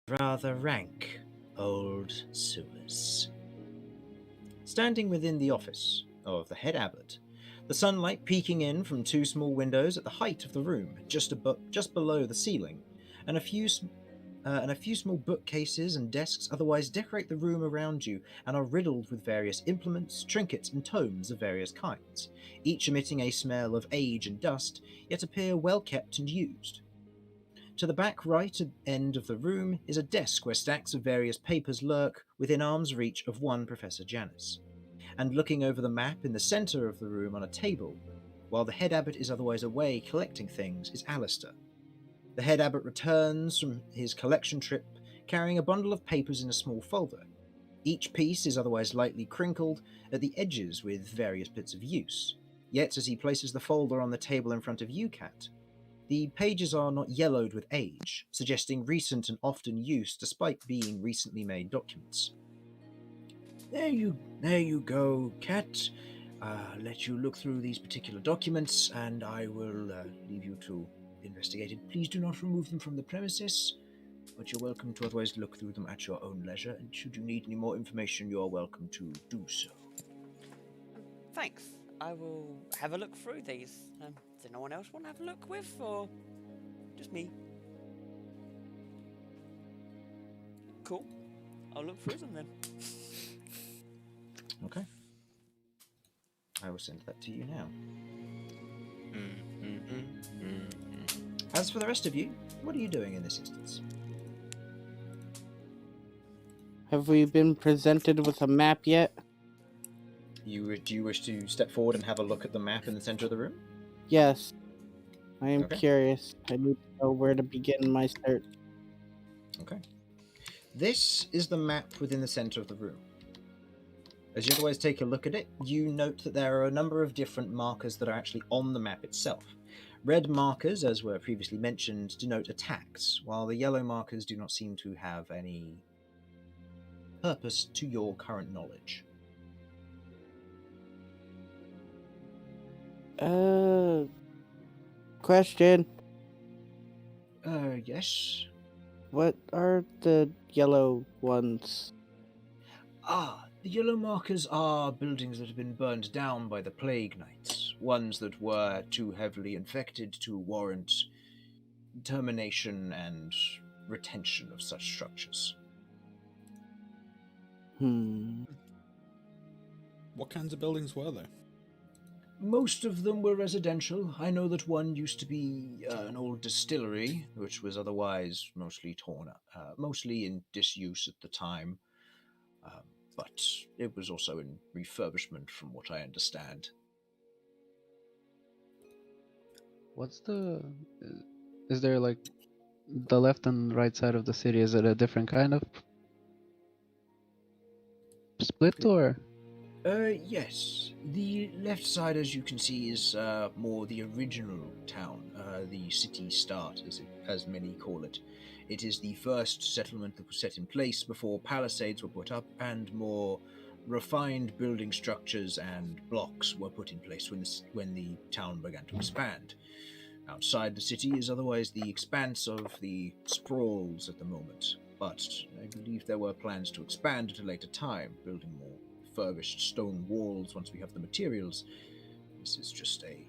rather rank old sewers. Standing within the office of the head abbot, the sunlight peeking in from two small windows at the height of the room, just below the ceiling, and a few small bookcases and desks otherwise decorate the room around you and are riddled with various implements, trinkets, and tomes of various kinds, each emitting a smell of age and dust, yet appear well kept and used. To the back right end of the room is a desk where stacks of various papers lurk within arm's reach of one Professor Janus. And looking over the map in the centre of the room on a table, while the head abbot is otherwise away collecting things, is Alistair. The head abbot returns from his collection trip carrying a bundle of papers in a small folder. Each piece is otherwise lightly crinkled at the edges with various bits of use. Yet, as he places the folder on the table in front of you, Cat, the pages are not yellowed with age, suggesting recent and often use despite being recently made documents. There you go, Cat. Let you look through these particular documents, and I will leave you to investigate it. Please do not remove them from the premises, but you're welcome to otherwise look through them at your own leisure, and should you need any more information, you're welcome to do so. Thanks. I will have a look through these. Does anyone else want to have a look with, or just me? Cool. I'll look through them then. Okay. I will send that to you now. As for the rest of you, what are you doing in this instance? Have we been presented with a map yet? Do you wish to step forward and have a look at the map in the center of the room? Yes. I am Okay. curious. I need to know where to begin my search. Okay. This is the map within the center of the room. As you otherwise take a look at it, you note that there are a number of different markers that are actually on the map itself. Red markers, as were previously mentioned, denote attacks, while the yellow markers do not seem to have any purpose to your current knowledge. Question. Yes? What are the yellow ones? The yellow markers are buildings that have been burned down by the Plague Knights, ones that were too heavily infected to warrant termination and retention of such structures. What kinds of buildings were there? Most of them were residential. I know that one used to be an old distillery, which was otherwise mostly torn up, mostly in disuse at the time. But it was also in refurbishment, from what I understand. What's is there like the left and right side of the city? Is it a different kind of split or? Yes. The left side, as you can see, is more the original town, the city start, as many call it. It is the first settlement that was set in place before palisades were put up and more refined building structures and blocks were put in place when the town began to expand. Outside the city is otherwise the expanse of the sprawls at the moment, but I believe there were plans to expand at a later time, building more refurbished stone walls once we have the materials. This is just a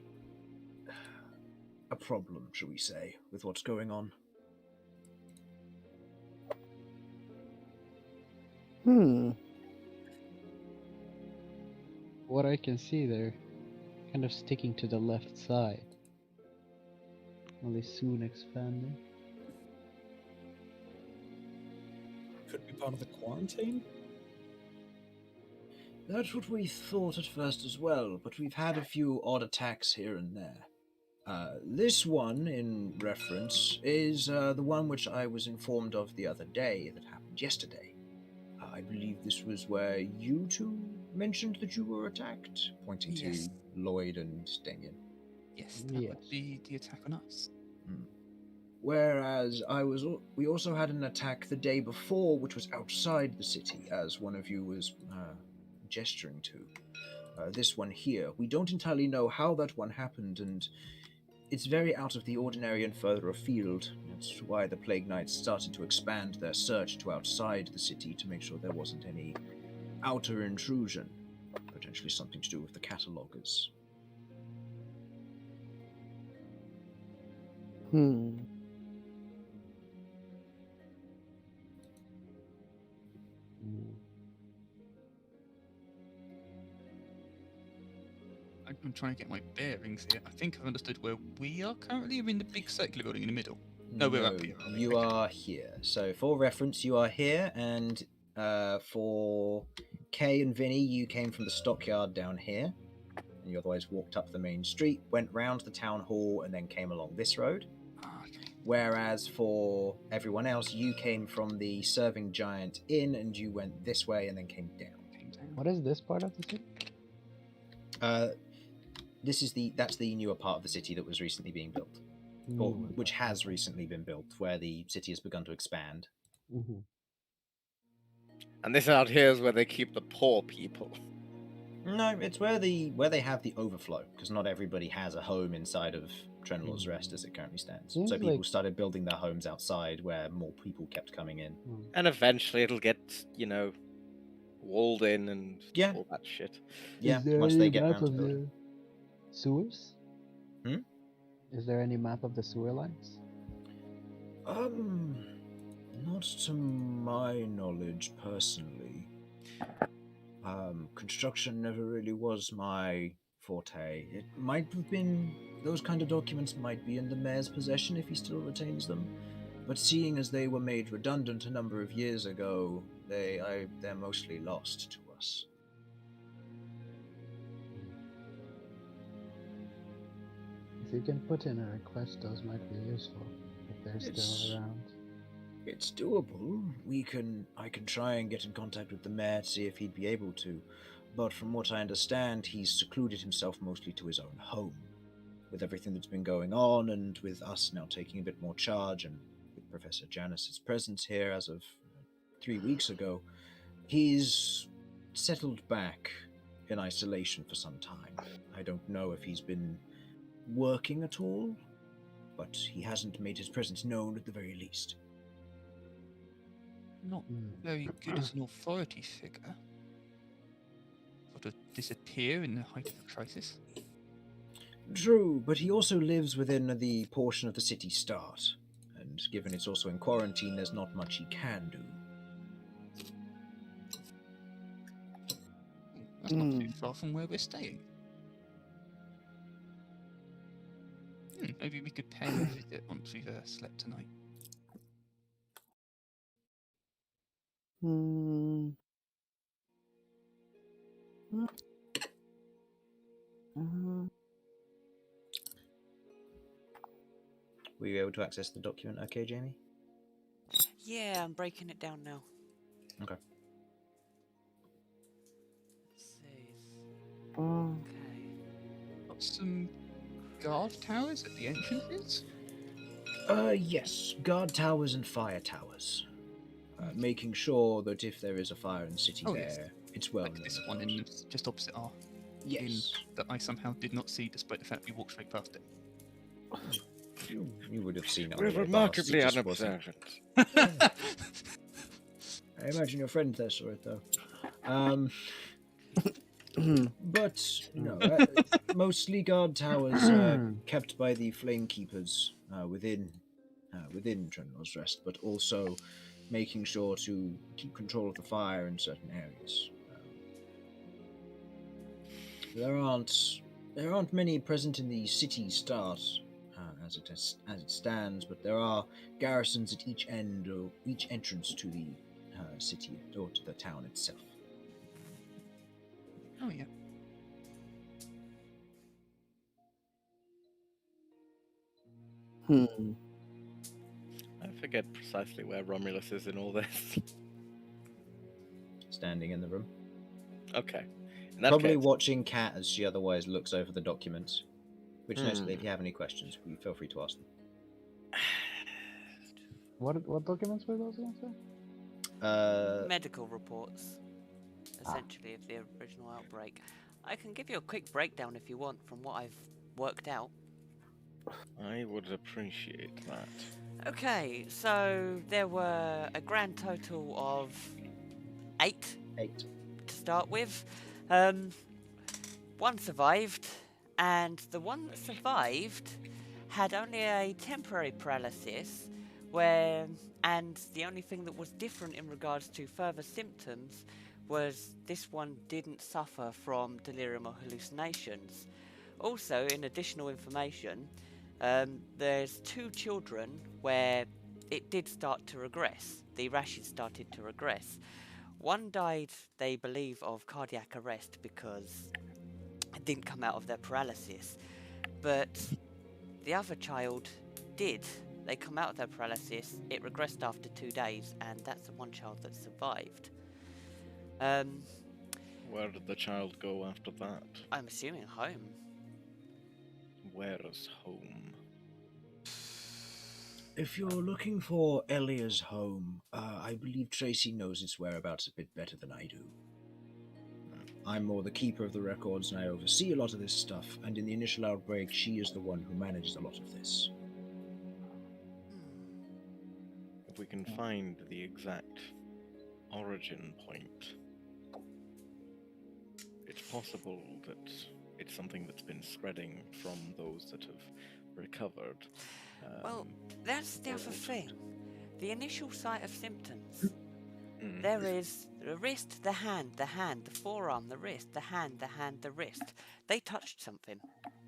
problem, shall we say, with what's going on. What I can see, they're kind of sticking to the left side. Will they soon expand? Could be part of the quarantine? That's what we thought at first as well, but we've had a few odd attacks here and there. This one, in reference, is the one which I was informed of the other day that happened yesterday. I believe this was where you two mentioned that you were attacked, pointing Yes. to Lloyd and Damien. Yes, that would be the attack on us. Whereas we also had an attack the day before, which was outside the city, as one of you was gesturing to. This one here, we don't entirely know how that one happened, and it's very out of the ordinary and further afield. That's why the Plague Knights started to expand their search to outside the city to make sure there wasn't any outer intrusion. Potentially something to do with the catalogers. Hmm. I'm trying to get my bearings here. I think I've understood where we are currently. We're in the big circular building in the middle. No, we're up here. You are here. So, for reference, you are here, and for Kay and Vinny, you came from the stockyard down here, and you otherwise walked up the main street, went round the town hall, and then came along this road. Okay. Whereas for everyone else, you came from the Serving Giant Inn, and you went this way, and then came down. What is this part of the city? That's the newer part of the city that was recently being built. Or, which has recently been built, where the city has begun to expand. Mm-hmm. And this out here is where they keep the poor people. No, it's where they have the overflow, because not everybody has a home inside of Trenlor's Rest as it currently stands. Seems so people like- started building their homes outside, where more people kept coming in. And eventually it'll get, walled in and Yeah. all that shit. Yeah, Is there once any they get map around to of building. the sewers? Hmm? Is there any map of the sewer lines? Not to my knowledge personally. Construction never really was my forte. It might have been, those kind of documents might be in the mayor's possession if he still retains them. But seeing as they were made redundant a number of years ago, they're mostly lost to us. If you can put in a request, those might be useful if they're still around. It's doable. I can try and get in contact with the mayor to see if he'd be able to. But from what I understand, he's secluded himself mostly to his own home. With everything that's been going on, and with us now taking a bit more charge, and with Professor Janice's presence here as of 3 weeks ago, he's settled back in isolation for some time. I don't know if he's been working at all, but he hasn't made his presence known at the very least. Not very good as an authority figure. Sort of disappear in the height of a crisis. True, but he also lives within the portion of the city start, and given it's also in quarantine, there's not much he can do. That's not too far from where we're staying. Maybe we could pay a visit once we've slept tonight. Were you able to access the document okay, Jamie? Yeah, I'm breaking it down now. Okay. Let's see. Okay. Got some guard towers at the entrances? Yes. Guard towers and fire towers. Making sure that if there is a fire in the city Yes. it's well Like this one in just opposite our inn Yes. that I somehow did not see despite the fact we walked straight past it. You would have seen it. We're on the way remarkably past, it just wasn't. unobservant. I imagine your friend there saw it though. But no, mostly guard towers kept by the flame keepers within Trenlor's Rest, but also making sure to keep control of the fire in certain areas. There aren't many present in the city start as it stands, but there are garrisons at each end or each entrance to the city or to the town itself. Oh yeah. I forget precisely where Romulus is in all this. Standing in the room. Okay. In that Probably case, watching Kat as she otherwise looks over the documents. Which notably, if you have any questions, feel free to ask them. What documents were those again, sir? Medical reports, essentially, of the original outbreak. I can give you a quick breakdown if you want from what I've worked out. I would appreciate that. Okay, so there were a grand total of 8 8. to start with. One survived, and the one that survived had only a temporary paralysis, and the only thing that was different in regards to further symptoms was this one didn't suffer from delirium or hallucinations. Also, in additional information, there's 2 children where it did start to regress. The rashes started to regress. One died, they believe, of cardiac arrest because it didn't come out of their paralysis. But the other child did. They come out of their paralysis, it regressed after 2 days, and that's the one child that survived. Where did the child go after that? I'm assuming home. Where is home? If you're looking for Elia's home, I believe Tracy knows its whereabouts a bit better than I do. I'm more the keeper of the records and I oversee a lot of this stuff, and in the initial outbreak, she is the one who managed a lot of this. If we can find the exact origin point, it's possible that it's something that's been spreading from those that have recovered. Well, that's the or other altered. thing. The initial site of symptoms. Mm. There is the wrist, the hand, the forearm, the wrist, the hand, the wrist. They touched something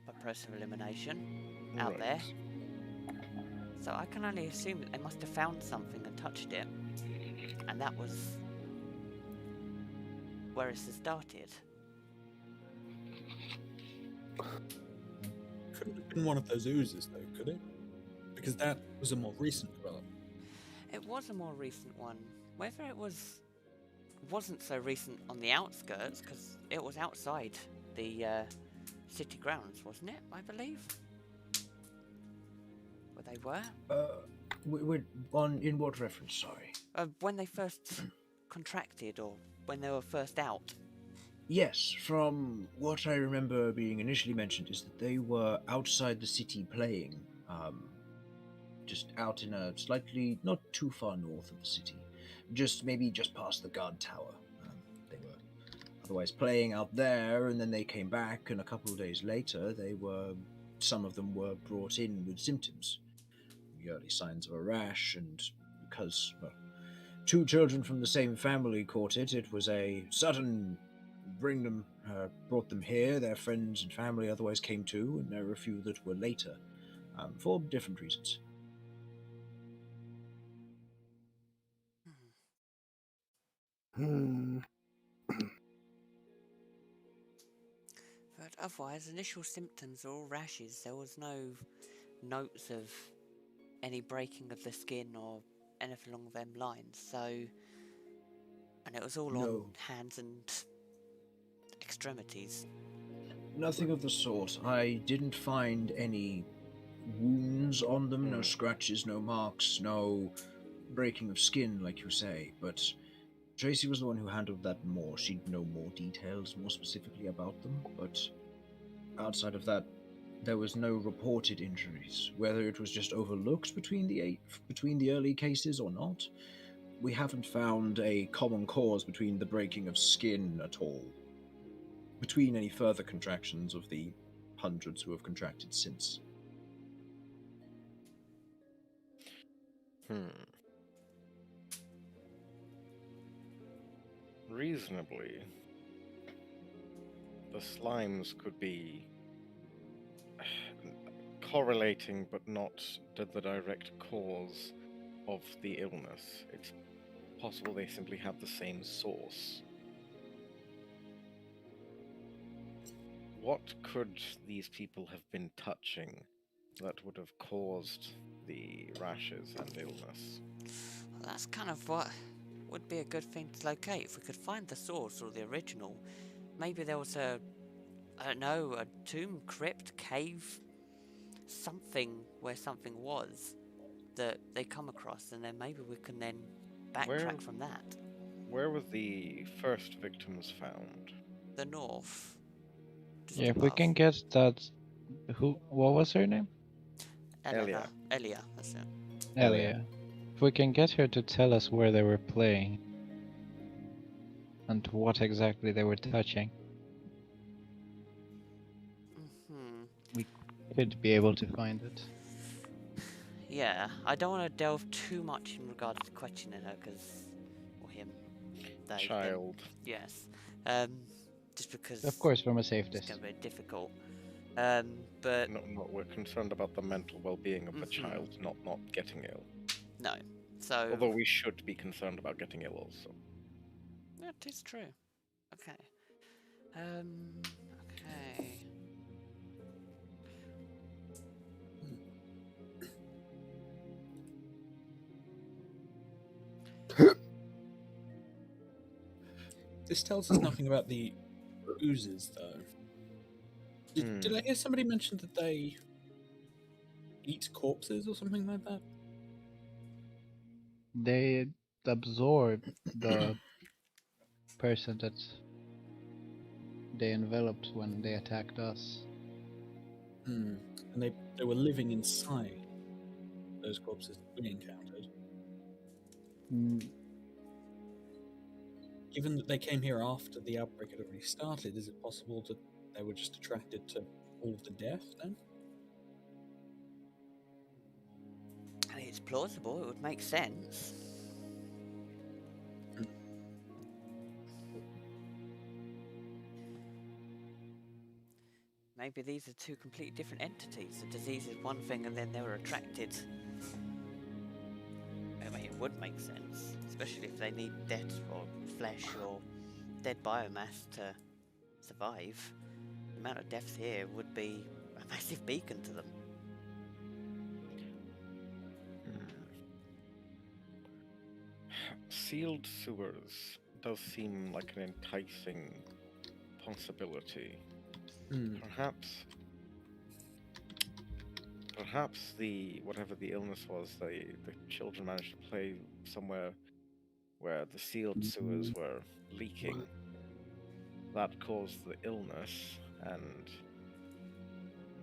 by process of elimination out there. Right. So I can only assume that they must have found something and touched it. And that was where it started. Couldn't have been one of those oozes, though, could it? Because that was a more recent development. It was a more recent one. Whether it wasn't so recent on the outskirts, because it was outside the city grounds, wasn't it? I believe. Where they were. In what reference, sorry? When they first contracted, or when they were first out. Yes, from what I remember being initially mentioned is that they were outside the city playing, just out in a slightly, not too far north of the city, maybe just past the guard tower. They were otherwise playing out there, and then they came back, and a couple of days later, some of them were brought in with symptoms. The early signs of a rash, and because, well, 2 children from the same family caught it, it was a sudden brought them here. Their friends and family otherwise came too, and there were a few that were later, for different reasons. Hmm. But otherwise, initial symptoms are all rashes. There was no notes of any breaking of the skin or anything along them lines. So, and it was all on No. hands and extremities. Nothing of the sort. I didn't find any wounds on them, no scratches, no marks, no breaking of skin, like you say, but Tracy was the one who handled that more. She'd know more details, more specifically about them, but outside of that, there was no reported injuries. Whether it was just overlooked between the early cases or not, we haven't found a common cause between the breaking of skin at all, between any further contractions of the hundreds who have contracted since. Reasonably, the slimes could be correlating but not the direct cause of the illness. It's possible they simply have the same source. What could these people have been touching that would have caused the rashes and illness? Well, that's kind of what would be a good thing to locate. If we could find the source or the original, maybe there was a tomb, crypt, cave, something where something was that they come across, and then maybe we can then backtrack from that. Where were the first victims found? The north. Just Yeah, if we above. can get that. What was her name? Elena. Elia, that's it. Elia. If we can get her to tell us where they were playing and what exactly they were touching, Hmm. could be able to find it. Yeah, I don't want to delve too much in regards to questioning her, because... Or him. They, him. Child. Yes. Just because Of course, from a safe it's going distance. to be difficult. But... No, we're concerned about the mental well-being of the child, not getting ill. No. So... Although we should be concerned about getting ill also. That is true. Okay. Okay. This tells us nothing about the oozes, though. Did I hear somebody mention that they eat corpses or something like that? They absorb the person that they enveloped when they attacked us. And they were living inside those corpses that we encountered. Mm, Given that they came here after the outbreak had already started, is it possible that they were just attracted to all of the death then? I mean, it's plausible. It would make sense. Maybe these are two completely different entities. The disease is one thing, and then they were attracted. I mean, it would make sense, especially if they need dead or flesh or dead biomass to survive. The amount of deaths here would be a massive beacon to them. Sealed sewers does seem like an enticing possibility. Perhaps the whatever the illness was, the children managed to play somewhere where the sealed sewers were leaking. That caused the illness, and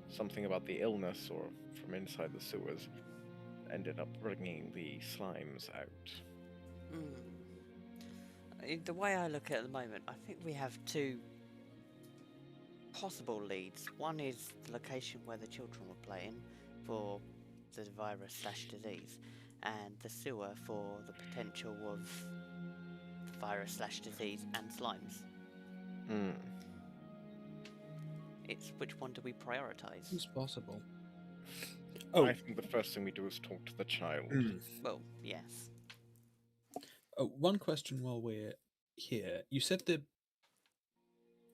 something about the illness or from inside the sewers ended up bringing the slimes out. The way I look at it at the moment, I think we have two possible leads. One is the location where the children were playing for the virus/disease, and the sewer for the potential of virus/disease and slimes. It's which one do we prioritize? It's possible. I think the first thing we do is talk to the child. Well, yes. Oh, one question while we're here. You said the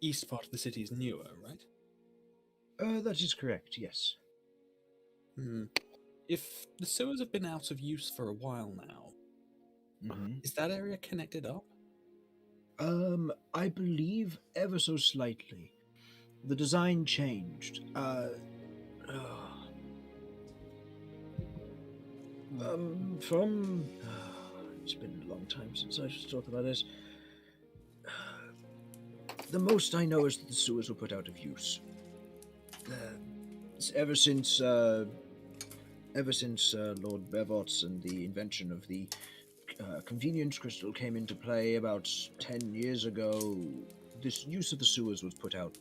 east part of the city is newer, right? That is correct, yes. If the sewers have been out of use for a while now, is that area connected up? I believe ever so slightly. The design changed. It's been a long time since I talked about this. The most I know is that the sewers were put out of use. Ever since Lord Bevots and the invention of the convenience crystal came into play about 10 years ago, this use of the sewers was put out.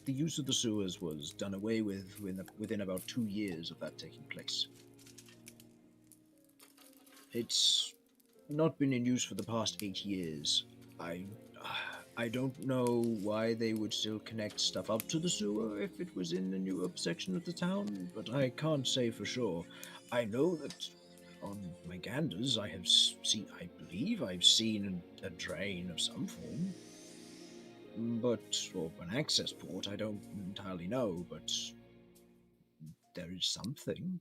The use of the sewers was done away with within about 2 years of that taking place. It's not been in use for the past 8 years. I don't know why they would still connect stuff up to the sewer if it was in the newer section of the town, but I can't say for sure. I know that on my ganders I believe I've seen a drain of some form. Or an access port, I don't entirely know, but there is something.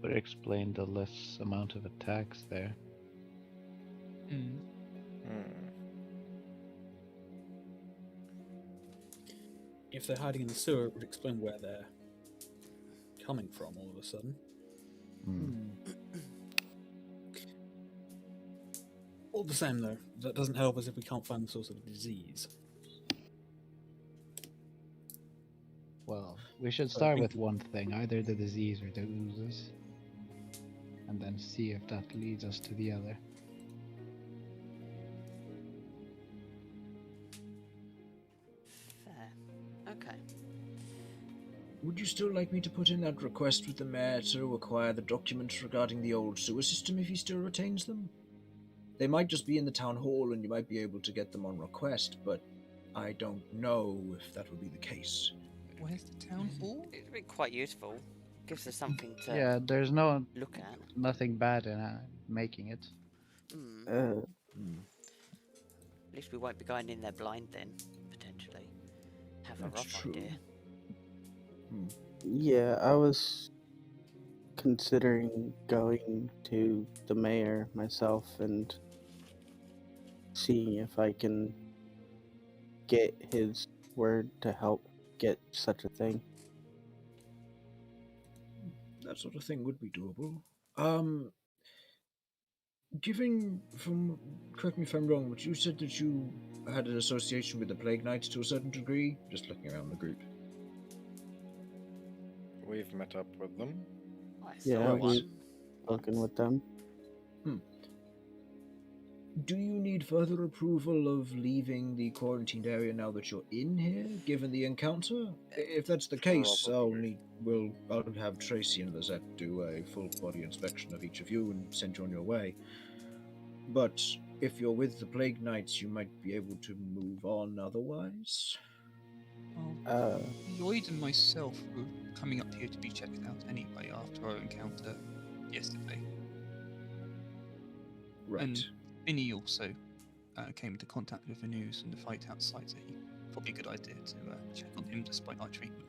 Would explain the less amount of attacks there. If they're hiding in the sewer, it would explain where they're coming from all of a sudden. All the same, though, that doesn't help us if we can't find the source of the disease. Well, we should I start think- with one thing, either the disease or the oozes, and then see if that leads us to the other. Fair. Okay. Would you still like me to put in that request with the mayor to acquire the documents regarding the old sewer system if he still retains them? They might just be in the town hall and you might be able to get them on request, but I don't know if that will be the case. Where's the town hall? It'd be quite useful. Gives us something to Yeah, there's look at. nothing bad in making it. Hmm. Hmm. At least we won't be going in there blind then, potentially. Have a That's rough true. idea. Yeah, I was considering going to the mayor myself and seeing if I can get his word to help get such a thing. That sort of thing would be doable. Correct me if I'm wrong, but you said that you had an association with the Plague Knights to a certain degree? Just looking around the group. We've met up with them. I Yeah, saw we've one. Spoken once. with them. Do you need further approval of leaving the quarantined area now that you're in here, given the encounter? If that's the case, Probably. I'll have Tracy and Lizette do a full body inspection of each of you and send you on your way. But if you're with the Plague Knights, you might be able to move on otherwise. Uh, Lloyd and myself were coming up here to be checked out anyway after our encounter yesterday. Right. And Vinny also came into contact with the news and the fight outside, so probably a good idea to check on him despite our treatment.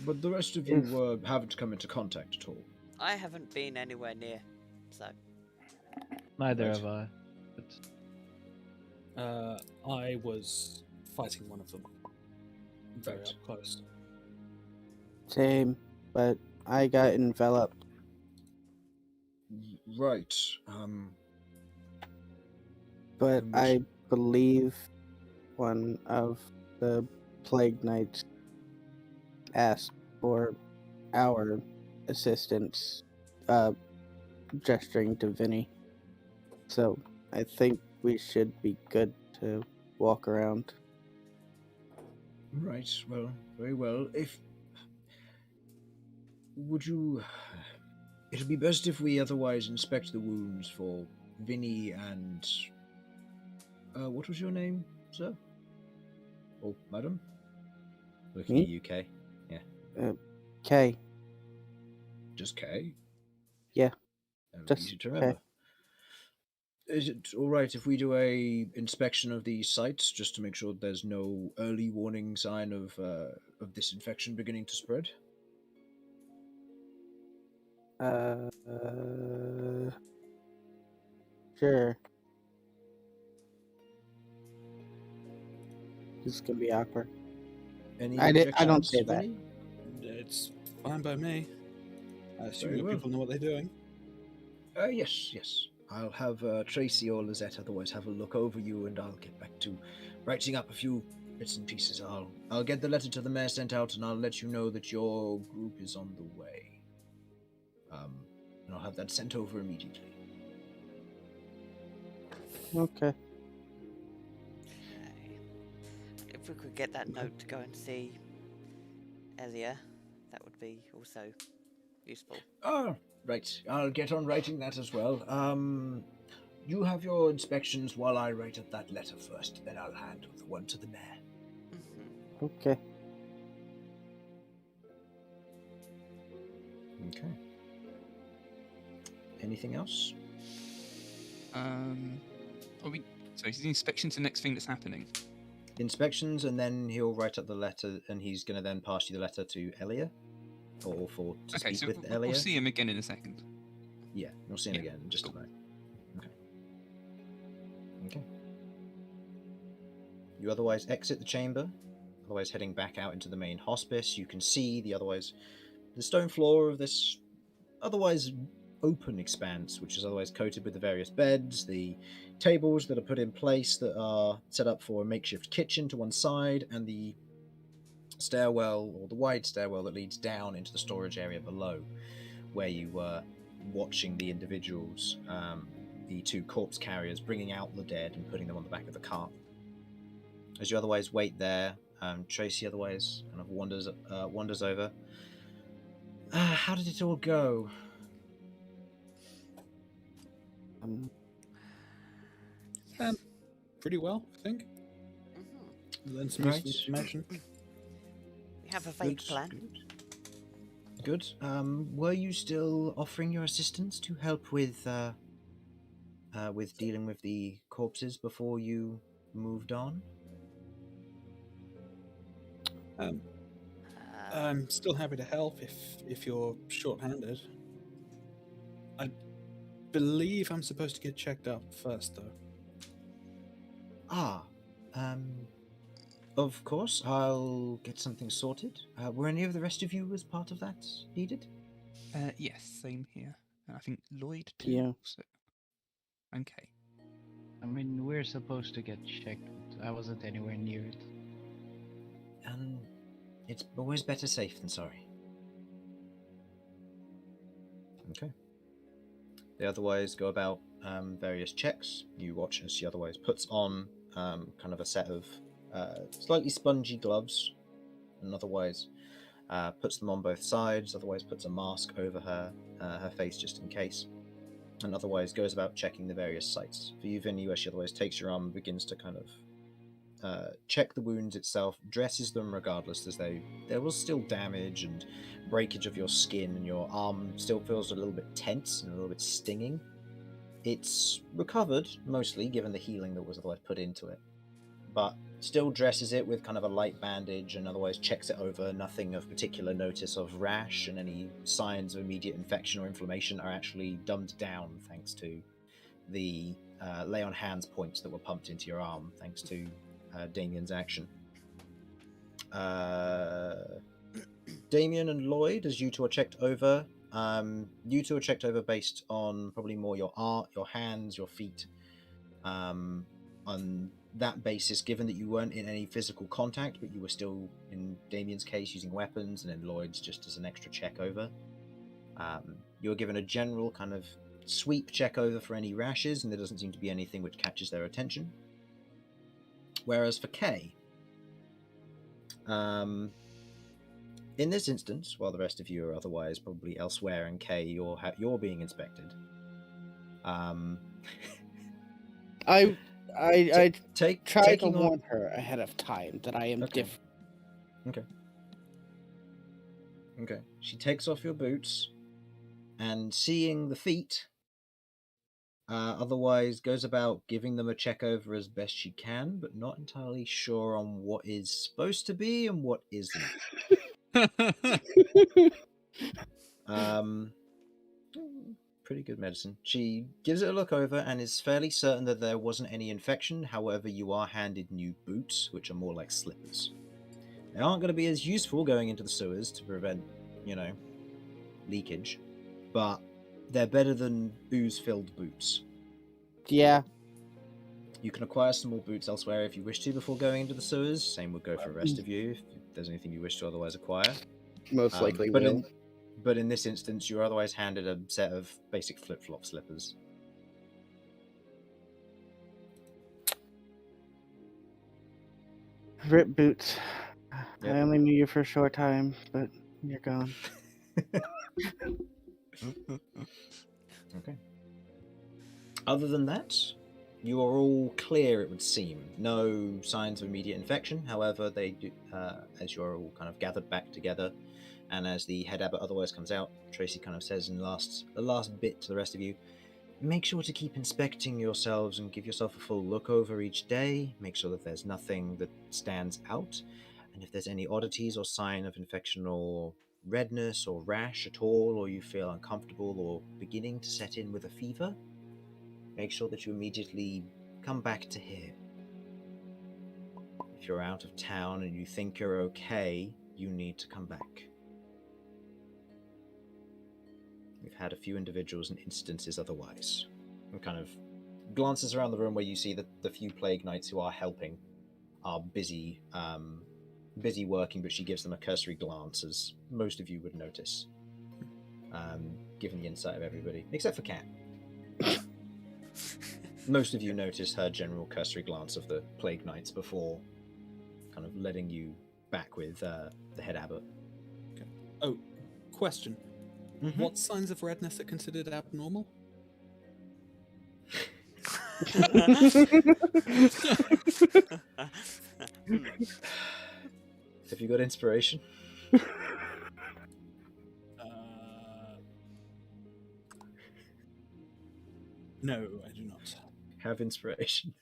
But the rest of If- you haven't come into contact at all. I haven't been anywhere near, so Neither Right. have I. But I was fighting one of them. Very Right. up close. Same, but I got enveloped. Right. But And I believe one of the Plague Knights asked for our assistance, gesturing to Vinny. So I think we should be good to walk around. Right, well, very well. Would you... It'd be best if we otherwise inspect the wounds for Vinny and... what was your name, sir? Or madam? Looking Me? at you, Kay. Kay, Just Kay? Yeah, just Easy to remember. Is it alright if we do a inspection of the sites just to make sure there's no early warning sign of this infection beginning to spread? Sure. This is gonna be awkward. Any I don't objections, say that. Vinny? It's fine by me. I assume Very your well. people know what they're doing. Yes. I'll have Tracy or Lizette otherwise have a look over you, and I'll get back to writing up a few bits and pieces. I'll get the letter to the mayor sent out, and I'll let you know that your group is on the way. And I'll have that sent over immediately. Okay. if we could get that note to go and see Elia, that would be also useful. Ah, right. I'll get on writing that as well. You have your inspections while I write up that letter first, then I'll handle the one to the mayor. Mm-hmm. Okay. Okay. Anything else? So is the inspection's the next thing that's happening? Inspections, and then he'll write up the letter, and he's going to then pass you the letter to Elia, or to Okay, speak so with we'll Elia. see him again in a second. Yeah, we'll see him Yeah, again in just cool. a moment. Okay. You otherwise exit the chamber, otherwise heading back out into the main hospice. You can see the stone floor of this otherwise open expanse, which is otherwise coated with the various beds, the tables that are put in place that are set up for a makeshift kitchen to one side, and the stairwell, or the wide stairwell that leads down into the storage area below, where you were watching the individuals, the two corpse carriers, bringing out the dead and putting them on the back of the cart. As you otherwise wait there, Tracy otherwise kind of wanders over. How did it all go? Pretty well, I think. Mhm. Learn some Right. useful information. We have a vague Good, plan. Good. Were you still offering your assistance to help with dealing with the corpses before you moved on? I'm still happy to help if you're short-handed. I believe I'm supposed to get checked up first, though. Of course, I'll get something sorted. Were any of the rest of you as part of that needed? Yes, same here. I think Lloyd too. Yeah. So. Okay. I mean, we're supposed to get checked, but I wasn't anywhere near it. It's always better safe than sorry. Okay. They otherwise go about various checks. You watch as she otherwise puts on kind of a set of slightly spongy gloves, and otherwise puts them on both sides, otherwise puts a mask over her face just in case, and otherwise goes about checking the various sites. For you, Vinny, where she otherwise takes your arm and begins to kind of check the wounds itself, dresses them regardless, as there was still damage and breakage of your skin, and your arm still feels a little bit tense and a little bit stinging. It's recovered, mostly, given the healing that was otherwise put into it, but still dresses it with kind of a light bandage and otherwise checks it over. Nothing of particular notice of rash, and any signs of immediate infection or inflammation are actually dumbed down thanks to the lay on hands points that were pumped into your arm thanks to Damien's action. Damien and Lloyd, as you two are checked over, based on probably more your art, your hands, your feet. On that basis, given that you weren't in any physical contact, but you were still, in Damien's case, using weapons, and in Lloyd's just as an extra check over, you were given a general kind of sweep check over for any rashes, and there doesn't seem to be anything which catches their attention. Whereas for Kay, in this instance, while the rest of you are otherwise probably elsewhere, and Kay, you're being inspected. I try to on... warn her ahead of time that I am different. Okay. She takes off your boots, and seeing the feet, otherwise goes about giving them a check over as best she can, but not entirely sure on what is supposed to be and what isn't. Pretty good medicine. She gives it a look over and is fairly certain that there wasn't any infection. However, you are handed new boots, which are more like slippers. They aren't going to be as useful going into the sewers to prevent, leakage, but they're better than ooze-filled boots. Yeah. You can acquire some more boots elsewhere if you wish to before going into the sewers. Same would go for the rest of you if there's anything you wish to otherwise acquire. Most likely will. But in this instance, you're otherwise handed a set of basic flip-flop slippers. Rip boots. Yep. I only knew you for a short time, but you're gone. Okay. Other than that, you are all clear, it would seem. No signs of immediate infection. However, they do, as you're all kind of gathered back together, and as the head abbot otherwise comes out, Tracy kind of says in the last bit to the rest of you, make sure to keep inspecting yourselves and give yourself a full look over each day. Make sure that there's nothing that stands out. And if there's any oddities or sign of infection or redness or rash at all, or you feel uncomfortable or beginning to set in with a fever, make sure that you immediately come back to here. If you're out of town and you think you're okay, you need to come back. We've had a few individuals and instances otherwise. And kind of glances around the room where you see that the few plague knights who are helping are busy busy working, but she gives them a cursory glance, as most of you would notice, given the insight of everybody, except for Kat. Most of you notice her general cursory glance of the Plague Knights before kind of letting you back with the head abbot. Okay. Oh, question. Mhm. What signs of redness are considered abnormal? Have you got inspiration? No, I do not. Have inspiration.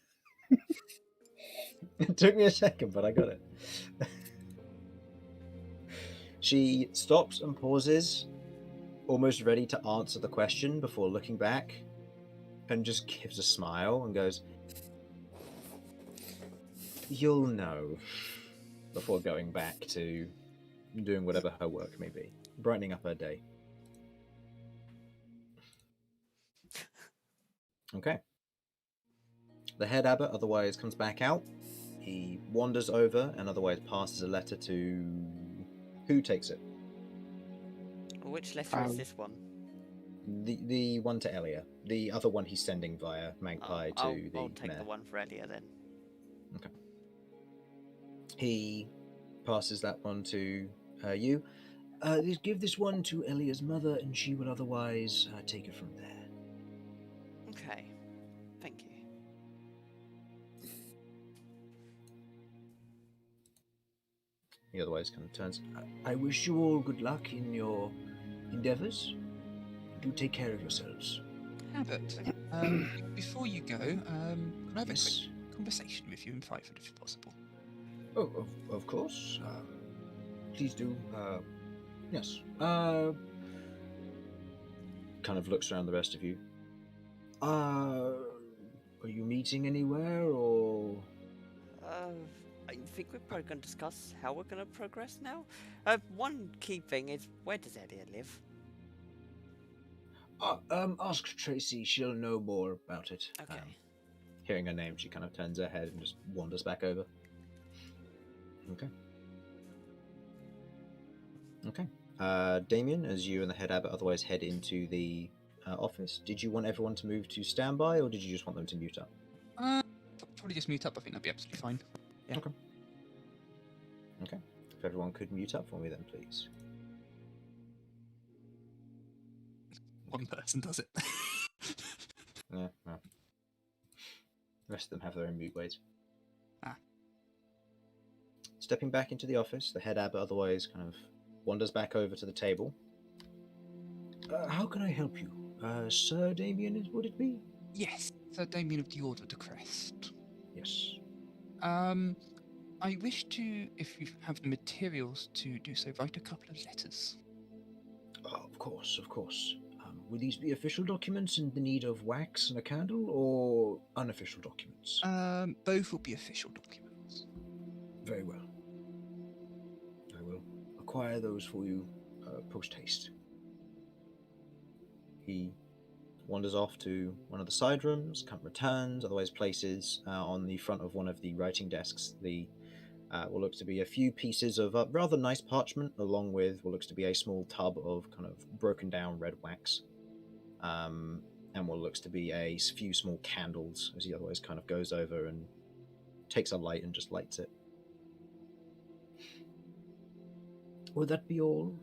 It took me a second, but I got it. She stops and pauses, almost ready to answer the question before looking back, and just gives a smile and goes, "You'll know," before going back to doing whatever her work may be, brightening up her day. Okay. The head abbot otherwise comes back out. He wanders over and otherwise passes a letter to... Who takes it? Which letter is this one? The one to Elia. The other one he's sending via Magpie to I'll the take mayor. the one for Elia then. Okay. He passes that one to you. Give this one to Elia's mother, and she will otherwise take it from there. Okay. Thank you. He otherwise kind of turns. I wish you all good luck in your endeavors. Do take care of yourselves. Abbott, before you go, can I have a Yes. quick conversation with you in private, if possible? Oh, of course. Please do. Yes. Kind of looks around the rest of you. Are you meeting anywhere, or? I think we're probably going to discuss how we're going to progress now. One key thing is, where does Elia live? Ask Tracy. She'll know more about it. Okay. Hearing her name, she kind of turns her head and just wanders back over. Okay. Okay. Damien, as you and the head abbot otherwise head into the office, did you want everyone to move to standby, or did you just want them to mute up? Probably just mute up. I think that'd be absolutely fine. Yeah. Okay. Okay. If everyone could mute up for me, then please. One person does it. Yeah. Well. The rest of them have their own mute ways. Ah. Stepping back into the office, the head abbot otherwise kind of wanders back over to the table. How can I help you? Sir Damien, would it be? Yes, Sir Damien of the Order of the Crest. Yes. I wish to, if you have the materials to do so, write a couple of letters. Oh, of course, of course. Would these be official documents in the need of wax and a candle, or unofficial documents? Both will be official documents. Very well. I will acquire those for you post-haste. He wanders off to one of the side rooms, returns, otherwise places on the front of one of the writing desks the what looks to be a few pieces of rather nice parchment, along with what looks to be a small tub of kind of broken down red wax, and what looks to be a few small candles, as he otherwise kind of goes over and takes a light and just lights it. Would that be all?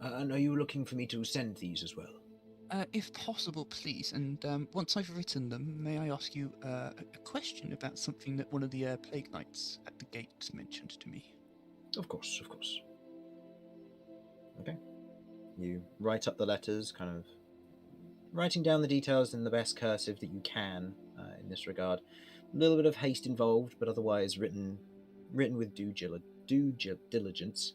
And are you looking for me to send these as well? If possible, please. And once I've written them, may I ask you a question about something that one of the Plague Knights at the gate mentioned to me? Of course, of course. Okay. You write up the letters, kind of writing down the details in the best cursive that you can in this regard. A little bit of haste involved, but otherwise written with due diligence,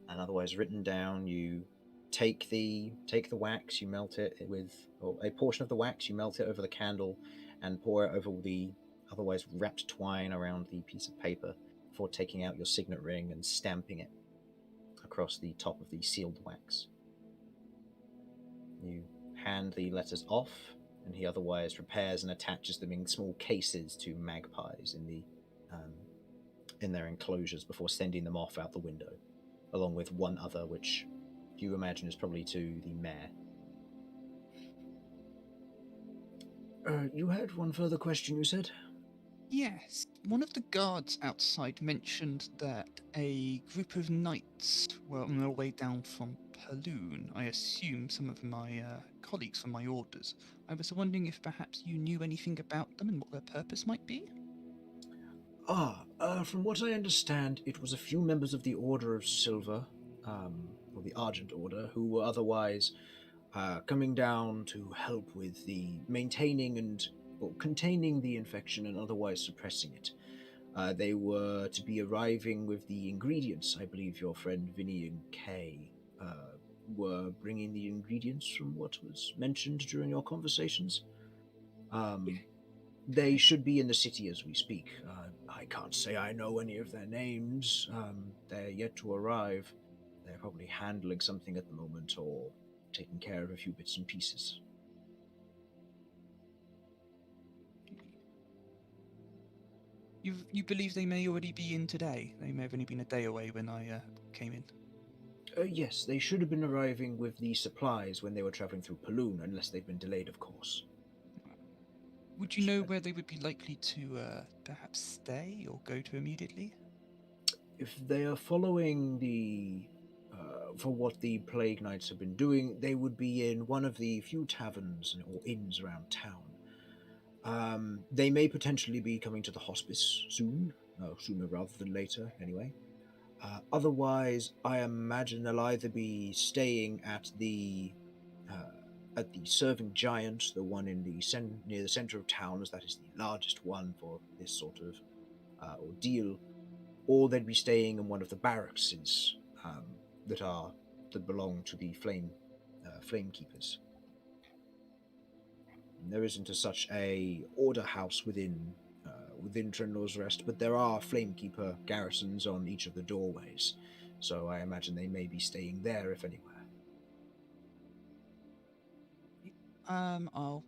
and otherwise written down. You take the wax, you melt it with, or a portion of the wax, you melt it over the candle, and pour it over the otherwise wrapped twine around the piece of paper before taking out your signet ring and stamping it across the top of the sealed wax. You hand the letters off, and he otherwise prepares and attaches them in small cases to magpies in the in their enclosures before sending them off out the window, along with one other, which you imagine is probably to the mayor. You had one further question, you said? Yes, one of the guards outside mentioned that a group of knights were on their way down from Paloon. I assume some of my colleagues from my orders. I was wondering if perhaps you knew anything about them and what their purpose might be? From what I understand, it was a few members of the Order of Silver, or the Argent Order, who were otherwise coming down to help with the maintaining and or containing the infection and otherwise suppressing it. They were to be arriving with the ingredients. I believe your friend Vinny and Kay were bringing the ingredients from what was mentioned during your conversations. They should be in the city as we speak. I can't say I know any of their names. They're yet to arrive. They're probably handling something at the moment or taking care of a few bits and pieces. You believe they may already be in today? They may have only been a day away when I came in. Yes, they should have been arriving with the supplies when they were traveling through Paloon, unless they've been delayed, of course. Would you know where they would be likely to perhaps stay or go to immediately? If they are following for what the Plague Knights have been doing, they would be in one of the few taverns or inns around town. They may potentially be coming to the hospice soon, sooner rather than later, anyway. Otherwise, I imagine they'll either be staying at the Serving Giant, the one in the near the center of town, as that is the largest one for this sort of ordeal, or they'd be staying in one of the barracks that belong to the flame keepers. There isn't such a order house within Trenlor's Rest, but there are flamekeeper garrisons on each of the doorways, so I imagine they may be staying there, if anywhere. I'll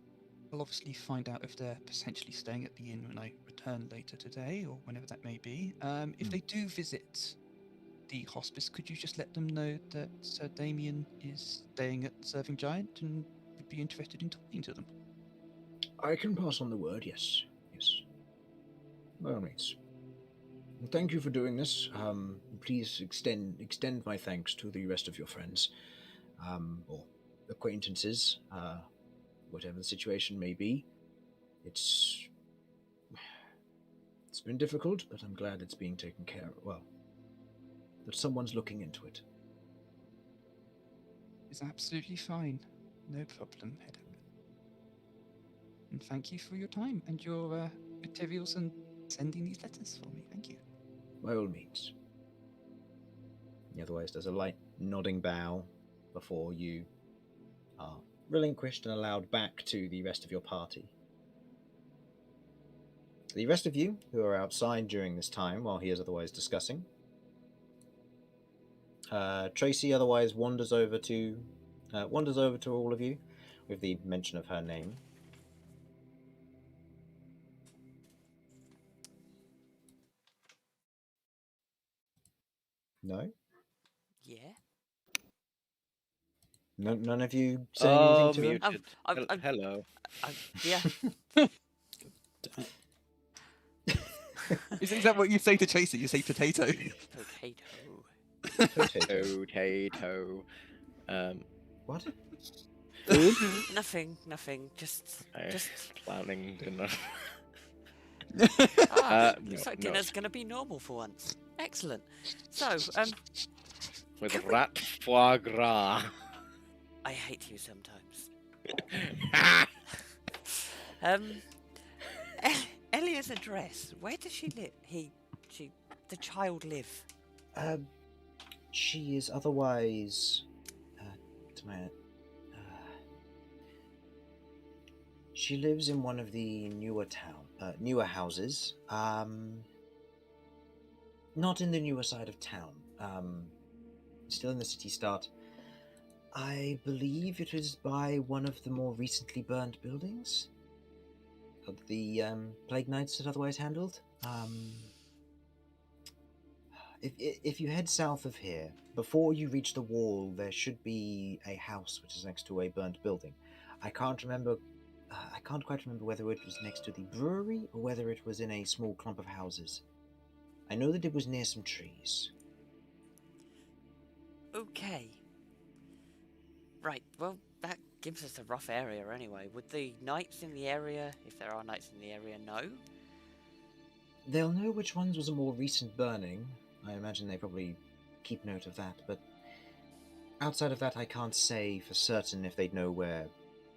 obviously find out if they're potentially staying at the inn when I return later today, or whenever that may be. If they do visit the hospice, could you just let them know that Sir Damien is staying at Serving Giant and would be interested in talking to them? I can pass on the word, yes. Yes. By all means. Thank you for doing this. Please extend my thanks to the rest of your friends, or acquaintances, whatever the situation may be. It's been difficult, but I'm glad it's being taken care of. Well, that someone's looking into it. It's absolutely fine. No problem, Hedda. And thank you for your time and your materials and sending these letters for me. Thank you. By all means. He otherwise does a light nodding bow before you are relinquished and allowed back to the rest of your party. The rest of you, who are outside during this time while he is otherwise discussing, Tracy otherwise wanders over to all of you with the mention of her name. No? Yeah. None of you saying anything to her? Muted. I'm- Hello. Yeah. Is that what you say to Tracy? You say potato? Potato. Potato. What? Nothing. Just. Planning dinner. Looks like no. dinner's going to be normal for once. Excellent. So, With Can we- rat foie gras. I hate you sometimes. Elia's address. Where does she live? The child live. She is otherwise. She lives in one of the newer houses. Not in the newer side of town. Still in the city start. I believe it is by one of the more recently burned buildings that the Plague Knights had otherwise handled. If you head south of here, before you reach the wall, there should be a house which is next to a burnt building. I can't remember. I can't quite remember whether it was next to the brewery or whether it was in a small clump of houses. I know that it was near some trees. Okay. Right, well, that gives us a rough area anyway. Would the knights in the area, if there are knights in the area, know? They'll know which ones was a more recent burning. I imagine they probably keep note of that, but outside of that, I can't say for certain if they'd know where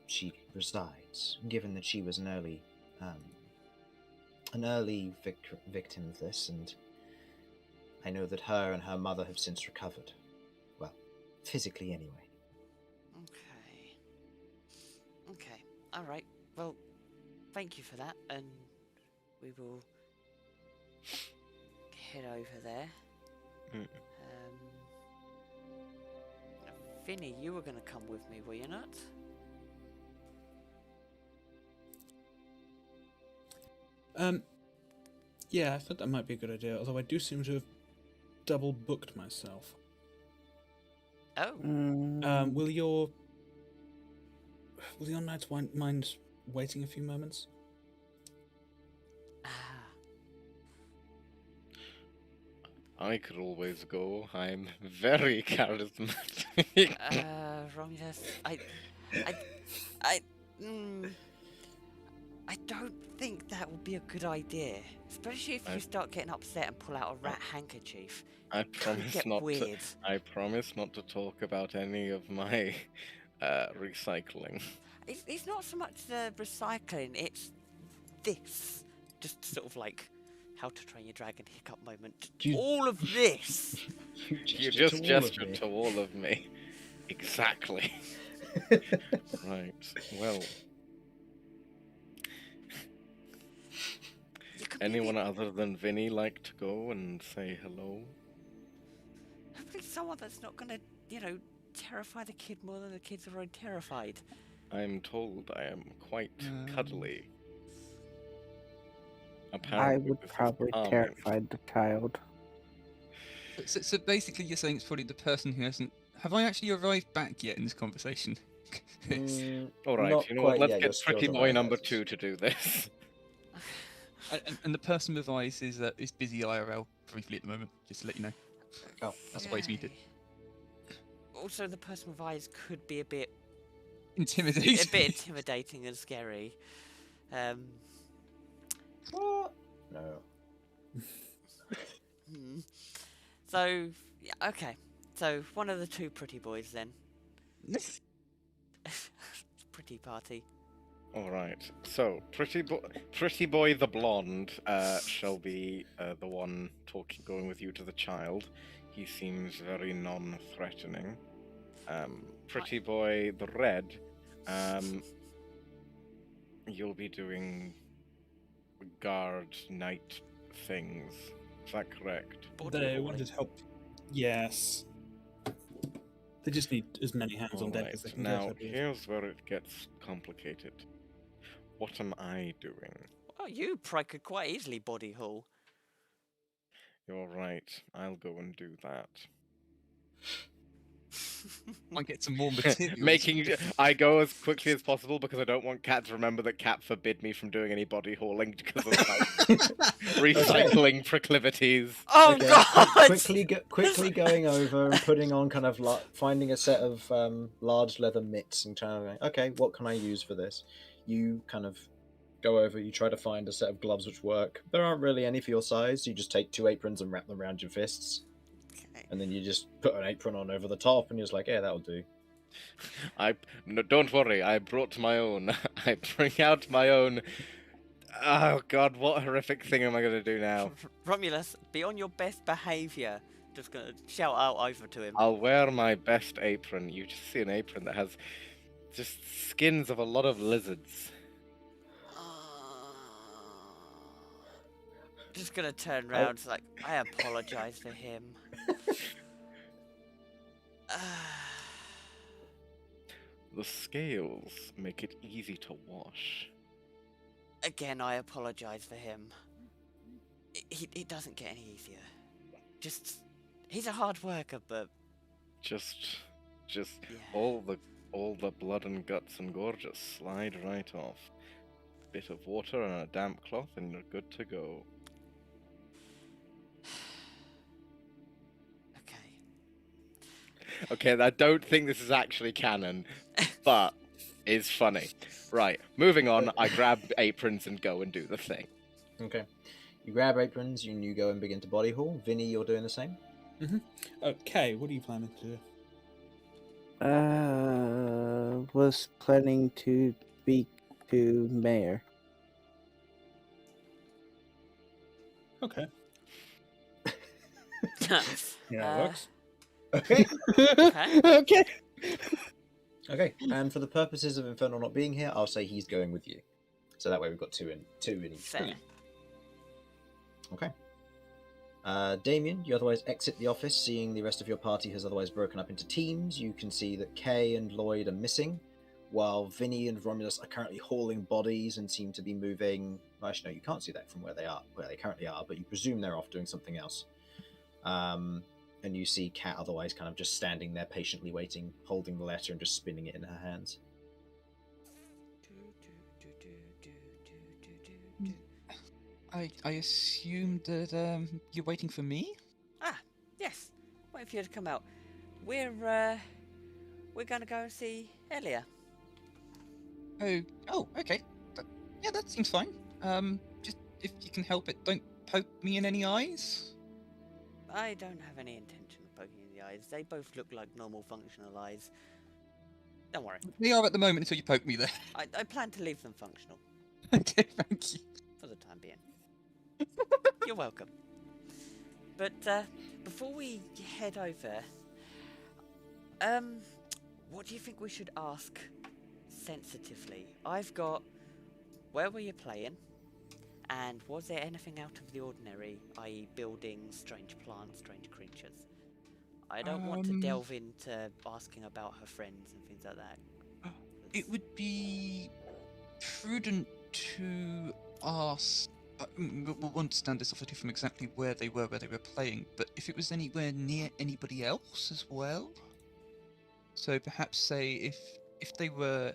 she resides, given that she was an early victim of this, and I know that her and her mother have since recovered. Well, physically anyway. Okay, alright. Well, thank you for that, and we will head over there. Vinny, you were going to come with me, were you not? Yeah, I thought that might be a good idea, although I do seem to have double booked myself. Oh. Will your knights mind waiting a few moments? I could always go. I'm very charismatic. Romulus, I don't think that would be a good idea. Especially if you start getting upset and pull out a rat handkerchief. I promise get not weird. to. I promise not to talk about any of my recycling. It's not so much the recycling, it's this. Just sort of like How to Train Your Dragon hiccup moment. All of this! You just gestured to all of me. Exactly. Right, well. Anyone other than Vinny like to go and say hello? Hopefully someone that's not gonna, terrify the kid more than the kid's already terrified. I'm told I am quite cuddly. I would probably terrify the child. So basically, you're saying it's probably the person who hasn't. Have I actually arrived back yet in this conversation? All right, you know what? Let's get Pretty Boy number 2 to do this. And the person with eyes is busy IRL briefly at the moment, just to let you know. Oh, that's why he's muted. Also, the person with eyes could be a bit intimidating. A bit intimidating and scary. What? No. So, yeah, okay. So, one of the two pretty boys then. Pretty party. All right. So, Pretty Boy the blonde shall be the one going with you to the child. He seems very non-threatening. Pretty Boy the red, you'll be doing guard night things. Is that correct? They wanted help. Yes. They just need as many hands on deck as they can Now, get. here's where it gets complicated. What am I doing? Oh, you could quite easily body haul. You're right. I'll go and do that. Might get some more materials. I go as quickly as possible because I don't want Cat to remember that Cat forbid me from doing any body hauling because of recycling proclivities. Oh okay. God! Quickly going over and putting on kind of finding a set of large leather mitts and trying to okay, what can I use for this? You kind of go over, you try to find a set of gloves which work. There aren't really any for your size. You just take 2 aprons and wrap them around your fists. And then you just put an apron on over the top, and you're just like, yeah, that'll do. No, don't worry, I brought my own. I bring out my own. Oh God, what horrific thing am I going to do now? Romulus, be on your best behaviour. Just going to shout out over to him. I'll wear my best apron. You just see an apron that has just skins of a lot of lizards. Just gonna turn around, like, I apologise to him. The scales make it easy to wash. Again, I apologise for him. It doesn't get any easier. he's a hard worker, but Just yeah. all the blood and guts and gore just slide right off. Bit of water and a damp cloth, and you're good to go. Okay. Okay, I don't think this is actually canon, but it's funny. Right, moving on. I grab aprons and go and do the thing. Okay. You grab aprons, you go and begin to body haul. Vinny, you're doing the same? Okay, what are you planning to do? Was planning to speak to Mayor. Okay. Yeah, Works. Okay. Okay. Okay. Okay. And for the purposes of Infernal not being here, I'll say he's going with you. So that way we've got two in each. Fair. Okay. Damien, you otherwise exit the office, seeing the rest of your party has otherwise broken up into teams. You can see that Kay and Lloyd are missing, while Vinny and Romulus are currently hauling bodies and seem to be moving. Well, actually, no, you can't see that from where they currently are, but you presume they're off doing something else. And you see Kat otherwise kind of just standing there patiently waiting, holding the letter and just spinning it in her hands. I assumed that you're waiting for me. Ah, yes. Wait for you to come out. We're gonna go and see Elia. Oh, okay. Yeah, that seems fine. Just if you can help it, don't poke me in any eyes. I don't have any intention of poking in the eyes. They both look like normal functional eyes. Don't worry. They are at the moment until you poke me there. I plan to leave them functional Okay, thank you. for the time being. You're welcome. But before we head over, what do you think we should ask sensitively? I've got, where were you playing? And was there anything out of the ordinary, i.e. buildings, strange plants, strange creatures? I don't want to delve into asking about her friends and things like that. It would be prudent to ask. We'll understand this obviously from exactly where they were playing, but if it was anywhere near anybody else as well. So perhaps say if they were,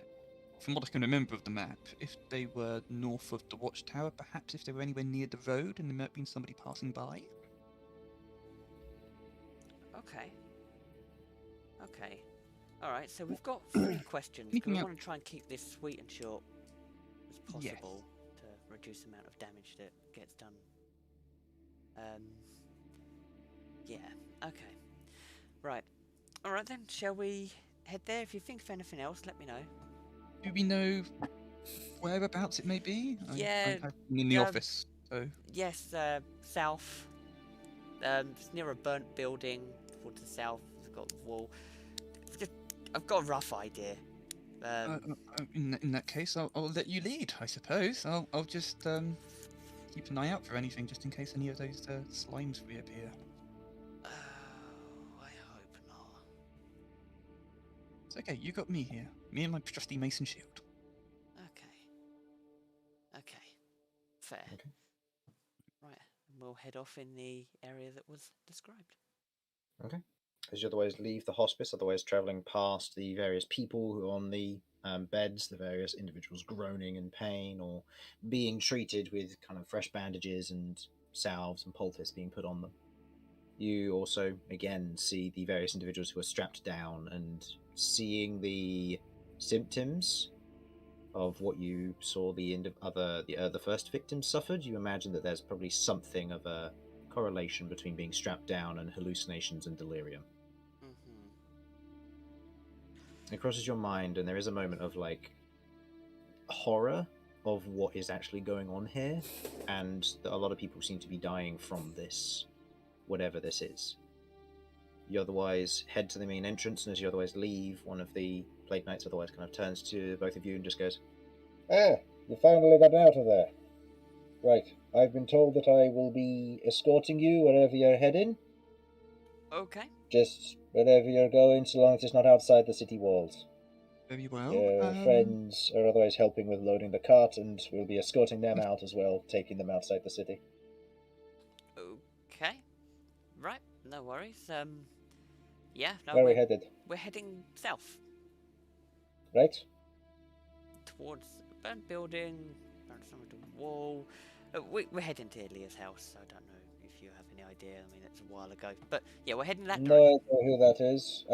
from what I can remember of the map, if they were north of the watchtower, perhaps if they were anywhere near the road and there might have been somebody passing by. Okay. Okay. Alright, so we've got 3 questions, because we Anything want to try and keep this sweet and short as Yes. possible to reduce the amount of damage that gets done. Yeah, okay. Right. Alright then, shall we head there? If you think of anything else, let me know. Do we know whereabouts it may be? Yeah, I'm in the office, so. Yes, south. It's near a burnt building towards the south. It's got a wall. I've got a rough idea. In that case, I'll let you lead, I suppose. I'll just keep an eye out for anything, just in case any of those slimes reappear. Oh, I hope not. It's okay, you got me here. Me and my trusty mason shield. Okay. Fair. Okay. Right, and we'll head off in the area that was described. Okay. As you otherwise leave the hospice, otherwise travelling past the various people who are on the beds, the various individuals groaning in pain or being treated with kind of fresh bandages and salves and poultice being put on them. You also, again, see the various individuals who are strapped down and seeing the symptoms of what you saw the first victim suffered. You imagine that there's probably something of a correlation between being strapped down and hallucinations and delirium. It crosses your mind, and there is a moment of like horror of what is actually going on here, and that a lot of people seem to be dying from this, whatever this is. You otherwise head to the main entrance, and as you otherwise leave, one of the Plague Knights otherwise kind of turns to both of you and just goes, "Ah, you finally got out of there. Right, I've been told that I will be escorting you wherever you're heading. Okay. Just wherever you're going, so long as it's not outside the city walls. Very well. Your friends are otherwise helping with loading the cart, and we'll be escorting them out as well, taking them outside the city." Okay. Right. no worries. Yeah, no, Where are we headed? we're heading south Right? towards a burnt building, around some of the wall. We're heading to Ilya's house. I don't know if you have any idea. I mean, it's a while ago, but yeah, we're heading that No direction. idea who that is.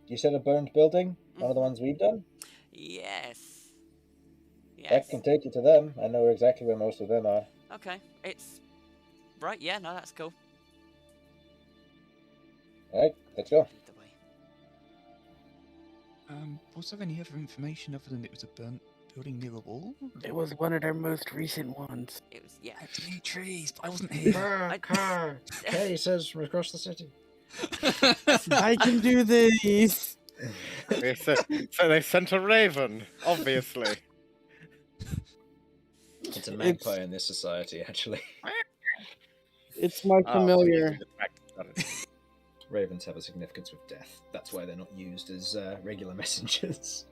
You said a burned building? One of the ones we've done? Yes. I Yes. can take you to them. I know exactly where most of them are. Okay. It's right. Yeah. No, that's cool. Alright, let's go. Lead the way. Was there any other information other than it was a burnt building near a wall? It was one of their most recent ones. It was yeah. Blue trees, but I wasn't here. Car! Kay says from across the city. I can do this. So they sent a raven, obviously. It's a magpie in this society, actually. It's my Oh, familiar. Ravens have a significance with death. That's why they're not used as regular messengers.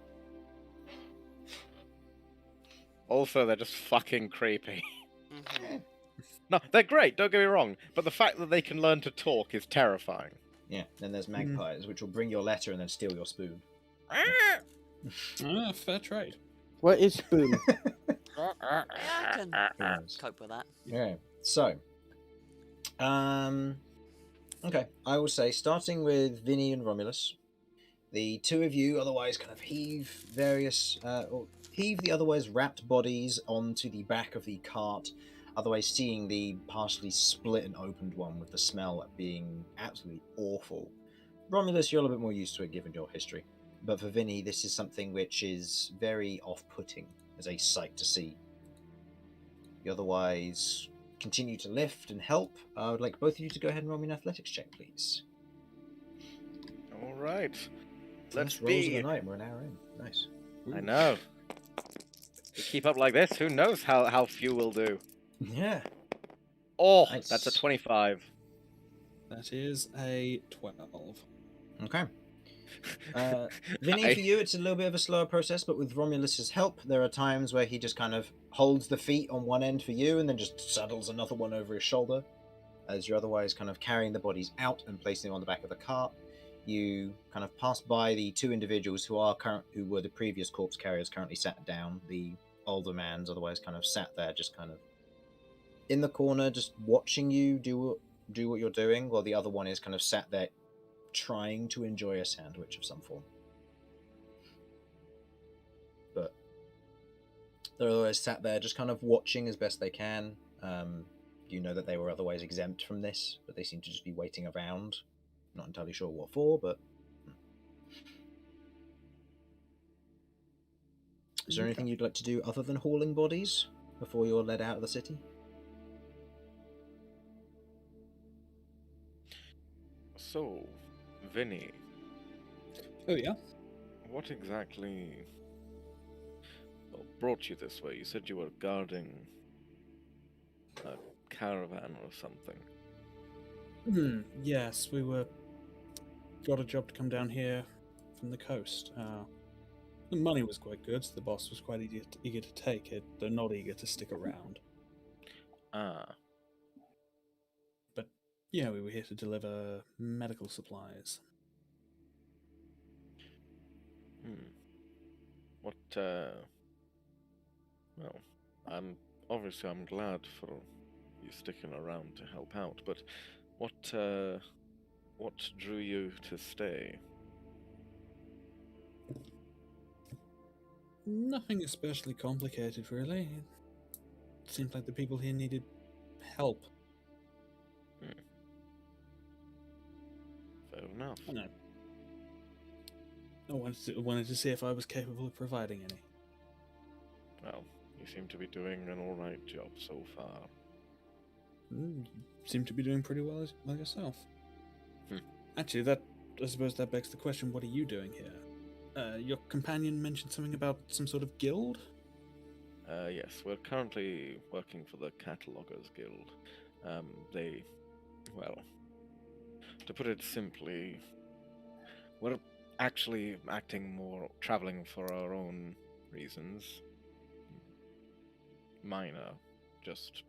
Also, they're just fucking creepy. Mhm. No, they're great, don't get me wrong, but the fact that they can learn to talk is terrifying. Yeah, then there's magpies, which will bring your letter and then steal your spoon. Ah, fair trade. What is spoon? Yeah, I can Who knows? cope with that. Okay, so, okay, I will say, starting with Vinny and Romulus, the two of you otherwise kind of heave the otherwise wrapped bodies onto the back of the cart, otherwise seeing the partially split and opened one with the smell being absolutely awful. Romulus, you're a little bit more used to it given your history, but for Vinny, this is something which is very off-putting as a sight to see. You otherwise continue to lift and help. I would like both of you to go ahead and roll me an athletics check, please. All right. Let's First rolls of be. the night. We're an hour in. Nice. I know. If we keep up like this, who knows how few will do. Yeah. Oh, Nice. that's a 25. That is a 12. Okay. Vinny, for you, it's a little bit of a slower process, but with Romulus's help, there are times where he just kind of holds the feet on one end for you and then just saddles another one over his shoulder, as you're otherwise kind of carrying the bodies out and placing them on the back of the cart. You kind of pass by the two individuals who were the previous corpse carriers, currently sat down. The older man's otherwise kind of sat there, just kind of in the corner, just watching you do what you're doing, while the other one is kind of sat there trying to enjoy a sandwich of some form. But they're otherwise sat there just kind of watching as best they can. You know that they were otherwise exempt from this, but they seem to just be waiting around. Not entirely sure what for, but... Is there anything you'd like to do other than hauling bodies before you're led out of the city? So, Vinny, Oh, yeah? what exactly brought you this way? You said you were guarding a caravan or something. Yes, we got a job to come down here from the coast. The money was quite good, so the boss was quite eager to take it, though not eager to stick around. Ah, But, yeah, we were here to deliver medical supplies. what, well, I'm glad for you sticking around to help out, but what drew you to stay? Nothing especially complicated, really. It seemed like the people here needed help. Fair enough. I know. I wanted to see if I was capable of providing any. Well, you seem to be doing an alright job so far. You seem to be doing pretty well yourself. Hmm. Actually, I suppose that begs the question, what are you doing here? Your companion mentioned something about some sort of guild? Yes, we're currently working for the Cataloggers Guild. Well, to put it simply, we're actually traveling for our own reasons. Minor, just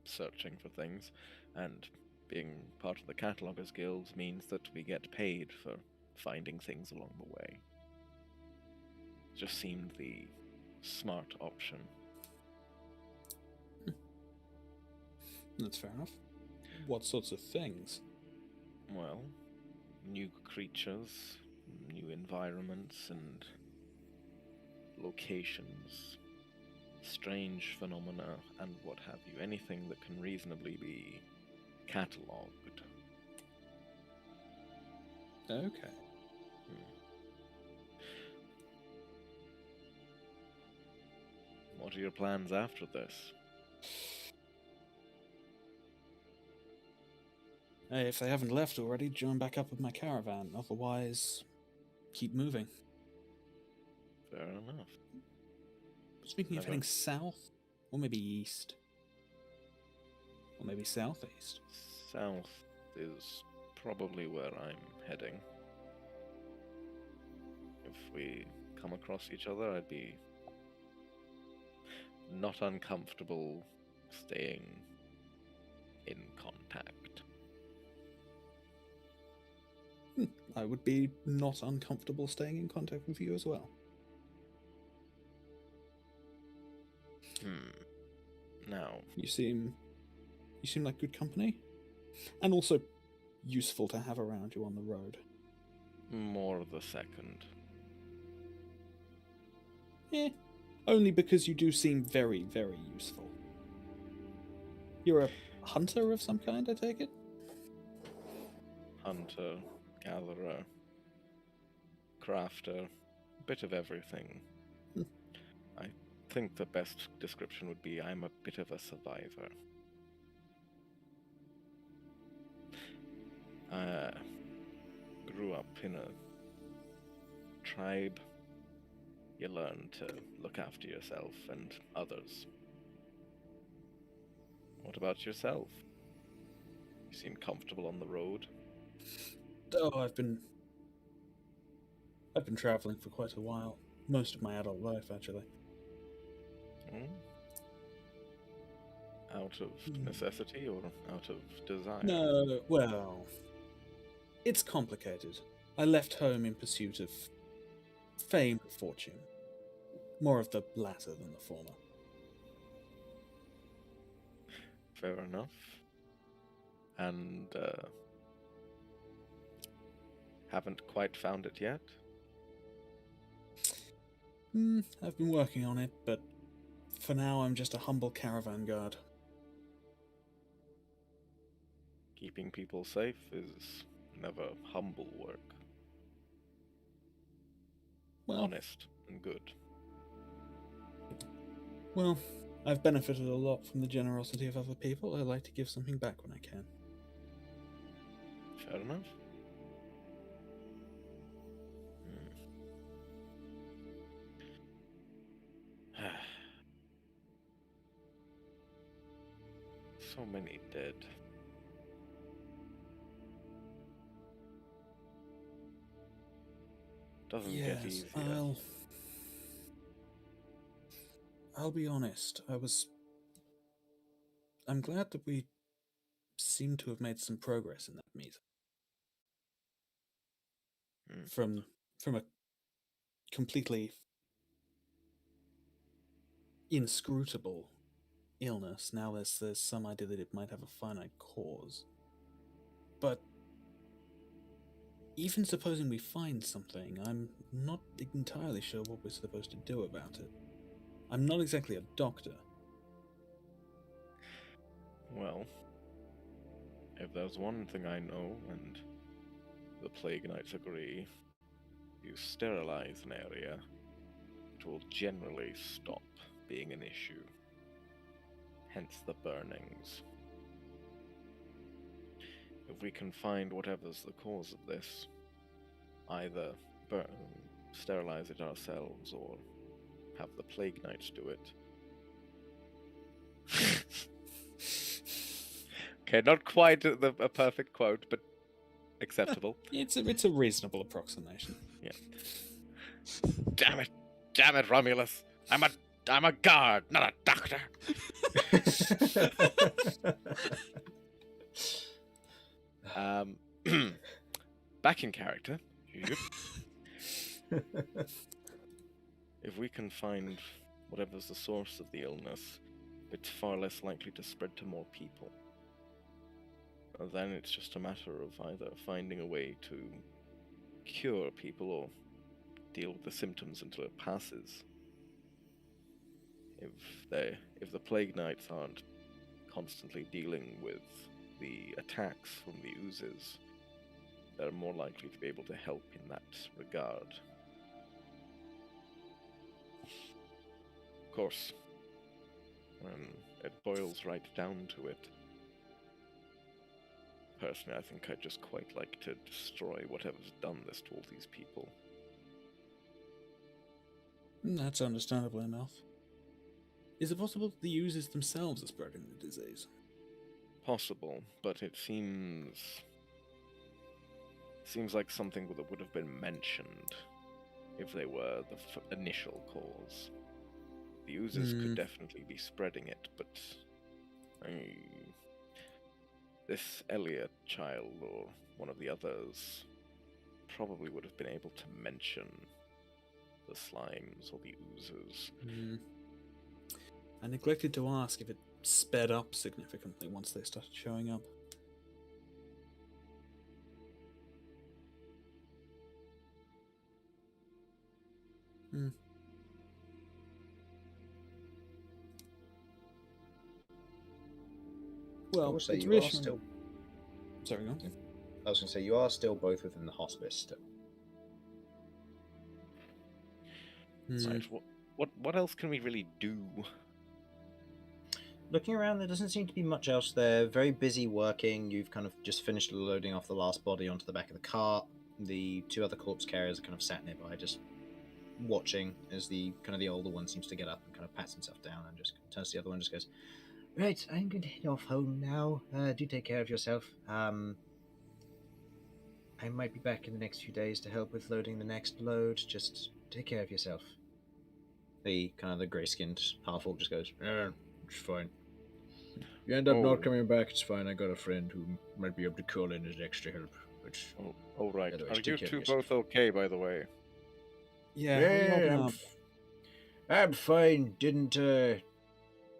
searching for things, and being part of the Cataloguers Guild means that we get paid for finding things along the way. Just seemed the smart option. That's fair enough. What sorts of things? Well, new creatures, new environments and locations, strange phenomena, and what have you. Anything that can reasonably be catalogued. Okay. What are your plans after this? Hey, if they haven't left already, join back up with my caravan. Otherwise, keep moving. Fair enough. Speaking of Never. heading south, or maybe east, or maybe southeast. South is probably where I'm heading. If we come across each other, I'd be not uncomfortable staying in contact. I would be not uncomfortable staying in contact with you as well. Now, You seem like good company, and also useful to have around you on the road. more the second. Only because you do seem very, very useful. You're a hunter of some kind, I take it? Hunter, gatherer, crafter, bit of everything. I think the best description would be I'm a bit of a survivor. Grew up in a tribe. You learn to look after yourself and others. What about yourself? You seem comfortable on the road. Oh, I've been traveling for quite a while. Most of my adult life, actually. Out of necessity or out of desire? No, well, it's complicated. I left home in pursuit of fame and fortune. More of the latter than the former. Fair enough. And haven't quite found it yet? I've been working on it, but for now I'm just a humble caravan guard. Keeping people safe is never humble work. Well, Honest and good. Well, I've benefited a lot from the generosity of other people. I like to give something back when I can. Fair enough. So many dead. Doesn't get Yes, easier. I'll be honest. I'm glad that we seem to have made some progress in that meeting. From a completely inscrutable illness, now there's some idea that it might have a finite cause. But even supposing we find something, I'm not entirely sure what we're supposed to do about it. I'm not exactly a doctor. Well, if there's one thing I know, and the Plague Knights agree, you sterilize an area, it will generally stop being an issue. Hence the burnings. If we can find whatever's the cause of this, either sterilize it ourselves or have the Plague Knights do it. Okay, not quite a perfect quote, but acceptable. It's a reasonable approximation. Yeah. Damn it, Romulus! I'm a guard, not a doctor. Um, back in character. If we can find whatever's the source of the illness, it's far less likely to spread to more people. Then it's just a matter of either finding a way to cure people or deal with the symptoms until it passes. If the plague knights aren't constantly dealing with the attacks from the oozes, they're more likely to be able to help in that regard. Of course, when it boils right down to it, personally, I think I'd just quite like to destroy whatever's done this to all these people. That's understandable enough. Is it possible that the oozes themselves are spreading the disease? Possible, but it seems like something that would have been mentioned if they were the initial cause. The oozes could definitely be spreading it, but this Elliot child or one of the others probably would have been able to mention the slimes or the oozes. I neglected to ask if it sped up significantly once they started showing up. Well, I will say it's you are reassuring. still. Sorry, go on. I was going to say you are still both within the hospice still. Right. What else can we really do? Looking around, there doesn't seem to be much else there. Very busy working. You've kind of just finished loading off the last body onto the back of the cart. The two other corpse carriers are kind of sat nearby, just watching as the older one seems to get up and kind of pats himself down and just turns to the other one and just goes, "Right, I'm going to head off home now. Do take care of yourself. I might be back in the next few days to help with loading the next load. Just take care of yourself." The grey-skinned half-orc just goes, "It's fine. You end up not coming back, it's fine. I got a friend who might be able to call in as extra help." Which, all right. otherwise, Are take you care of two yourself. both okay, by the way? Yeah, how are you holding up? I'm fine. Didn't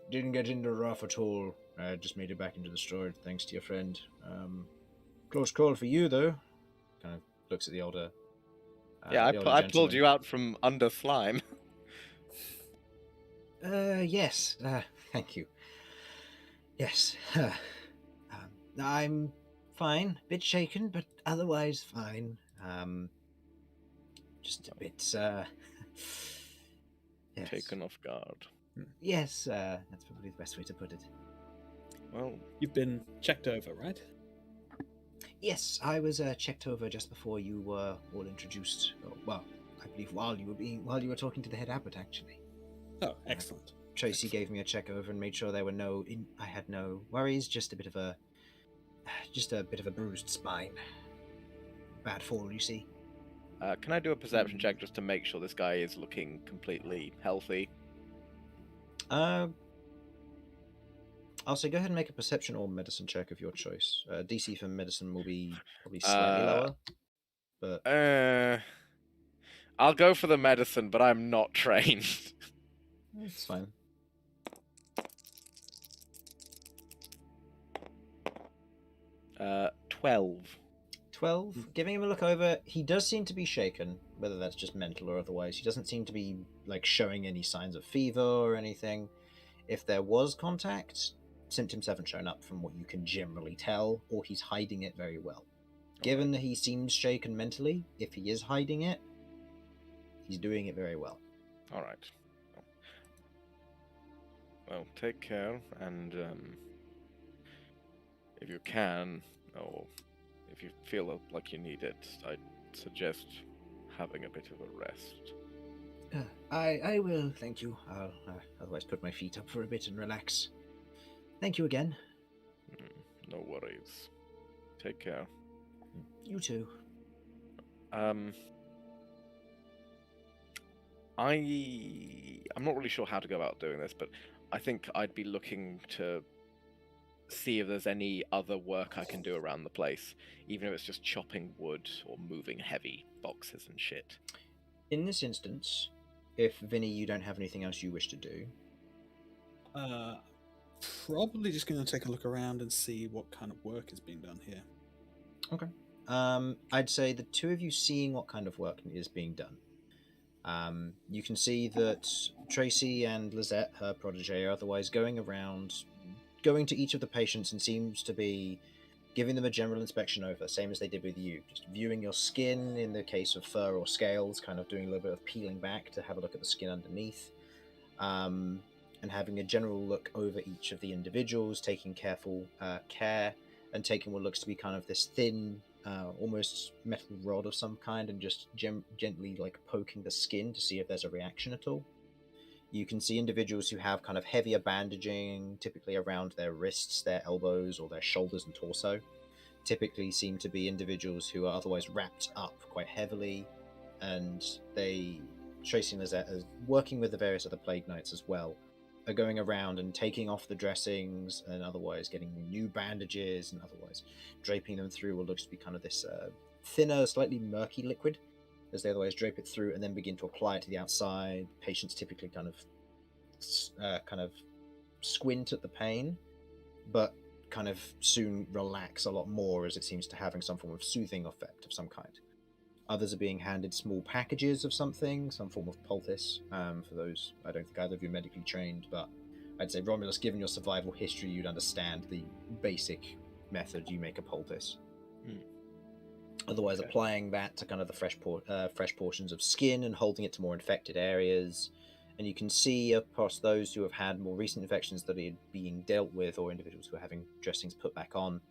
get into rough at all. I just made it back into the store thanks to your friend. Close call for you though. Kind of looks at the older. Yeah, the older I pulled gentleman. you out from under slime. Yes. Thank you. Yes. I'm fine. Bit shaken, but otherwise fine. Just a bit. Yes. Taken off guard. Yes. That's probably the best way to put it. Well, You've been checked over, right? Yes, I was checked over just before you were all introduced. Well, I believe while you were talking to the head abbot, actually. Oh, excellent. Tracy gave me a check over and made sure there were I had no worries. Just a bit of a bruised spine. Bad fall, you see. can I do a perception check just to make sure this guy is looking completely healthy? I'll say go ahead and make a perception or medicine check of your choice. DC for medicine will be probably slightly lower, but I'll go for the medicine, but I'm not trained. it's fine. 12. 12. Giving him a look over, he does seem to be shaken, whether that's just mental or otherwise. He doesn't seem to be showing any signs of fever or anything. If there was contact, symptoms haven't shown up from what you can generally tell, or he's hiding it very well. Given that he seems shaken mentally, if he is hiding it, he's doing it very well. All right. Well, take care, and if you can, or if you feel like you need it, I'd suggest having a bit of a rest. I will, thank you. I'll otherwise put my feet up for a bit and relax. Thank you again. No worries. Take care. You too. I'm not really sure how to go about doing this, but I think I'd be looking to see if there's any other work I can do around the place, even if it's just chopping wood or moving heavy boxes and shit. In this instance, if Vinny, you don't have anything else you wish to do, Probably just going to take a look around and see what kind of work is being done here. okay. I'd say the two of you seeing what kind of work is being done. You can see that Tracy and Lizette, her protege, are otherwise going around, going to each of the patients and seems to be giving them a general inspection over, same as they did with you. Just viewing your skin in the case of fur or scales, kind of doing a little bit of peeling back to have a look at the skin underneath. And having a general look over each of the individuals, taking careful care, and taking what looks to be kind of this thin, almost metal rod of some kind, and just gently like poking the skin to see if there's a reaction at all. You can see individuals who have kind of heavier bandaging, typically around their wrists, their elbows, or their shoulders and torso. Typically seem to be individuals who are otherwise wrapped up quite heavily, and Tracy and Lizette, as working with the various other Plague Knights as well, are going around and taking off the dressings and otherwise getting new bandages and otherwise draping them through what looks to be kind of this thinner, slightly murky liquid, as they otherwise drape it through and then begin to apply it to the outside. Patients typically kind of squint at the pain, but kind of soon relax a lot more as it seems to having some form of soothing effect of some kind. Others are being handed small packages of something, some form of poultice. For those, I don't think either of you are medically trained, but I'd say, Romulus, given your survival history, you'd understand the basic method you make a poultice. Otherwise, Okay. applying that to kind of the fresh portions of skin and holding it to more infected areas. And you can see across those who have had more recent infections that are being dealt with, or individuals who are having dressings put back on,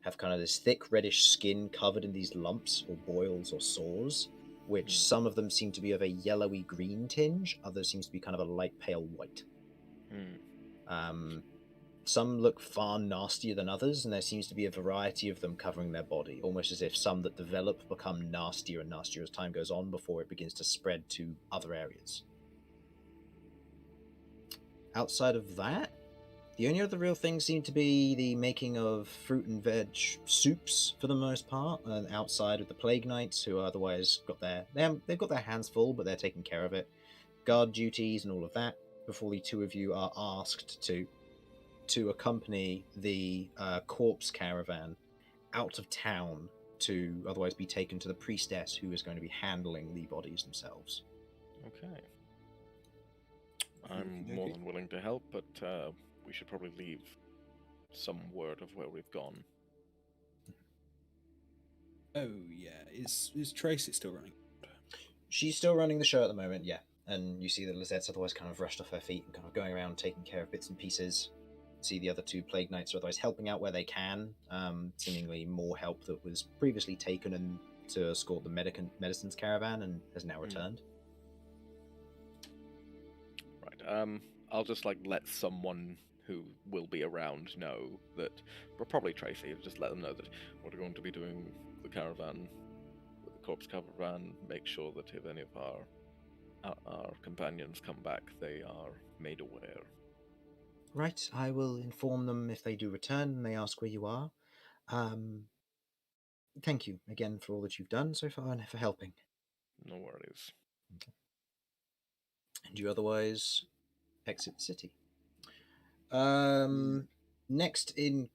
have kind of this thick reddish skin covered in these lumps or boils or sores, which some of them seem to be of a yellowy green tinge, others seems to be kind of a light pale white. Some look far nastier than others, and there seems to be a variety of them covering their body, almost as if some that develop become nastier and nastier as time goes on before it begins to spread to other areas. Outside of that, the only other real things seem to be the making of fruit and veg soups for the most part, and outside of the Plague Knights, who otherwise they've got their hands full, but they're taking care of it. Guard duties and all of that. Before the two of you are asked to accompany the corpse caravan out of town to otherwise be taken to the priestess who is going to be handling the bodies themselves. Okay. I'm more than willing to help, but we should probably leave some word of where we've gone. Oh yeah, is Tracy still running? She's still running the show at the moment, yeah. And you see that Lizette's otherwise kind of rushed off her feet and kind of going around taking care of bits and pieces. See the other two Plague Knights are otherwise helping out where they can, seemingly more help that was previously taken and to escort the medicines caravan and has now returned. Right. I'll just let someone who will be around know that, but probably Tracy. Just let them know that we're going to be doing the caravan, the corpse caravan. Make sure that if any of our companions come back, they are made aware. Right, I will inform them if they do return and they ask where you are. Thank you again for all that you've done so far and for helping. No worries. Okay. And you otherwise exit the city. Next in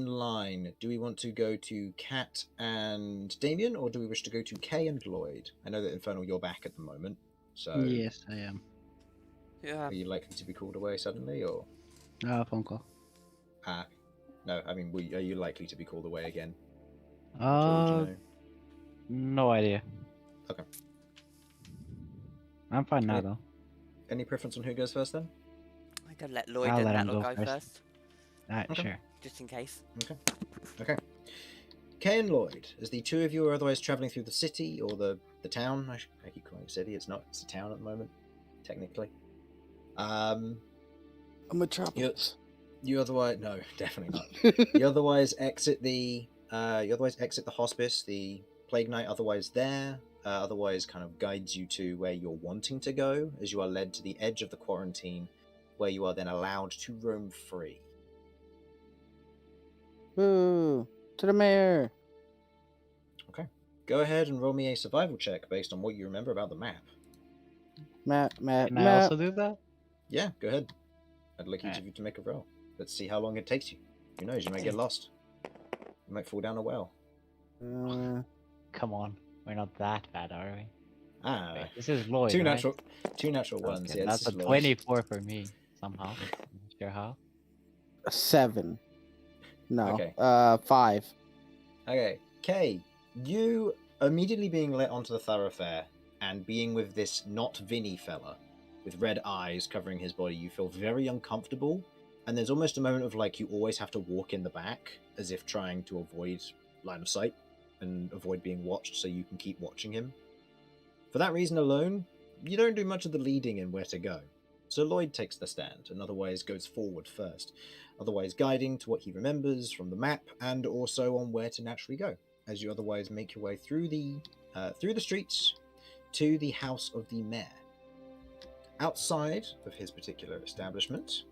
line, do we want to go to Kat and Damien, or do we wish to go to Kay and Lloyd? I know that Infernal, you're back at the moment, so Yes, I am. Yeah. are you likely to be called away suddenly, or? Phone call. No, I mean, are you likely to be called away again? Would you know? No idea. Okay. I'm fine now, Okay. though. Any preference on who goes first then? I can let Lloyd I'll and let him Natlo go go first. first, Alright, Okay. sure. just in case. Okay. Kay and Lloyd, as the two of you are otherwise travelling through the city, or the town, I keep calling it city, it's not, it's a town at the moment, technically. A metropolis. You otherwise, no, definitely not. You otherwise exit the hospice. The Plague Knight otherwise there, otherwise kind of guides you to where you're wanting to go, as you are led to the edge of the quarantine, where you are then allowed to roam free. Ooh, to the mayor. Go ahead and roll me a survival check based on what you remember about the map. Map. Can I also do that? Yeah, go ahead. I'd like each Alright. of you to make a roll. Let's see how long it takes you. Who knows? You might get lost. You might fall down a well. Come on, we're not that bad, are we? Ah, Wait, this is Lloyd, two right? natural ones. Okay, Yeah, that's this a is Lloyd. 24 for me somehow. I'm not sure how. 7. No. Okay. 5. Okay, Kay, you immediately being let onto the thoroughfare and being with this not Vinny fella with red eyes covering his body, you feel very uncomfortable. And there's almost a moment of like you always have to walk in the back as if trying to avoid line of sight and avoid being watched so you can keep watching him. For that reason alone, you don't do much of the leading in where to go. So Lloyd takes the stand and otherwise goes forward first, otherwise guiding to what he remembers from the map and also on where to naturally go, as you otherwise make your way through the streets to the house of the mayor. Outside of his particular establishment,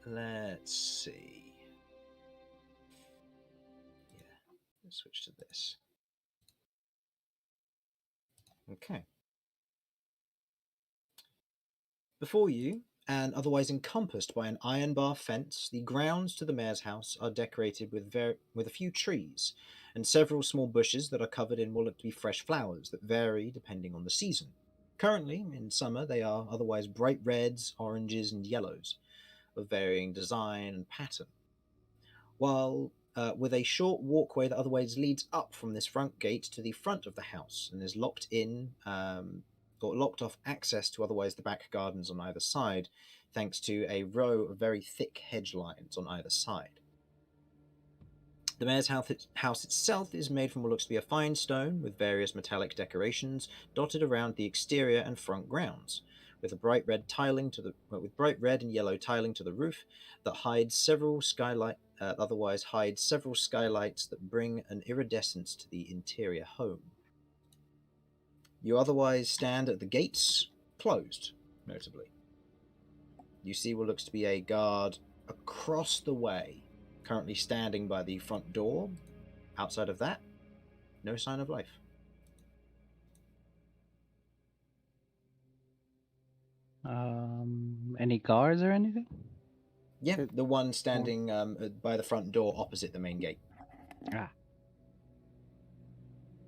let's see. Yeah, let's switch to this. Okay. Before you, and otherwise encompassed by an iron bar fence, the grounds to the mayor's house are decorated with a few trees and several small bushes that are covered in what look to be fresh flowers that vary depending on the season. Currently, in summer, they are otherwise bright reds, oranges, and yellows of varying design and pattern. While with a short walkway that otherwise leads up from this front gate to the front of the house and is locked in or locked off access to otherwise the back gardens on either side, thanks to a row of very thick hedge lines on either side. The mayor's house itself is made from what looks to be a fine stone with various metallic decorations dotted around the exterior and front grounds, with bright red and yellow tiling to the roof that hides several otherwise hides several skylights that bring an iridescence to the interior home. You otherwise stand at the gates, closed, notably. You see what looks to be a guard across the way, currently standing by the front door. Outside of that, no sign of life. Any guards or anything? Yeah, the one standing by the front door opposite the main gate. Ah.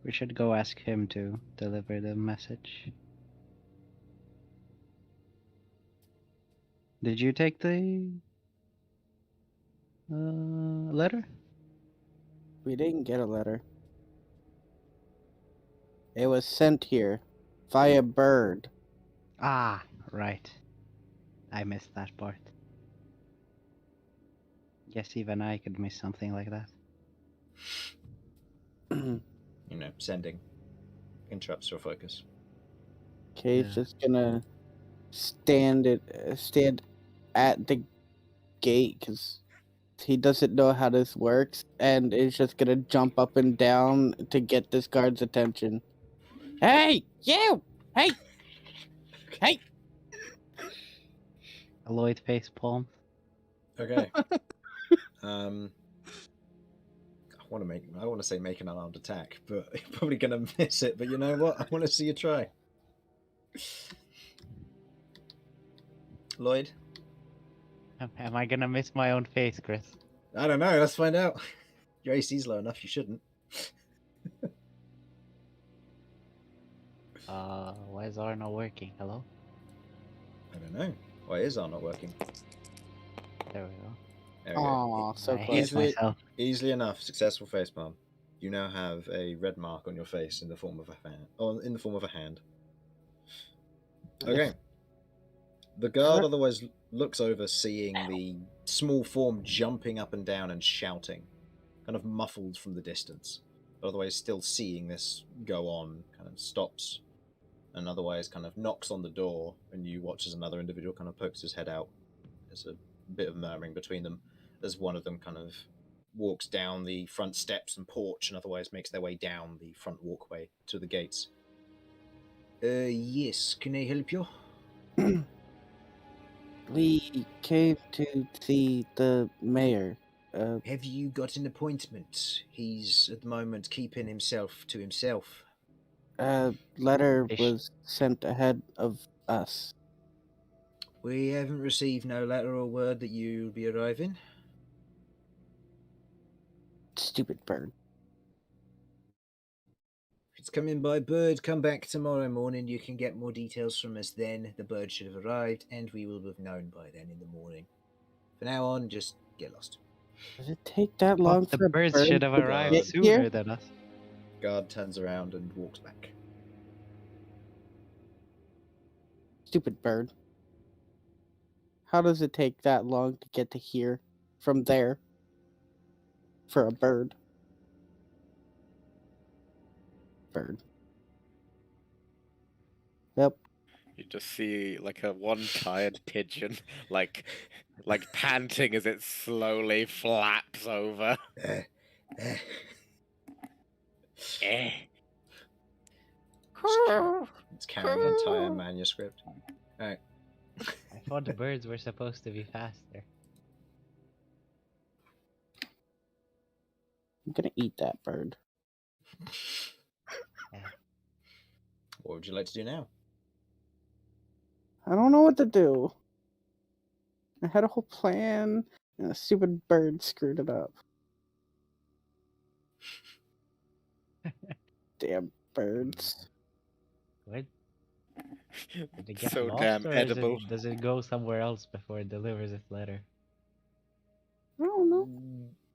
We should go ask him to deliver the message. Did you take the letter? We didn't get a letter. It was sent here via bird. Ah, right. I missed that part. Guess even I could miss something like that. Sending interrupts your focus. Kay's Yeah. just gonna stand at the gate because he doesn't know how this works, and is just gonna jump up and down to get this guard's attention. Hey, you! Hey! Hey! A Lloyd face palm. Okay. I want to say make an unarmed attack, but you're probably gonna miss it. But you know what? I want to see you try. Lloyd? Am I gonna miss my own face, Chris? I don't know. Let's find out. Your AC's low enough. You shouldn't. Why is R not working? Hello? I don't know. Why is R not working? There we go. There we go. Aw, so I close. hate myself. Easily enough. Successful facepalm. You now have a red mark on your face in the form of a fan, or in the form of a hand. Okay. The guard otherwise looks over, seeing the small form jumping up and down and shouting, kind of muffled from the distance, but otherwise still seeing this go on, kind of stops, and otherwise kind of knocks on the door, and you watch as another individual kind of pokes his head out. There's a bit of murmuring between them as one of them kind of walks down the front steps and porch and otherwise makes their way down the front walkway to the gates. Yes, can I help you? We came to see the mayor. Have you got an appointment? He's at the moment keeping himself to himself. A letter Ish. was sent ahead of us. We haven't received no letter or word that you'll be arriving. Stupid bird. If it's coming by bird, come back tomorrow morning. You can get more details from us then. The bird should have arrived, and we will have known by then in the morning. For now on, just get lost. Does it take that I long thought the for a birds bird should have to arrived get sooner here? than us. Guard turns around and walks back. Stupid bird. How does it take that long to get to here from there for a bird? Bird. Yep. You just see like a one tired pigeon, like panting as it slowly flaps over. Eh, eh. Eh. It's carrying an entire manuscript. Alright. I thought the birds were supposed to be faster. I'm gonna eat that bird. What would you like to do now? I don't know what to do. I had a whole plan, and a stupid bird screwed it up. Damn birds. What? Did it get So lost, damn or edible. does it go somewhere else before it delivers its letter? I don't know.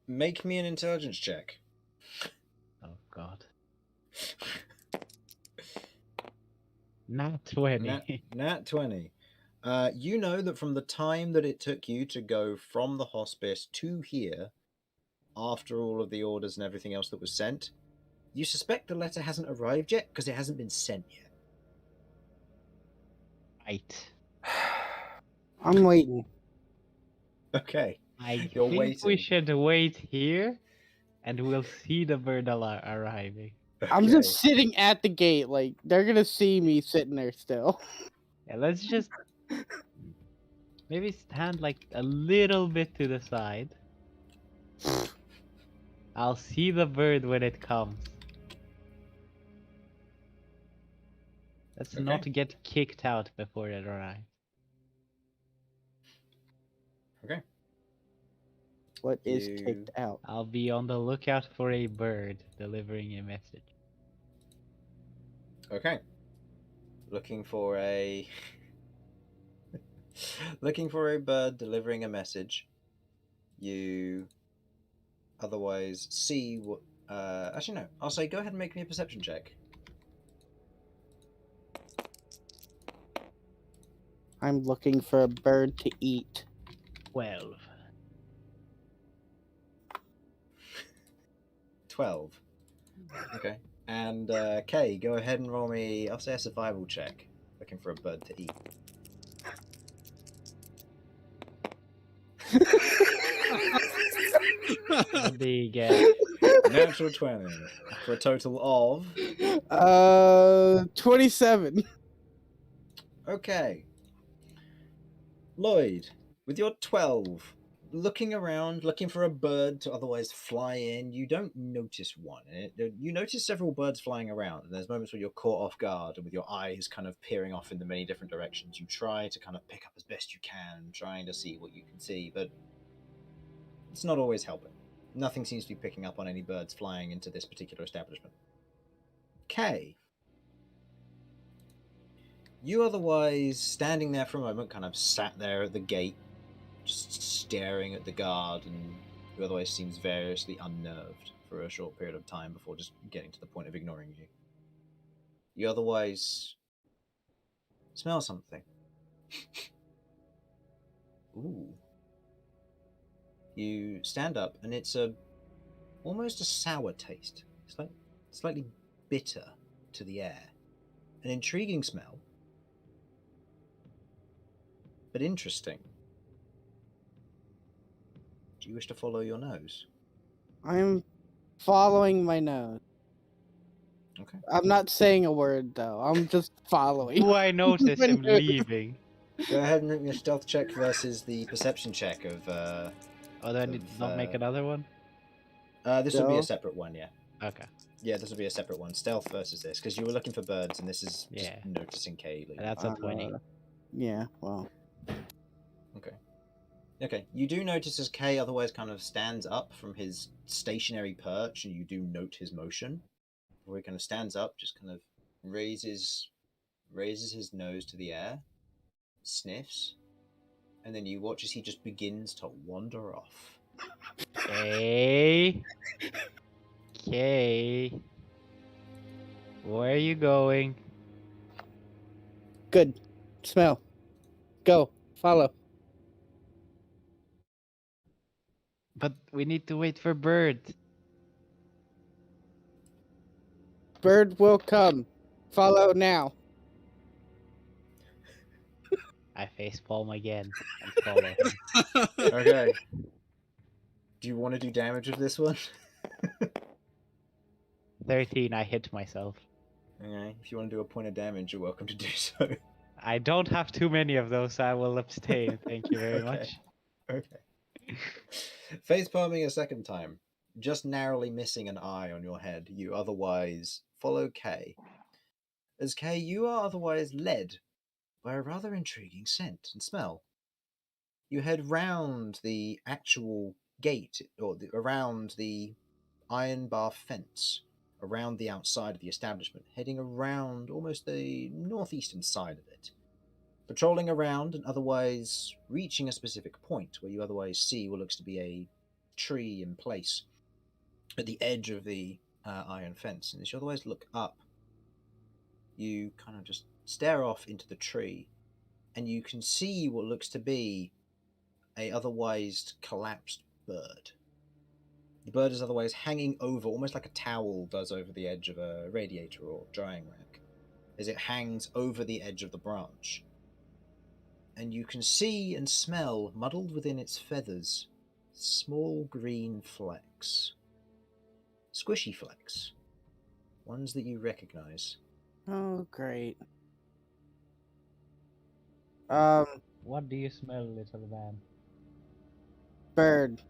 Make me an intelligence check. Oh god. Not 20. Nat 20. You know that from the time that it took you to go from the hospice to here, after all of the orders and everything else that was sent, you suspect the letter hasn't arrived yet because it hasn't been sent yet. Right. I'm waiting. Okay. I You're think we waiting. should wait here, and we'll see the bird arriving. I'm Okay. just sitting at the gate, like they're gonna see me sitting there still. Yeah, let's just maybe stand like a little bit to the side. I'll see the bird when it comes. Let's Okay. not get kicked out before it arrives. Okay. What is You- kicked out? I'll be on the lookout for a bird delivering a message. Okay. Looking for a looking for a bird delivering a message. You otherwise see what actually no, I'll say go ahead and make me a perception check. I'm looking for a bird to eat. 12. 12. Okay. And Kay, go ahead and roll me, I'll say a survival check. Looking for a bird to eat. What do you get? Natural 20. For a total of 27. okay. Lloyd, with your 12, looking around, looking for a bird to otherwise fly in, you don't notice one. You notice several birds flying around, and there's moments where you're caught off guard, and with your eyes kind of peering off in the many different directions, you try to kind of pick up as best you can, trying to see what you can see, but it's not always helping. Nothing seems to be picking up on any birds flying into this particular establishment. Kay, you otherwise standing there for a moment, kind of sat there at the gate, just staring at the guard, and who otherwise seems variously unnerved for a short period of time before just getting to the point of ignoring you. You otherwise smell something. Ooh. You stand up, and it's almost a sour taste. It's like slightly bitter to the air. An intriguing smell, but interesting. Do you wish to follow your nose? I'm following my nose. Okay. I'm not saying a word though. I'm just following. Do I notice My him nose. leaving? Go ahead and make me a stealth check versus the perception check of. Oh, do I need not make another one? This will be a Stealth? separate one, yeah. Okay. Yeah, this will be a separate one. Stealth versus this, because you were looking for birds, and this is just Yeah. noticing Kaylee. That's a 20. Yeah, well. Okay. Okay, you do notice as Kay otherwise kind of stands up from his stationary perch, and you do note his motion, where he kind of stands up, just kind of raises his nose to the air, sniffs, and then you watch as he just begins to wander off. Okay. Okay. Where are you going? Good. Smell. Go. Follow. But we need to wait for Bird. Bird will come. Follow now. I facepalm again and follow him. Okay. Do you want to do damage with this one? 13, I hit myself. Okay. If you want to do a point of damage, you're welcome to do so. I don't have too many of those, so I will abstain. Thank you very Okay. much. Okay. Face palming a second time, just narrowly missing an eye on your head. You otherwise follow Kay. As Kay, you are otherwise led by a rather intriguing scent and smell. You head round the actual gate, or around the iron bar fence, around the outside of the establishment, heading around almost the northeastern side of it. Patrolling around and otherwise reaching a specific point where you otherwise see what looks to be a tree in place at the edge of the iron fence. And as you otherwise look up, you kind of just stare off into the tree, and you can see what looks to be a otherwise collapsed bird. The bird is otherwise hanging over, almost like a towel does over the edge of a radiator or drying rack, as it hangs over the edge of the branch. And you can see and smell, muddled within its feathers, small green flecks. Squishy flecks. Ones that you recognize. Oh, great. What do you smell, little man? Bird.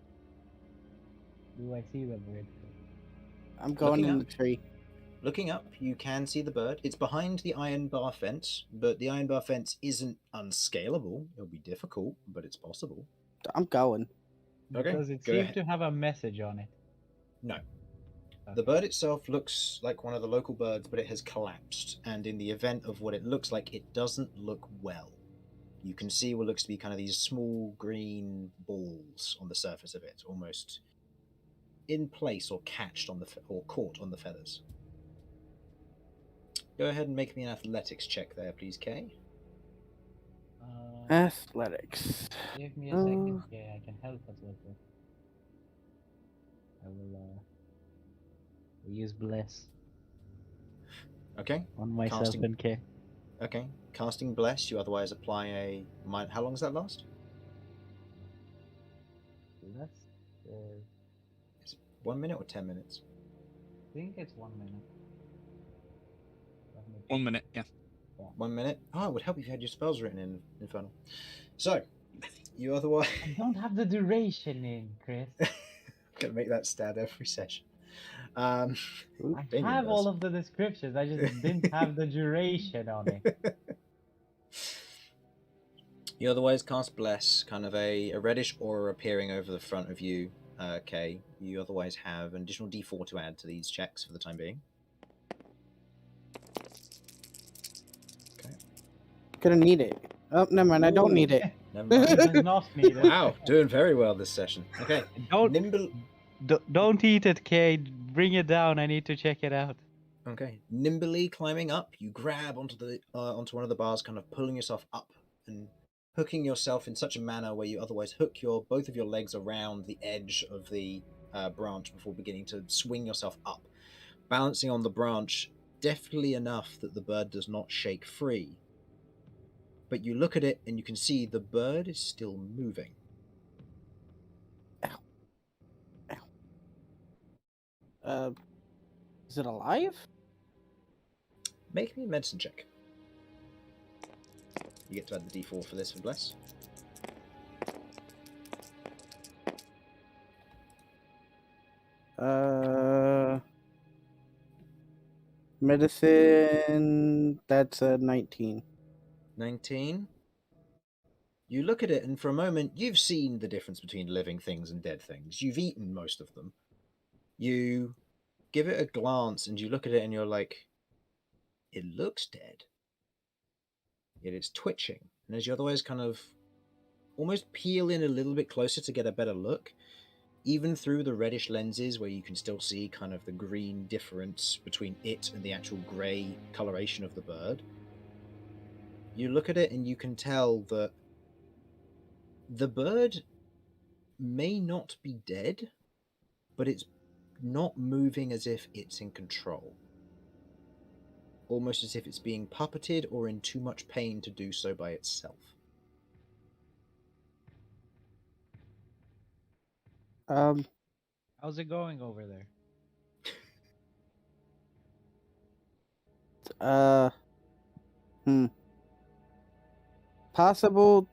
Do I see the bird? I'm going Looking in up. the tree. Looking up, you can see the bird. It's behind the iron bar fence, but the iron bar fence isn't unscalable. It'll be difficult, but it's possible. I'm going. Okay, Does it go seem ahead. to have a message on it? No. Okay. The bird itself looks like one of the local birds, but it has collapsed. And in the event of what it looks like, it doesn't look well. You can see what looks to be kind of these small green balls on the surface of it, almost in place or catched on or caught on the feathers. Go ahead and make me an athletics check there, please, Kay. Athletics. Give me a second. Yeah, I can help us with it. I will use bless Okay. on myself Casting- and K. Okay. Casting Bless, you otherwise apply a... How long does that last? That's Is it 1 minute or 10 minutes? I think it's 1 minute. 1 minute, yeah. 1 minute? Oh, it would help if you had your spells written in Infernal. So, you otherwise... I don't have the duration in, Chris. Gonna make that stat every session. I Damien have does. all of the descriptions. I just didn't have the duration on it. You otherwise cast Bless, kind of a reddish aura appearing over the front of you, Kay. You otherwise have an additional d4 to add to these checks for the time being. Okay. Gonna need it. Oh, never mind. I don't need it. Never He mind. does not need it. Wow, doing very well this session. Okay. Don't eat it, Kay. Bring it down. I need to check it out. Okay. Nimbly climbing up, you grab onto onto one of the bars, kind of pulling yourself up and hooking yourself in such a manner where you otherwise hook both of your legs around the edge of the branch before beginning to swing yourself up, balancing on the branch deftly enough that the bird does not shake free. But you look at it and you can see the bird is still moving. Is it alive? Make me a medicine check. You get to add the d4 for this for Bless. Medicine, that's a 19. 19. You look at it, and for a moment, you've seen the difference between living things and dead things. You've eaten most of them. You give it a glance, and you look at it, and you're like, it looks dead. Yet it's twitching. And as you otherwise kind of almost peel in a little bit closer to get a better look, even through the reddish lenses where you can still see kind of the green difference between it and the actual grey coloration of the bird, you look at it and you can tell that the bird may not be dead, but it's not moving as if it's in control. Almost as if it's being puppeted or in too much pain to do so by itself. How's it going over there? Possible,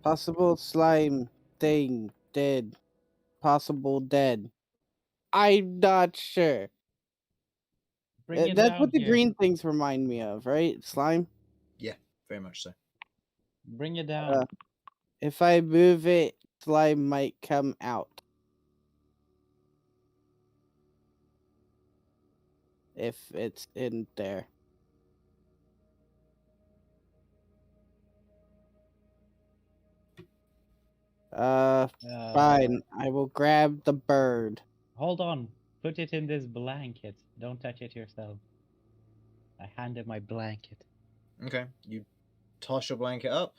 possible slime thing dead. Possible dead. I'm not sure. Bring it That's down what the here. green things remind me of, right? Slime? Yeah, very much so. Bring it down. If I move it, slime might come out. If it's in there. Fine. I will grab the bird. Hold on. Put it in this blanket. Don't touch it yourself. I handed my blanket. Okay, you toss your blanket up.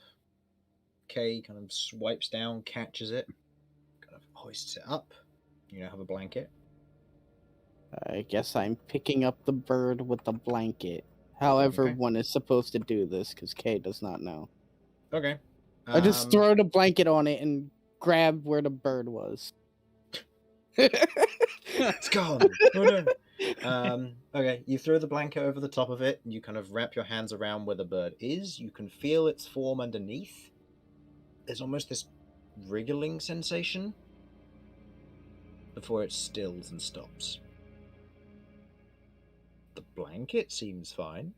Kay kind of swipes down, catches it, kind of hoists it up. You now have a blanket. I guess I'm picking up the bird with the blanket. However, Okay. one is supposed to do this because Kay does not know. Okay. I just throw the blanket on it and grab where the bird was. It's gone. Oh no. Okay, you throw the blanket over the top of it, and you kind of wrap your hands around where the bird is. You can feel its form underneath. There's almost this wriggling sensation before it stills and stops. The blanket seems fine.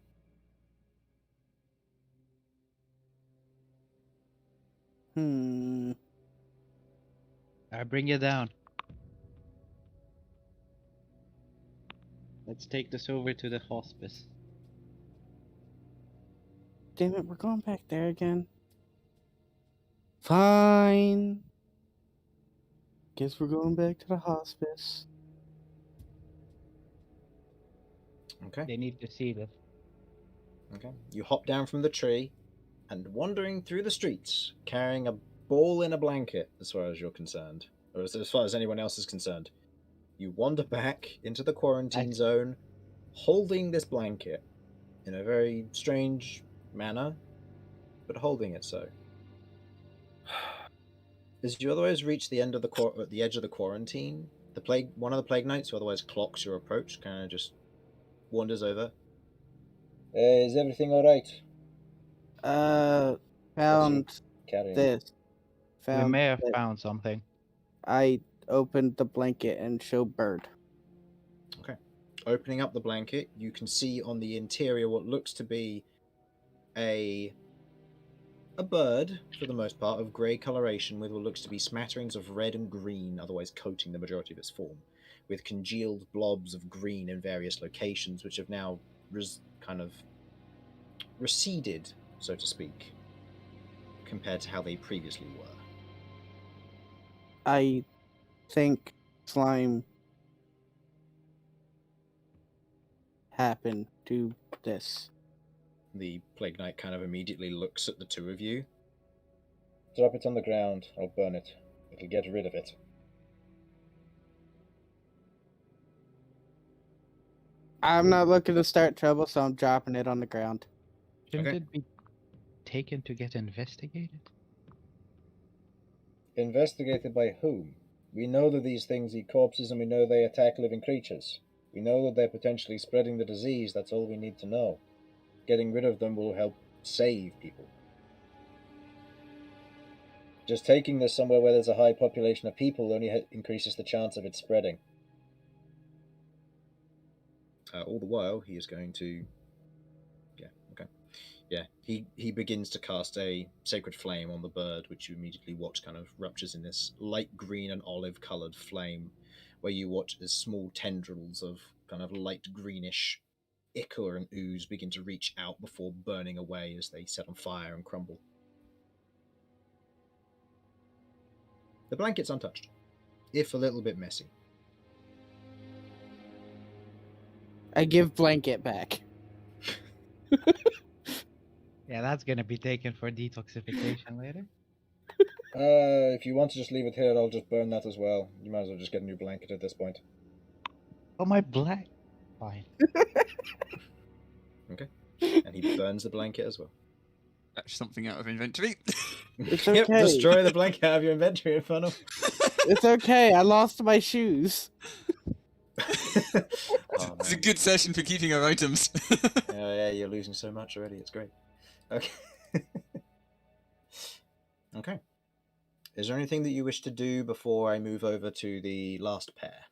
I bring it down. Let's take this over to the hospice. Damn it, we're going back there again. Fine. Guess we're going back to the hospice. Okay. They need to see this. Okay. You hop down from the tree and wandering through the streets, carrying a ball in a blanket, as far as you're concerned, or as far as anyone else is concerned. You wander back into the quarantine zone, holding this blanket in a very strange manner, but holding it so. As you otherwise reach the end of the edge of the quarantine, one of the plague knights, who otherwise clocks your approach, kind of just wanders over. Is everything all right? Found Carrying. this. We may have this. found something. I opened the blanket and showed bird. Okay. Opening up the blanket, you can see on the interior what looks to be a bird, for the most part, of grey coloration with what looks to be smatterings of red and green, otherwise coating the majority of its form, with congealed blobs of green in various locations, which have now kind of receded, so to speak, compared to how they previously were. I think slime happened to this. The Plague Knight kind of immediately looks at the two of you. Drop it on the ground. I'll burn it. It'll get rid of it. I'm not looking to start trouble, so I'm dropping it on the ground. Shouldn't Okay. it be taken to get investigated? Investigated by whom? We know that these things eat corpses and we know they attack living creatures. We know that they're potentially spreading the disease, that's all we need to know. Getting rid of them will help save people. Just taking this somewhere where there's a high population of people only increases the chance of it spreading. All the while, he is going to... Yeah, okay. Yeah, he begins to cast a sacred flame on the bird, which you immediately watch kind of ruptures in this light green and olive coloured flame, where you watch as small tendrils of kind of light greenish ichor and ooze begin to reach out before burning away as they set on fire and crumble. The blanket's untouched, if a little bit messy. I give blanket back. Yeah, that's gonna be taken for detoxification later. If you want to just leave it here, I'll just burn that as well. You might as well just get a new blanket at this point. Oh, my black. Fine. Okay. And he burns the blanket as well. That's something out of inventory. It's Yep, okay. destroy the blanket out of your inventory in front of. It's okay. I lost my shoes. Oh, It's a man. good session for keeping our items. Oh, yeah, you're losing so much already. It's great. Okay. Okay. Is there anything that you wish to do before I move over to the last pair?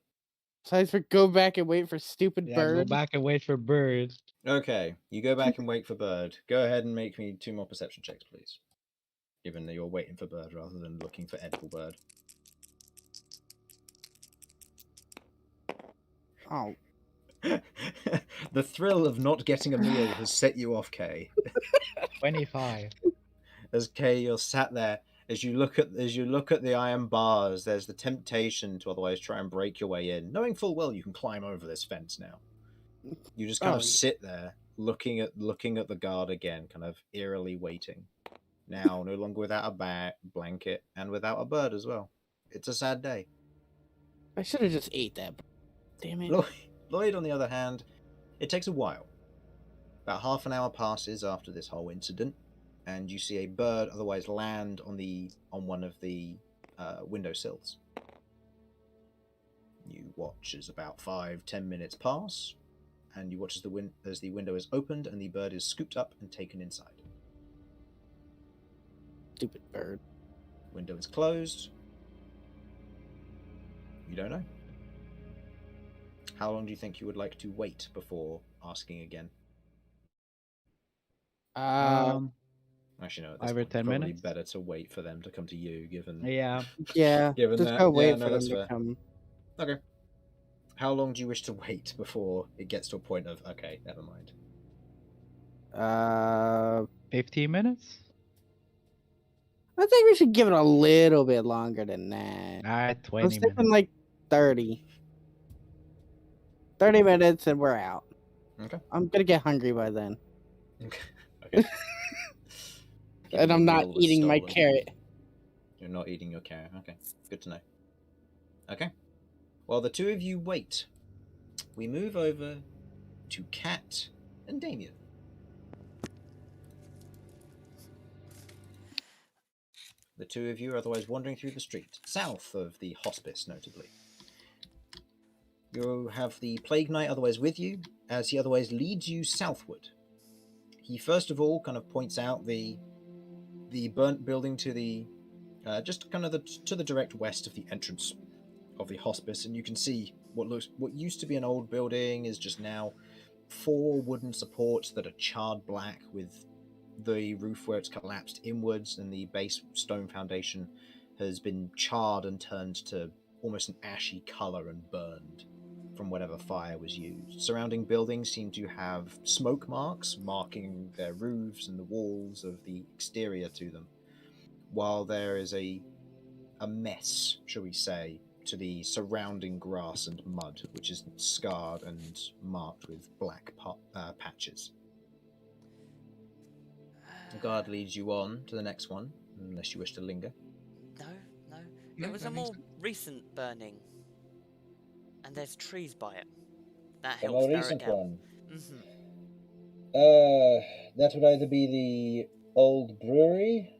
Besides for go back and wait for stupid Yeah, bird. go back and wait for birds. Okay, you go back and wait for bird. Go ahead and make me 2 more perception checks, please. Given that you're waiting for bird rather than looking for edible bird. Oh, The thrill of not getting a meal has set you off, Kay. 25. As Kay, you're sat there. As you look at the iron bars, there's the temptation to otherwise try and break your way in, knowing full well you can climb over this fence now. You just kind of sit there, looking at the guard again, kind of eerily waiting. Now, no longer without a blanket and without a bird as well. It's a sad day. I should have just ate that. Damn it. Lloyd, on the other hand, it takes a while. About half an hour passes after this whole incident, and you see a bird otherwise land on one of the windowsills. You watch as about 5-10 minutes pass, and you watch as the window is opened and the bird is scooped up and taken inside. Stupid bird. Window is closed. You don't know. How long do you think you would like to wait before asking again? Actually, no. At this 5 or point, 10 probably minutes. better to wait for them to come to you, given. Yeah. Yeah. Given just that, go wait yeah, for no, them that's to fair. come. Okay. How long do you wish to wait before it gets to a point of okay, never mind? 15 minutes? I think we should give it a little bit longer than that. Alright, I 20 was thinking minutes. like 30. 30 minutes and we're out. Okay. I'm gonna get hungry by then. Okay. And I'm not eating my carrot. You're not eating your carrot. Okay, good to know. Okay. While the two of you wait, we move over to Kat and Damien. The two of you are otherwise wandering through the street, south of the hospice, notably. You have the Plague Knight otherwise with you, as he otherwise leads you southward. He first of all kind of points out the burnt building to the just kind of to the direct west of the entrance of the hospice, and you can see what used to be an old building is just now 4 wooden supports that are charred black, with the roof where it's collapsed inwards, and the base stone foundation has been charred and turned to almost an ashy color and burned from whatever fire was used. Surrounding buildings seem to have smoke marks marking their roofs and the walls of the exterior to them, while there is a mess, shall we say, to the surrounding grass and mud, which is scarred and marked with black patches. The guard leads you on to the next one, unless you wish to linger. No. No, It was a that makes more recent burning. And there's trees by it. That A helps more narrow it recent down. one. Mm-hmm. That would either be the old brewery,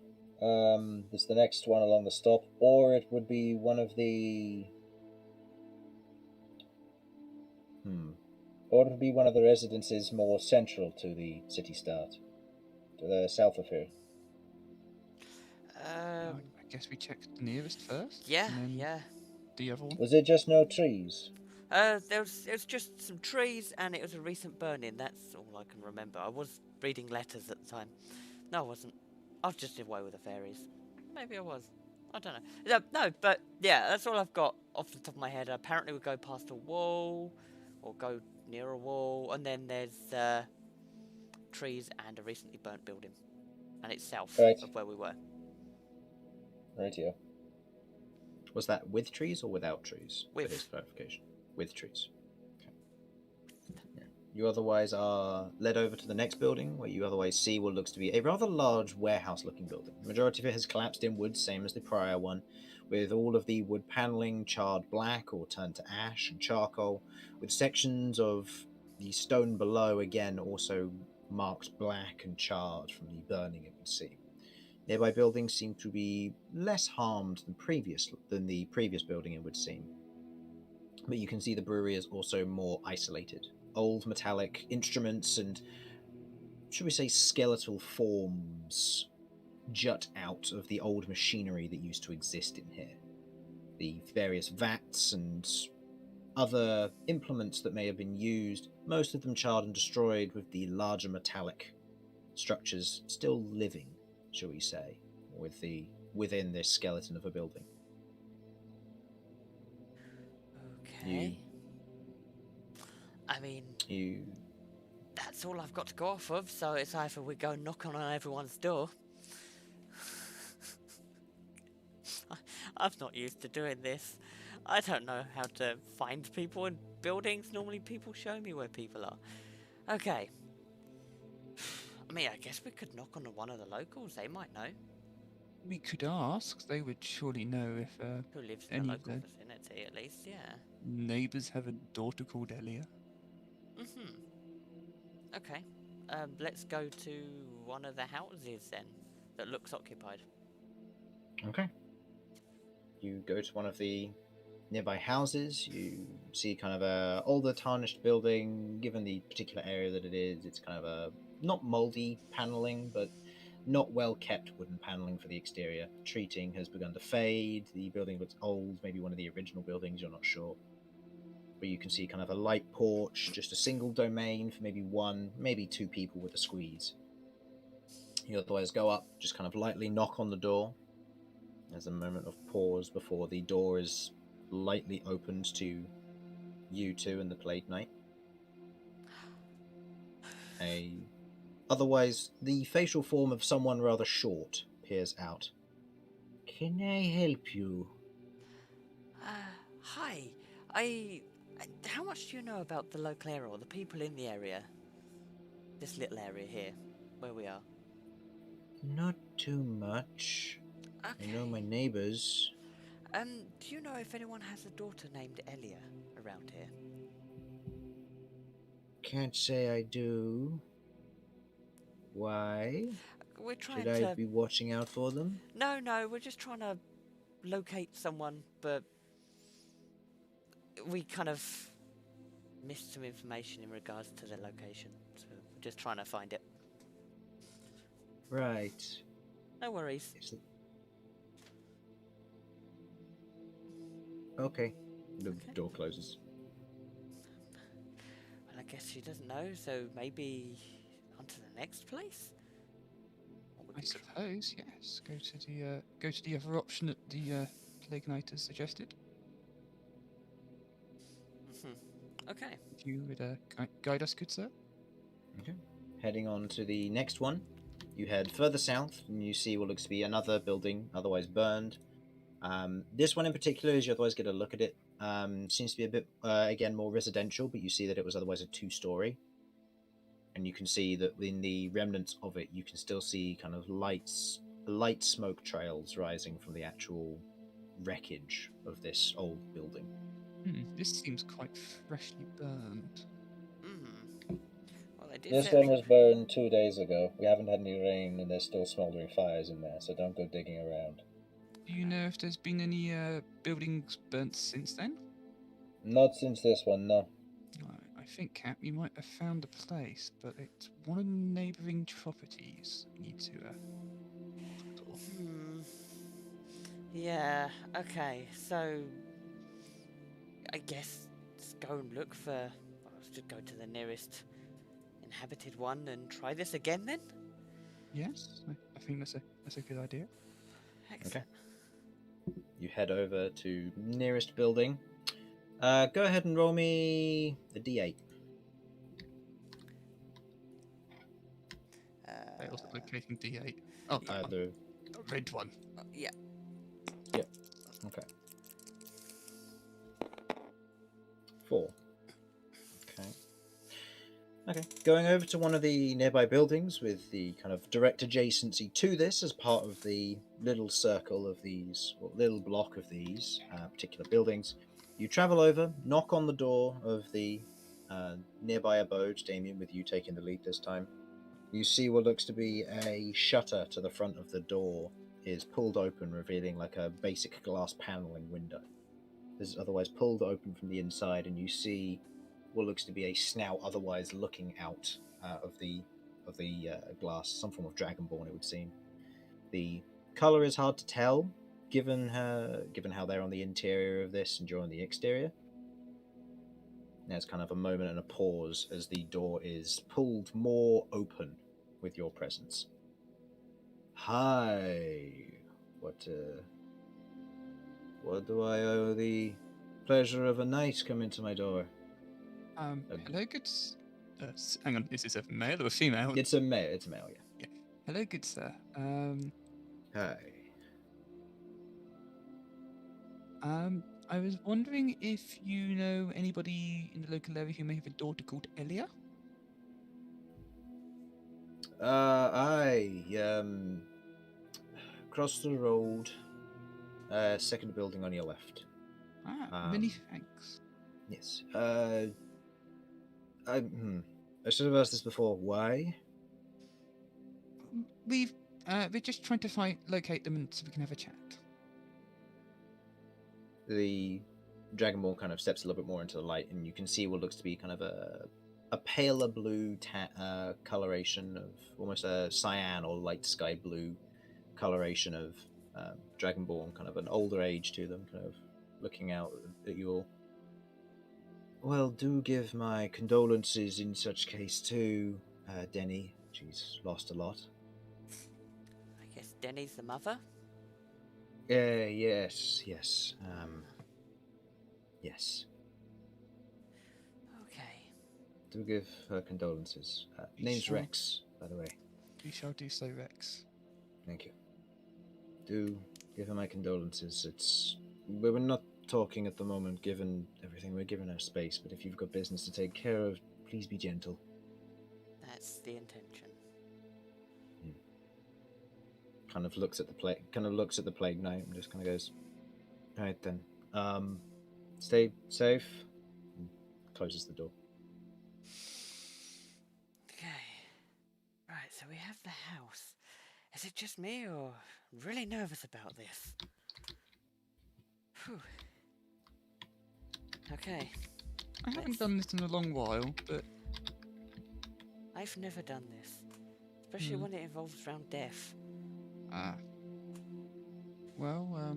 that's the next one along the stop, or it would be one of the... Or it would be one of the residences more central to the city start, to the south of here. I guess we check the nearest first. Yeah, And then yeah. the other one. Was there just no trees? There was just some trees, and it was a recent burn-in. That's all I can remember. I was reading letters at the time. No, I wasn't. I was just away with the fairies. Maybe I was. I don't know. No, but yeah, that's all I've got off the top of my head. Apparently, we go past a wall, or go near a wall, and then there's trees and a recently burnt building, and it's south Right. of where we were. Right here. Was that with trees or without trees? With. For his clarification. With trees. Okay. Yeah. You otherwise are led over to the next building, where you otherwise see what looks to be a rather large warehouse-looking building. The majority of it has collapsed in wood, same as the prior one, with all of the wood paneling charred black or turned to ash and charcoal, with sections of the stone below again also marked black and charred from the burning it would seem. Nearby buildings seem to be less harmed than the previous building it would seem. But you can see the brewery is also more isolated. Old metallic instruments and, should we say, skeletal forms jut out of the old machinery that used to exist in here. The various vats and other implements that may have been used, most of them charred and destroyed, with the larger metallic structures still living, shall we say, within this skeleton of a building. Okay. I mean, that's all I've got to go off of, so it's either we go knock on everyone's door. I'm not used to doing this. I don't know how to find people in buildings. Normally people show me where people are. Okay. I mean, I guess we could knock on one of the locals. They might know. We could ask. They would surely know if Who lives in any the of local the vicinity, at least, yeah. neighbours have a daughter called Elia. Okay. Let's go to one of the houses then that looks occupied. Okay. You go to one of the nearby houses. You see kind of a older, tarnished building. Given the particular area that it is, it's kind of a not moldy paneling, but not well kept wooden paneling for the exterior. Treating has begun to fade. The building looks old, maybe one of the original buildings. You're not sure. But you can see kind of a light porch, just a single domain for maybe one, maybe two people with a squeeze. You otherwise go up, just kind of lightly knock on the door. There's a moment of pause before the door is lightly opened to you two and the Plague Knight. Otherwise, the facial form of someone rather short peers out. Can I help you? Hi. How much do you know about the local area or the people in the area? This little area here, where we are. Not too much. Okay. I know my neighbors. Do you know if anyone has a daughter named Elia around here? Can't say I do. Why? We're trying Should to... I be watching out for them? No, we're just trying to locate someone, but we kind of missed some information in regards to the location, so we're just trying to find it. Right. No worries. Okay. The door closes. Well, I guess she doesn't know, so maybe on to the next place? I suppose, yes. Go to the other option that the Plague Knight has suggested. Okay. If you would guide us, good sir. Okay. Heading on to the next one. You head further south and you see what looks to be another building, otherwise burned. This one in particular, as you otherwise get a look at it, seems to be a bit, again, more residential, but you see that it was otherwise a two-story. And you can see that in the remnants of it, you can still see kind of light smoke trails rising from the actual wreckage of this old building. This seems quite freshly burned. Well, This one was burned 2 days ago. We haven't had any rain and there's still smouldering fires in there, so don't go digging around. Do you know if there's been any buildings burnt since then? Not since this one, no. Right. think, Cap, you might have found a place, but it's one of the neighbouring properties. You need to Yeah, okay, so I guess let's go and look for. Well, let's just go to the nearest inhabited one and try this again then? Yes, I think that's a good idea. Excellent. You head over to nearest building. Go ahead and roll me a d8. Fails at locating D8. Oh, that one. The The red one. Yeah. Okay. 4. Okay. Going over to one of the nearby buildings with the kind of direct adjacency to this as part of the little circle of these, or little block of these particular buildings. You travel over, knock on the door of the nearby abode, Damien, with you taking the lead this time. You see what looks to be a shutter to the front of the door is pulled open, revealing like a basic glass paneling window. This is otherwise pulled open from the inside, and you see what looks to be a snout otherwise looking out of the glass, some form of dragonborn, it would seem. The color is hard to tell, given how they're on the interior of this and you're on the exterior. There's kind of a moment and a pause as the door is pulled more open with your presence. Hi, what do I owe the pleasure of a knight coming to my door? Hello, good. Hang on, is this a male or a female? It's a male. It's a male, yeah. Hello, good sir. Hi. I was wondering if you know anybody in the local area who may have a daughter called Elia. Across the road, second building on your left. Many thanks. Yes. I should have asked this before. Why? We're just trying to locate them and so we can have a chat. The Dragonborn kind of steps a little bit more into the light, and you can see what looks to be kind of a paler blue coloration of almost a cyan or light sky blue coloration of Dragonborn, kind of an older age to them, kind of looking out at you all. Well, do give my condolences in such case too, Denny. She's lost a lot. I guess Denny's the mother? Yes. Yes. Okay. Do give her condolences. Name's Sure. Rex, by the way. We shall do so, Rex. Thank you. Do give her my condolences. We were not talking at the moment, given everything. We're giving her space, but if you've got business to take care of, please be gentle. That's the intention. Kind of looks at the plague knight and just kind of goes, "All right then. Stay safe." And closes the door. Okay. Right, so we have the house. Is it just me, or I'm really nervous about this? Whew. Okay. I haven't done this in a long while, but I've never done this. Especially when it involves around death. well,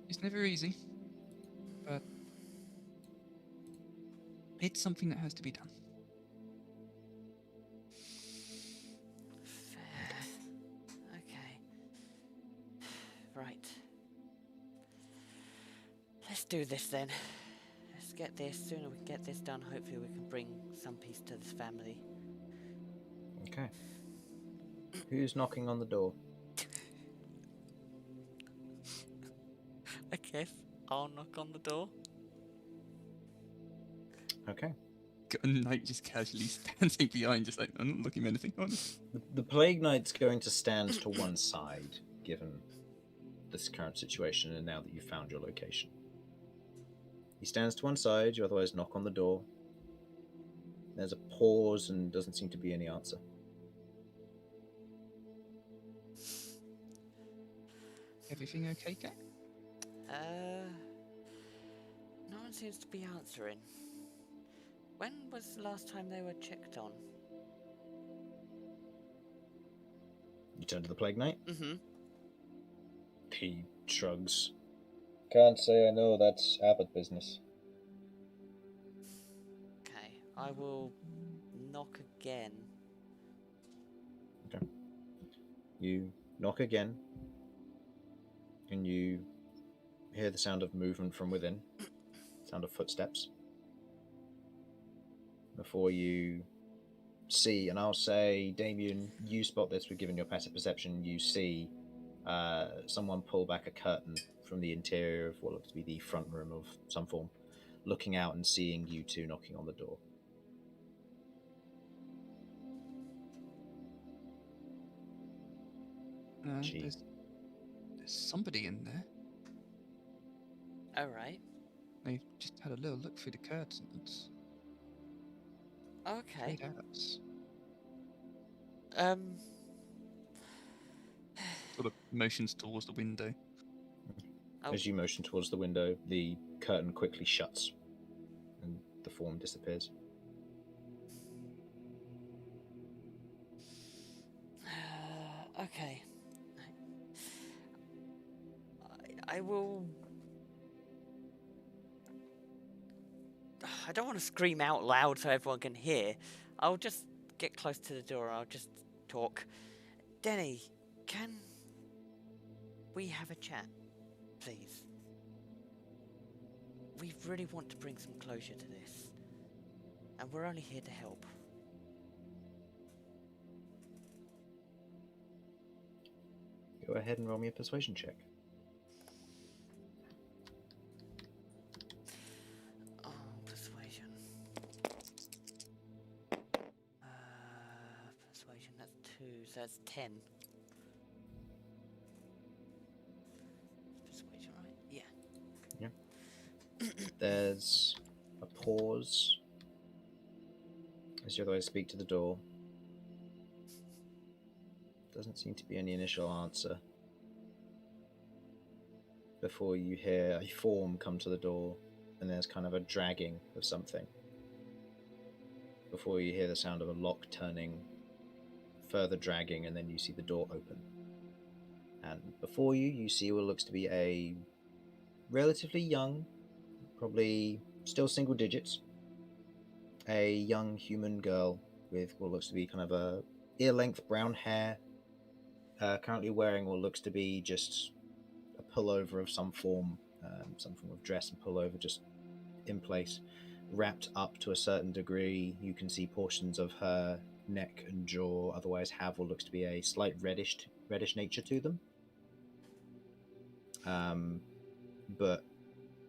it's never easy, but it's something that has to be done. Fair. Okay. Right. Let's do this then. Let's get this. Sooner we can get this done, hopefully we can bring some peace to this family. Okay. Who's knocking on the door? I guess I'll knock on the door. Okay. Got a knight just casually standing behind, just like, I'm not looking at anything on. The plague knight's going to stand to one side, given this current situation, and now that you've found your location. He stands to one side. You otherwise knock on the door. There's a pause, and doesn't seem to be any answer. Everything okay, Kat? No one seems to be answering. When was the last time they were checked on? You turn to the Plague Knight. Mm-hmm. He shrugs. Can't say I know, that's Abbott business. Okay, I will knock again. Okay. You knock again, and you hear the sound of movement from within, sound of footsteps. Before you see, and I'll say, Damien, you spot this with given your passive perception, you see someone pull back a curtain from the interior of what looks to be the front room of some form, looking out and seeing you two knocking on the door. Gee. There's somebody in there. All right. I just had a little look through the curtains. Okay. Straight at us. Sort of motions towards the window. Oh. As you motion towards the window, the curtain quickly shuts and the form disappears. Okay. I will. I don't want to scream out loud so everyone can hear. I'll just get close to the door. I'll just talk. Denny, can we have a chat, please? We really want to bring some closure to this, and we're only here to help. Go ahead and roll me a persuasion check. Oh, persuasion. Persuasion, that's 2, so that's 10. Persuasion, right? Yeah. There's a pause as you otherwise speak to the door. Doesn't seem to be any initial answer. Before you hear a form come to the door, and there's kind of a dragging of something. Before you hear the sound of a lock turning, further dragging, and then you see the door open. And before you, you see what looks to be a relatively young, probably still single digits, a young human girl with what looks to be kind of a ear-length brown hair, currently wearing what looks to be just a pullover of some form of dress and pullover just in place, wrapped up to a certain degree. You can see portions of her neck and jaw otherwise have what looks to be a slight reddish nature to them. But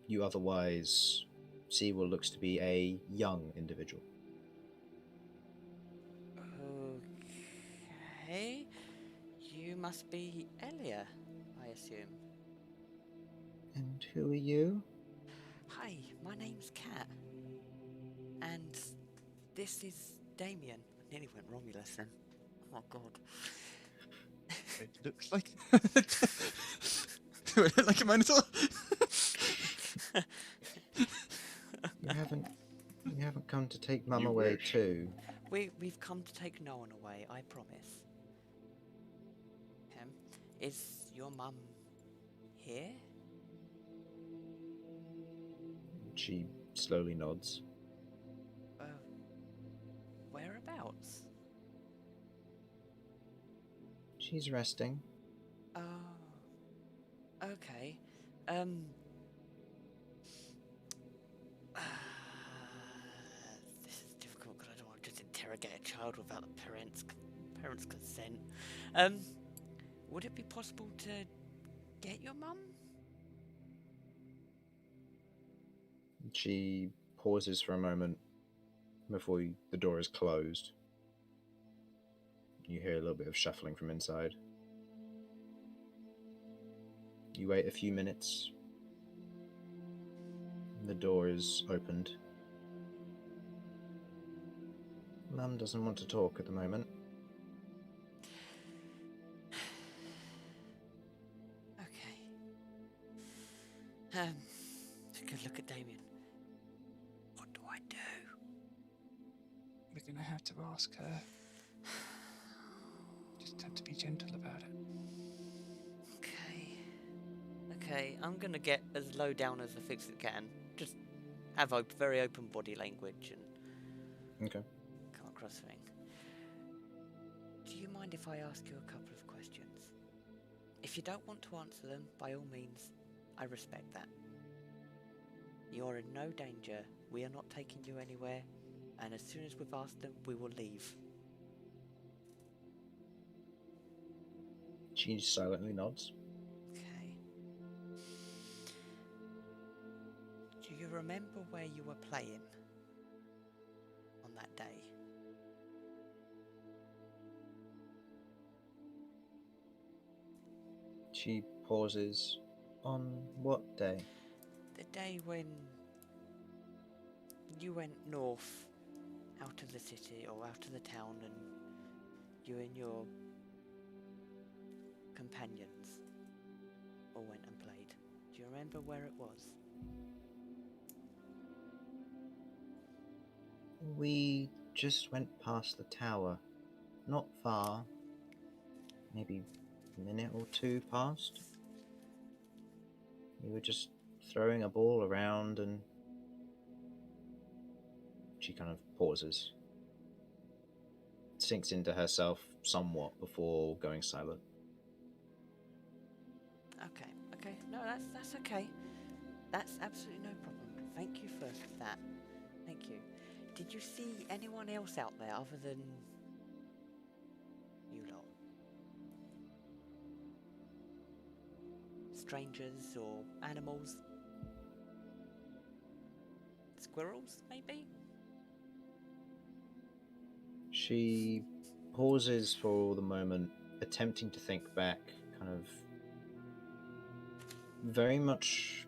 you otherwise see what looks to be a young individual. Okay. You must be Elia, I assume. And who are you? Hi, my name's Kat. And this is Damien. I nearly went Romulus then. Oh god. It looks like Do I look like a minotaur? You haven't come to take Mum away too. We've come to take no one away, I promise. Is your mum here? She slowly nods. Whereabouts? She's resting. Oh. Okay. This is difficult because I don't want to just interrogate a child without the parents' consent. Would it be possible to get your mum? She pauses for a moment before the door is closed. You hear a little bit of shuffling from inside. You wait a few minutes. The door is opened. Mum doesn't want to talk at the moment. Okay. Take a look at Damien. What do I do? gonna have to ask her. Just have to be gentle about it. Okay. Okay, I'm gonna get as low down as I physically can. Just have very open body language and Okay. come across thing. Do you mind if I ask you a couple of questions? If you don't want to answer them, by all means, I respect that. You're in no danger, we are not taking you anywhere, and as soon as we've asked them, we will leave. She silently nods. Okay. Do you remember where you were playing on that day? She pauses. On what day? The day when you went north, out of the city or out of the town, and you and your companions all went and played. Do you remember where it was? We just went past the tower. Not far. Maybe a minute or two past. We were just throwing a ball around and she kind of pauses. Sinks into herself somewhat before going silent. Okay. No, that's okay. That's absolutely no problem. Thank you for that. Thank you. Did you see anyone else out there other than you lot? Strangers or animals? Squirrels, maybe? She pauses for the moment, attempting to think back, kind of very much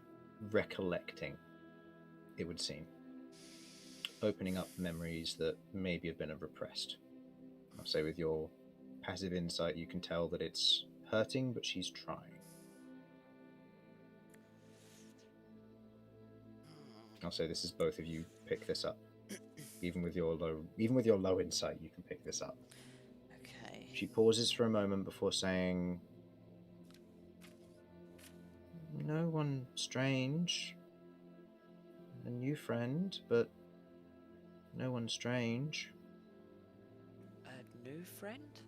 recollecting, it would seem. Opening up memories that maybe have been repressed. I'll say with your passive insight, you can tell that it's hurting, but she's trying. I'll say this is both of you pick this up. Even with your low insight, you can pick this up. Okay. She pauses for a moment before saying, "No one strange. A new friend, but no one strange." A new friend?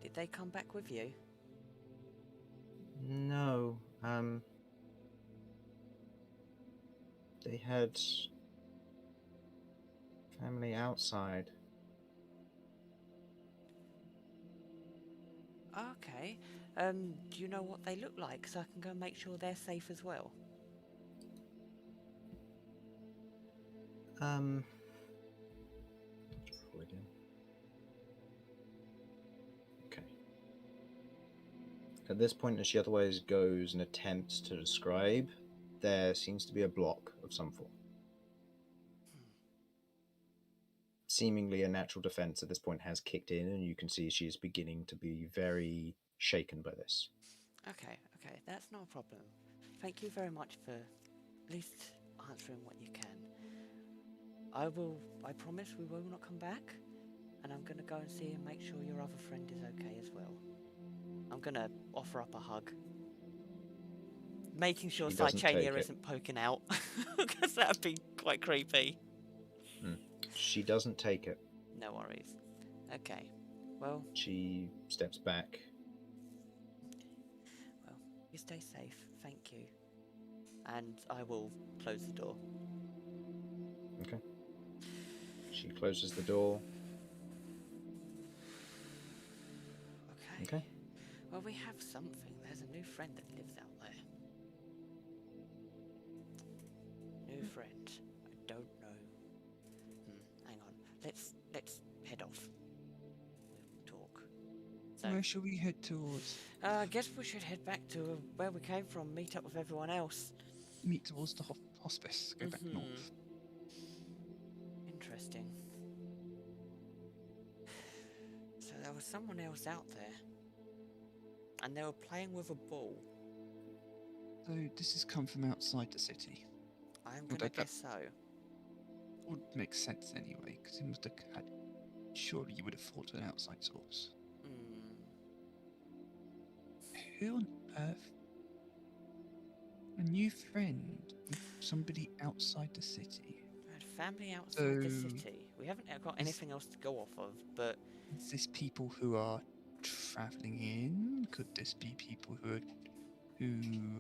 Did they come back with you? No, they had family outside. Okay. Do you know what they look like so I can go and make sure they're safe as well? Roll again. Okay. At this point, as she otherwise goes and attempts to describe, there seems to be a block of some form. Seemingly a natural defense at this point has kicked in, and you can see she is beginning to be very shaken by this. Okay, that's not a problem. Thank you very much for at least answering what you can. I promise we will not come back, and I'm gonna go and see and make sure your other friend is okay as well. I'm gonna offer up a hug. Making sure She doesn't take Cychania it. isn't poking out, because that'd be quite creepy. She doesn't take it. No worries. Okay, well, She steps back. you stay safe, thank you. And I will close the door. Okay. She closes the door. Okay. Well, we have something. There's a new friend that lives out there. New friend. I don't know. Hang on. Let's head off. We'll talk. So, Where shall we head towards? I guess we should head back to where we came from, meet up with everyone else. Meet towards the hospice. Go back Mhm. north. Interesting. So there was someone else out there. And they were playing with a ball. So this has come from outside the city. I'm Well, gonna that- guess so. would make sense anyway, because he must have had. Surely you would have thought an outside source. Hmm. Who on earth? A new friend with somebody outside the city. I had family outside the So- city. We haven't got Is- anything else to go off of, but Is this people who are traveling in? Could this be people who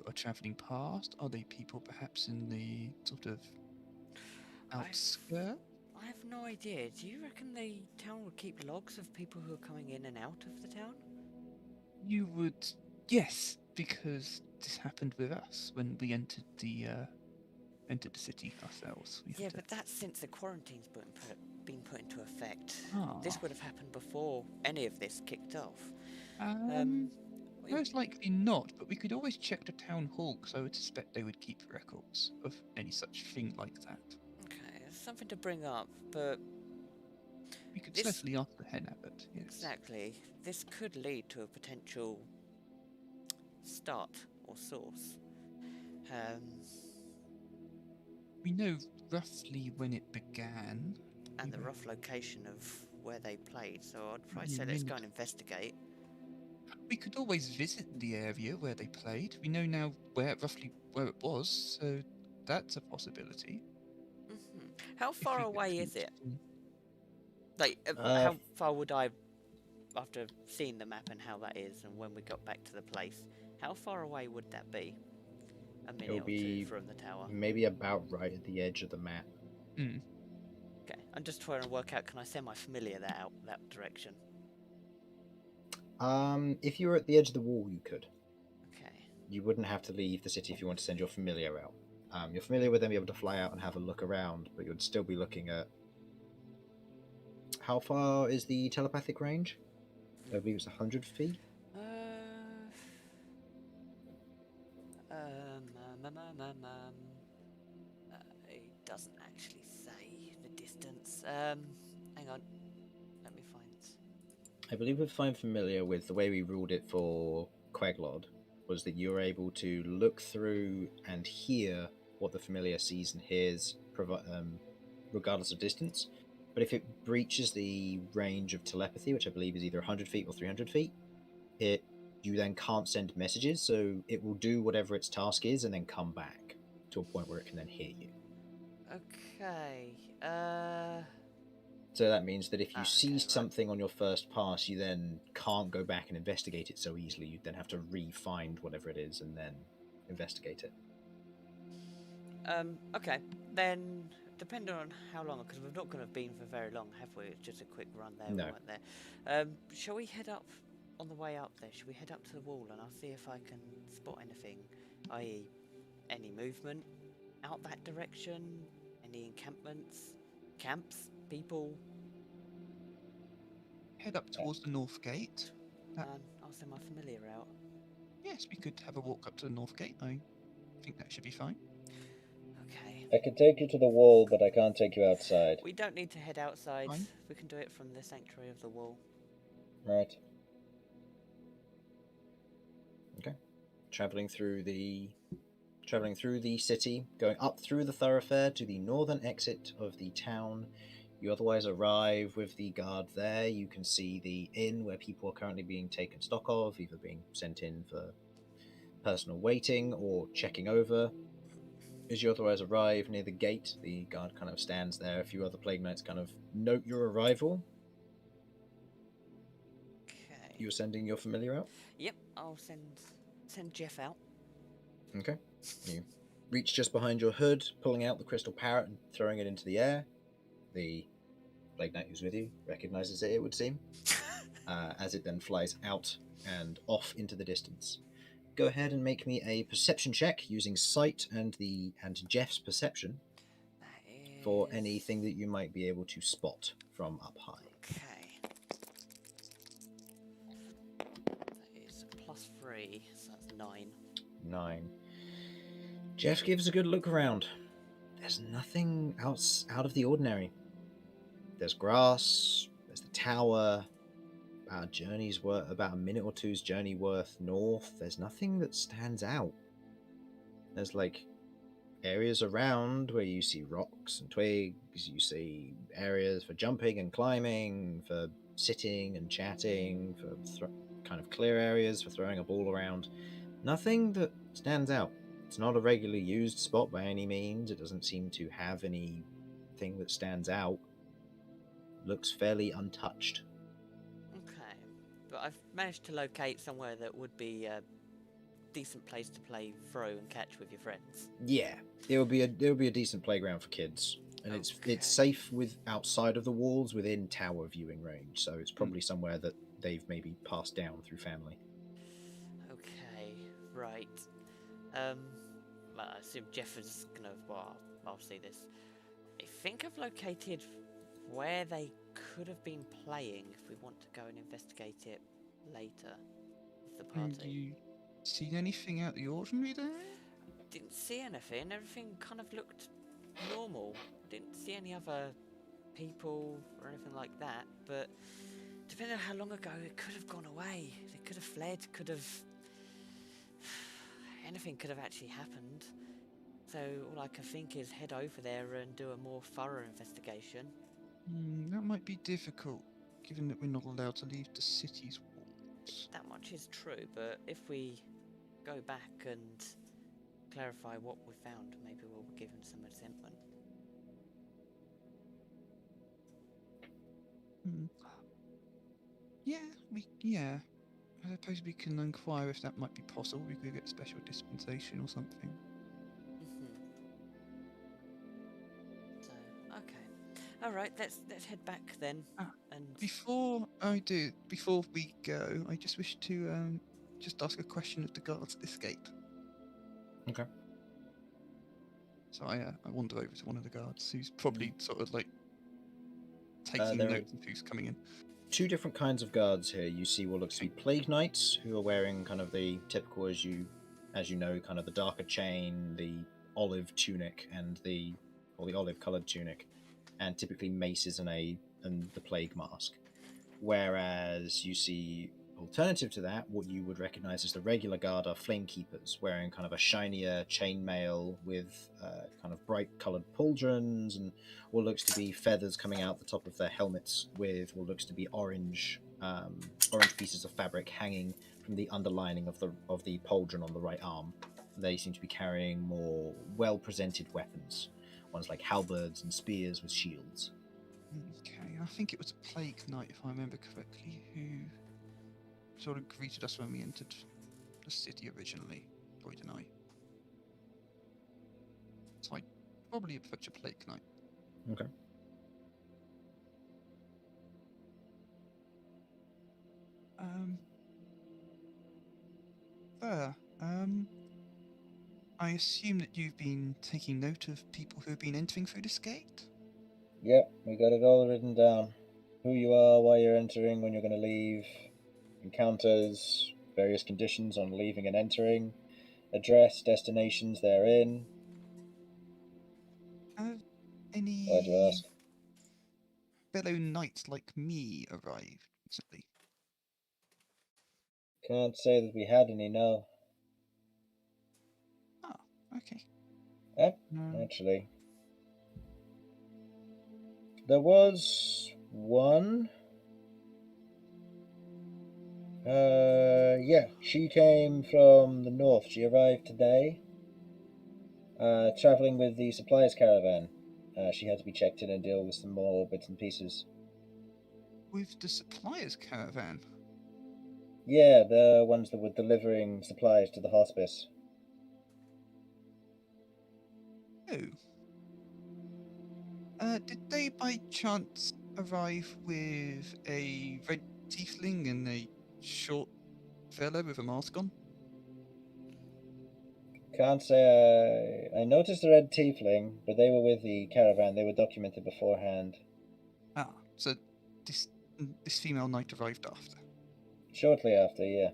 are traveling past? Are they people perhaps in the sort of outskirts? I have no idea. Do you reckon the town would keep logs of people who are coming in and out of the town? You would, yes, because this happened with us when we entered the city ourselves. We had Yeah, to- but that's since the quarantine's been put into effect. Ah. This would have happened before any of this kicked off. we- Most likely not, but we could always check the town hall, because I would suspect they would keep records of any such thing like that. Okay, it's something to bring up, but We could This- certainly ask the head abbot. Yes. exactly, this could lead to a potential start or source. We know roughly when it began. And the Mhm. rough location of where they played, so I'd probably You say let's mean- go and investigate. We could always visit the area where they played. We know now roughly where it was, so that's a possibility. How if far we get away too is it? much- Like, Uh, how far would I, after seeing the map and how that is, and when we got back to the place, how far away would that be? A minute or be- two from the tower. Maybe about right at the edge of the map. Mm. Okay, I'm just trying to work out, can I send my familiar that direction? If you were at the edge of the wall, you could. Okay. You wouldn't have to leave the city if you want to send your familiar out. Your familiar would then be able to fly out and have a look around, but you'd still be looking at... How far is the telepathic range? I believe it's 100 feet. It doesn't actually say the distance. Hang on. Let me find. I believe we're fine familiar with the way we ruled it for Queglod, was that you're able to look through and hear what the familiar sees and hears, regardless of distance. But if it breaches the range of telepathy, which I believe is either 100 feet or 300 feet, you then can't send messages, so it will do whatever its task is and then come back to a point where it can then hear you. Okay. So that means that if you Okay, see right. something on your first pass, you then can't go back and investigate it so easily. You then have to re-find whatever it is and then investigate it. Okay. Then, depending on how long, because we've not going to have been for very long, have we? It's just a quick run there. No. We weren't there. Shall we head up on the way up there? Shall we head up to the wall and I'll see if I can spot anything, i.e., any movement out that direction, any encampments, camps, people, Head up towards the north gate. and I'll send my familiar out. Yes, we could have a walk up to the north gate. I think that should be fine. Okay. I can take you to the wall, but I can't take you outside. We don't need to head outside. Fine. We can do it from the sanctuary of the wall. Right. Okay. Traveling through the city, going up through the thoroughfare to the northern exit of the town. You otherwise arrive with the guard there. You can see the inn where people are currently being taken stock of, either being sent in for personal waiting or checking over. As you otherwise arrive near the gate, the guard kind of stands there. A few other Plague Knights kind of note your arrival. Okay. You're sending your familiar out? Yep, I'll send Jeff out. Okay. You reach just behind your hood, pulling out the crystal parrot and throwing it into the air. The Plague Knight who's with you recognizes it would seem, as it then flies out and off into the distance. Go ahead and make me a perception check using sight and Jeff's perception That for is- anything that you might be able to spot from up high. Okay. That is +3, so that's 9. 9. Jeff gives a good look around. There's nothing out of the ordinary. There's grass, there's the tower, about a minute or two's journey worth north. There's nothing that stands out. There's like areas around where you see rocks and twigs, you see areas for jumping and climbing, for sitting and chatting, for kind of clear areas for throwing a ball around. Nothing that stands out. It's not a regularly used spot by any means. It doesn't seem to have anything that stands out. Looks fairly untouched. Okay. But I've managed to locate somewhere that would be a decent place to play throw and catch with your friends. Yeah, it would be a decent playground for kids, and Okay. it's safe with outside of the walls within tower viewing range. So it's probably somewhere that they've maybe passed down through family. Okay, right. Well, I assume Jeff is gonna. Well, I'll see this. I think I've located where they could have been playing. If we want to go and investigate it later with the Have party. you seen anything out of the ordinary there? Didn't see anything. Everything kind of looked normal. Didn't see any other people or anything like that. But depending on how long ago, it could have gone away. They could have fled. Could have. Anything could have actually happened. So all I can think is head over there and do a more thorough investigation. That might be difficult, given that we're not allowed to leave the city's walls. That much is true, but if we go back and clarify what we found, maybe we'll be given some resentment. Yeah. I suppose we can inquire if that might be possible. We could get special dispensation or something. So, okay. Alright, let's head back then. And Before we go, I just wish to just ask a question of the guards at this gate. Okay. So I wander over to one of the guards who's probably sort of like taking there are- notes of who's coming in. Two different kinds of guards here. You see what looks to be plague knights, who are wearing kind of the typical, as you know, kind of the darker chain, the olive tunic, and the olive-coloured tunic, and typically maces and the plague mask. Whereas you see, alternative to that, what you would recognise as the regular guard are flamekeepers, wearing kind of a shinier chainmail with kind of bright-coloured pauldrons and what looks to be feathers coming out the top of their helmets, with what looks to be orange pieces of fabric hanging from the underlining of the pauldron on the right arm. They seem to be carrying more well-presented weapons, ones like halberds and spears with shields. Okay, I think it was a plague knight, if I remember correctly, who sort of greeted us when we entered the city originally, or didn't I? So I'd probably approach a plague knight. Okay. I assume that you've been taking note of people who have been entering through this gate? Yep, we got it all written down. Who you are, why you're entering, when you're going to leave, encounters, various conditions on leaving and entering, address, destinations therein. Have Why'd you any ask? fellow knights like me arrived recently? Can't say that we had any, no. Okay. Actually. There was one. Yeah, she came from the north. She arrived today. Traveling with the supplies caravan. She had to be checked in and deal with some more bits and pieces. With the suppliers caravan? Yeah, the ones that were delivering supplies to the hospice. Oh. Did they by chance arrive with a red tiefling and a short fellow with a mask on? Can't say I noticed the red tiefling, but they were with the caravan. They were documented beforehand. So this female knight arrived after. Shortly after, yeah.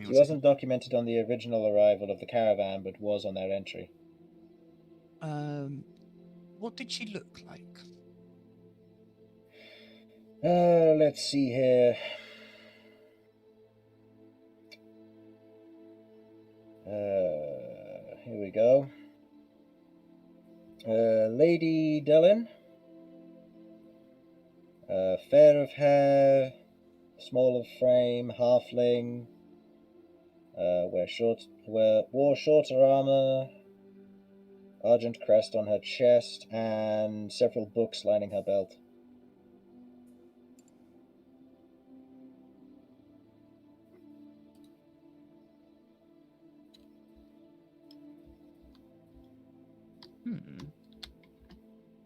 She wasn't documented on the original arrival of the caravan, but was on their entry. What did she look like? Let's see here. Here we go. Lady Dellen. Fair of hair, small of frame, halfling. Wore shorter armor, argent crest on her chest, and several books lining her belt.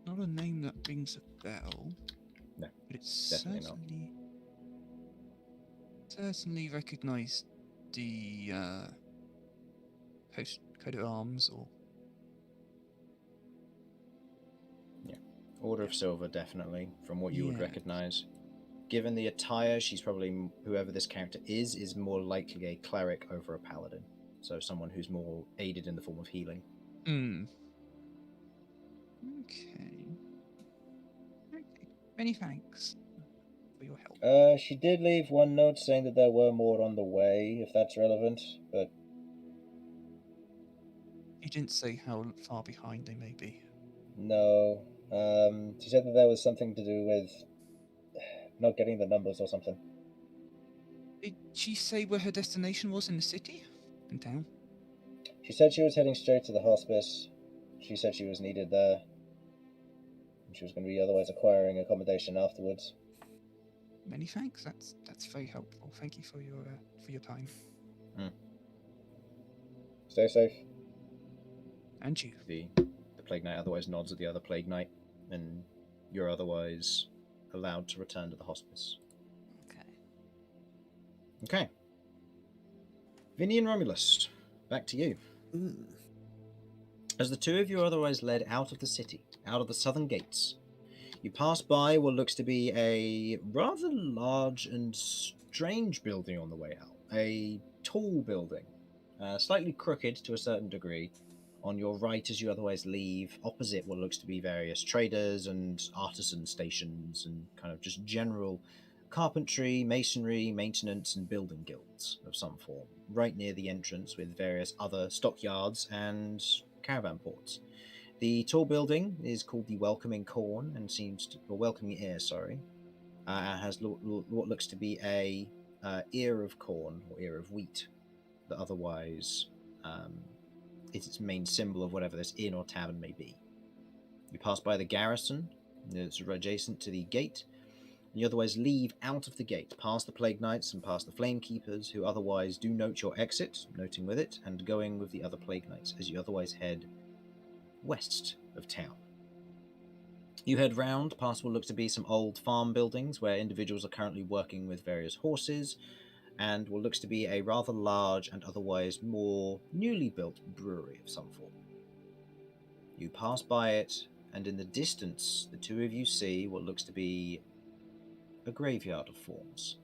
Not a name that rings a bell. No, but it's definitely not. certainly recognise the coat of arms or Order of Silver, definitely, from what you would Yes. recognise. Given the attire, she's probably, whoever this character is more likely a cleric over a paladin. So someone who's more aided in the form of healing. Okay. Many thanks for your help. She did leave one note saying that there were more on the way, if that's relevant, but You didn't say how far behind they may be. no. She said that there was something to do with not getting the numbers or something. Did she say where her destination was in the city? In town? She said she was heading straight to the hospice. She said she was needed there. And she was going to be otherwise acquiring accommodation afterwards. Many thanks. That's very helpful. Thank you for your time. Stay safe. And you. The Plague Knight otherwise nods at the other Plague Knight, and you're otherwise allowed to return to the hospice. Okay. Vinny and Romulus, back to you. As the two of you are otherwise led out of the city, out of the southern gates, you pass by what looks to be a rather large and strange building on the way out. A tall building, slightly crooked to a certain degree. On your right, as you otherwise leave, opposite what looks to be various traders and artisan stations and kind of just general carpentry, masonry, maintenance, and building guilds of some form, right near the entrance with various other stockyards and caravan ports. The tall building is called the Welcoming Corn and Welcoming Ear, sorry. Has what looks to be a ear of corn or ear of wheat that otherwise is its main symbol of whatever this inn or tavern may be. You pass by the garrison that's adjacent to the gate, and you otherwise leave out of the gate, past the Plague Knights and past the Flame Keepers, who otherwise do note your exit, noting with it, and going with the other Plague Knights as you otherwise head west of town. You head round past what looks to be some old farm buildings where individuals are currently working with various horses, and what looks to be a rather large and otherwise more newly built brewery of some form. You pass by it, and in the distance, the two of you see what looks to be a graveyard of forms.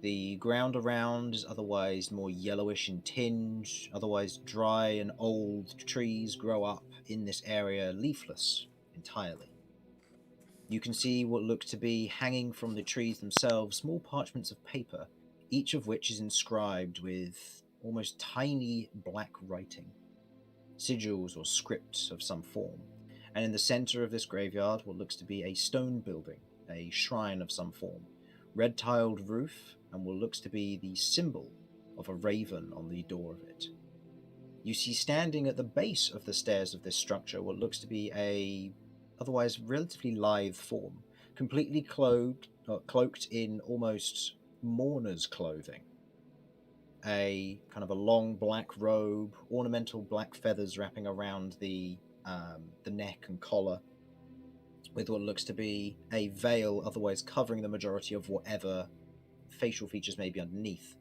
The ground around is otherwise more yellowish in tinge, otherwise dry and old trees grow up in this area leafless entirely. You can see what look to be hanging from the trees themselves small parchments of paper, each of which is inscribed with almost tiny black writing, sigils or scripts of some form. And in the center of this graveyard, what looks to be a stone building, a shrine of some form, red-tiled roof, and what looks to be the symbol of a raven on the door of it. You see standing at the base of the stairs of this structure what looks to be a otherwise relatively lithe form, completely cloaked in almost mourner's clothing. A kind of a long black robe, ornamental black feathers wrapping around the neck and collar, with what looks to be a veil otherwise covering the majority of whatever facial features may be underneath.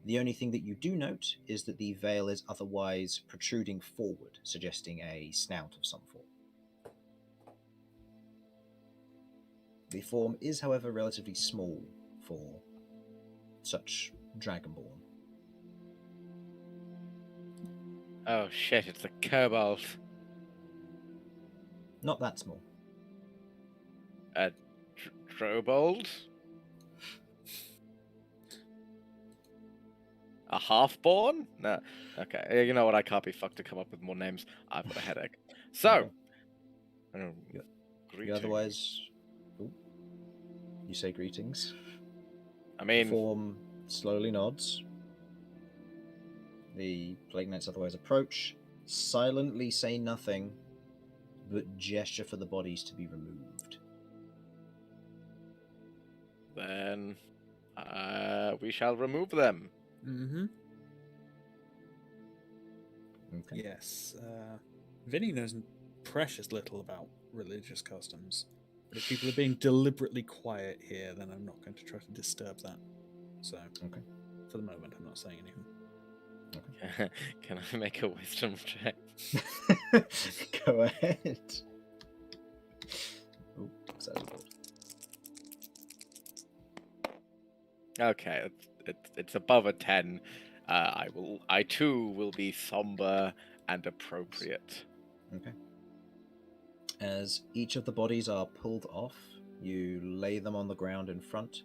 The only thing that you do note is that the veil is otherwise protruding forward, suggesting a snout of some form. The form is, however, relatively small for such Dragonborn. Oh shit, it's a kobold. Not that small. A drobold? A half-born? No. Okay. You know what? I can't be fucked to come up with more names. I've got a headache. So. You Greetings. otherwise. Ooh, you say greetings. I The mean, form slowly nods. The Plague Knights otherwise approach, silently say nothing, but gesture for the bodies to be removed. then we shall remove them. Mm-hmm. Okay. Yes. Vinny knows precious little about religious customs. But if people are being deliberately quiet here, then I'm not going to try to disturb that. So, Okay. for the moment, I'm not saying anything. Can I make a wisdom check? Go ahead. Ooh, what's that about? Okay, it's above a 10. I too will be somber and appropriate. Okay. As each of the bodies are pulled off, you lay them on the ground in front,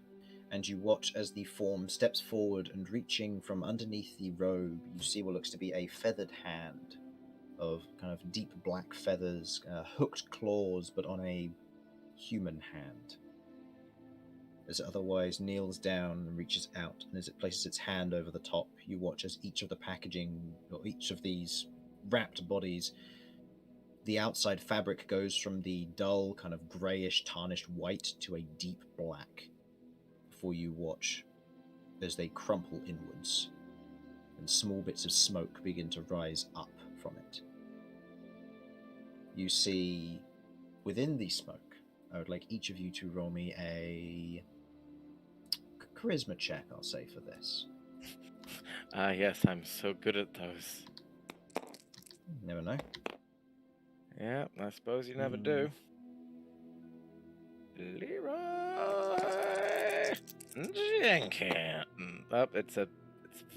and you watch as the form steps forward, and reaching from underneath the robe, you see what looks to be a feathered hand of kind of deep black feathers, hooked claws, but on a human hand. As it otherwise kneels down and reaches out, and as it places its hand over the top, you watch as each of the packaging, or each of these wrapped bodies, the outside fabric goes from the dull, kind of greyish, tarnished white to a deep black, before you watch as they crumple inwards, and small bits of smoke begin to rise up from it. You see, within the smoke, I would like each of you to roll me a charisma check, I'll say, for this. Yes, I'm so good at those. You never know. Yeah, I suppose you never do. Leroy Jenkins. Oh, it's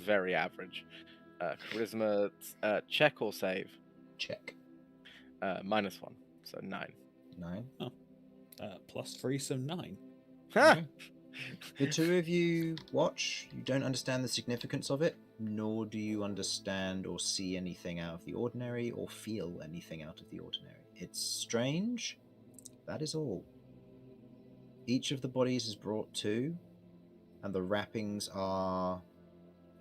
very average. Charisma check or save? Check. -1, so 9. 9. +3, so 9. Ha! Okay. The two of you watch. You don't understand the significance of it, nor do you understand or see anything out of the ordinary or feel anything out of the ordinary. It's strange. That is all. Each of the bodies is brought to, and the wrappings are...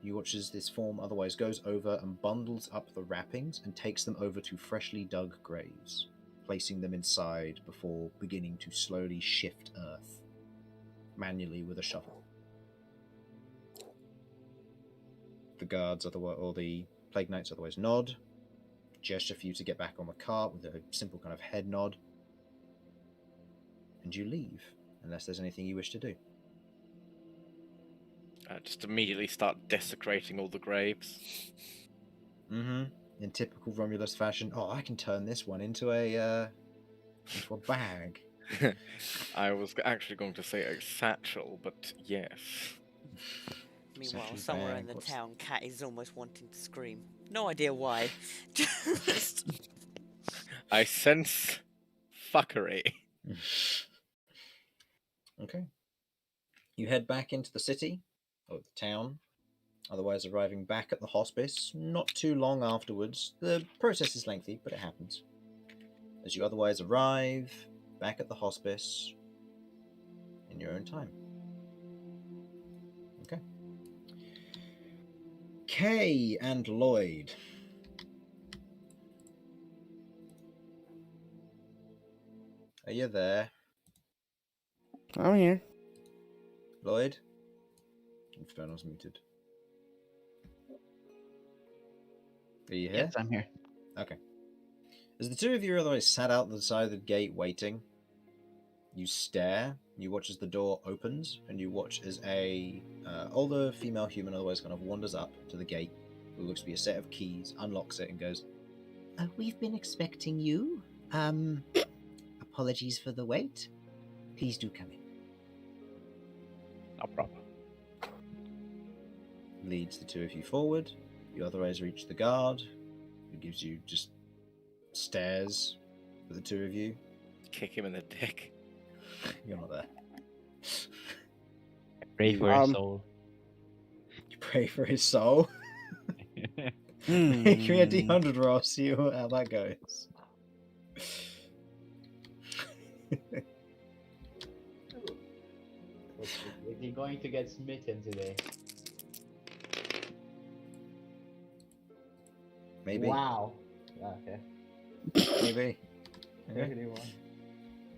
You watch as this form otherwise goes over and bundles up the wrappings and takes them over to freshly dug graves, placing them inside before beginning to slowly shift earth manually with a shovel. The guards, or the Plague Knights, otherwise nod, gesture for you to get back on the cart with a simple kind of head nod, and you leave, unless there's anything you wish to do. Just immediately start desecrating all the graves. Mm-hmm. In typical Romulus fashion, oh, I can turn this one into a bag. I was actually going to say a satchel, but yes. Meanwhile, Essentially somewhere bag, in the what's- town, Cat is almost wanting to scream. No idea why. Just... I sense fuckery. Okay. You head back into the city, or the town, otherwise arriving back at the hospice not too long afterwards. The process is lengthy, but it happens. As you otherwise arrive back at the hospice in your own time. Okay. Kay and Lloyd. Are you there? I'm here. Lloyd? Infernal's muted. Are you here? Yes, I'm here. Okay. As the two of you are otherwise sat out the side of the gate waiting, you stare, you watch as the door opens, and you watch as a older female human otherwise kind of wanders up to the gate, who looks to be a set of keys, unlocks it, and goes, "We've been expecting you. Apologies for the wait. Please do come in." No problem. Leads the two of you forward. You otherwise reach the guard, who gives you just stares at the two of you. Kick him in the dick. You're not there. I pray for his Um, soul. You pray pray for his soul. Make me a D100 roll, see how that goes. You're going to get smitten today. Maybe. Wow. Okay. Maybe. Okay. 31.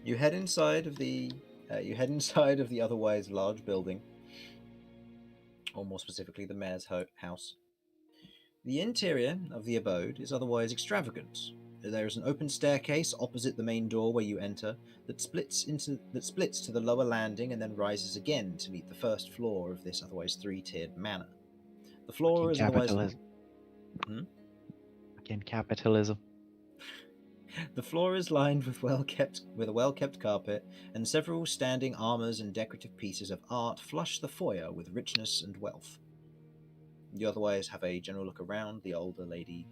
You head inside of the otherwise large building, or more specifically, the mayor's house. The interior of the abode is otherwise extravagant. There is an open staircase opposite the main door where you enter that splits to the lower landing and then rises again to meet the first floor of this otherwise three-tiered manor. The floor is Capitalism. otherwise Again, capitalism. The floor is lined with a well-kept carpet, and several standing armors and decorative pieces of art flush the foyer with richness and wealth. You otherwise have a general look around. The older lady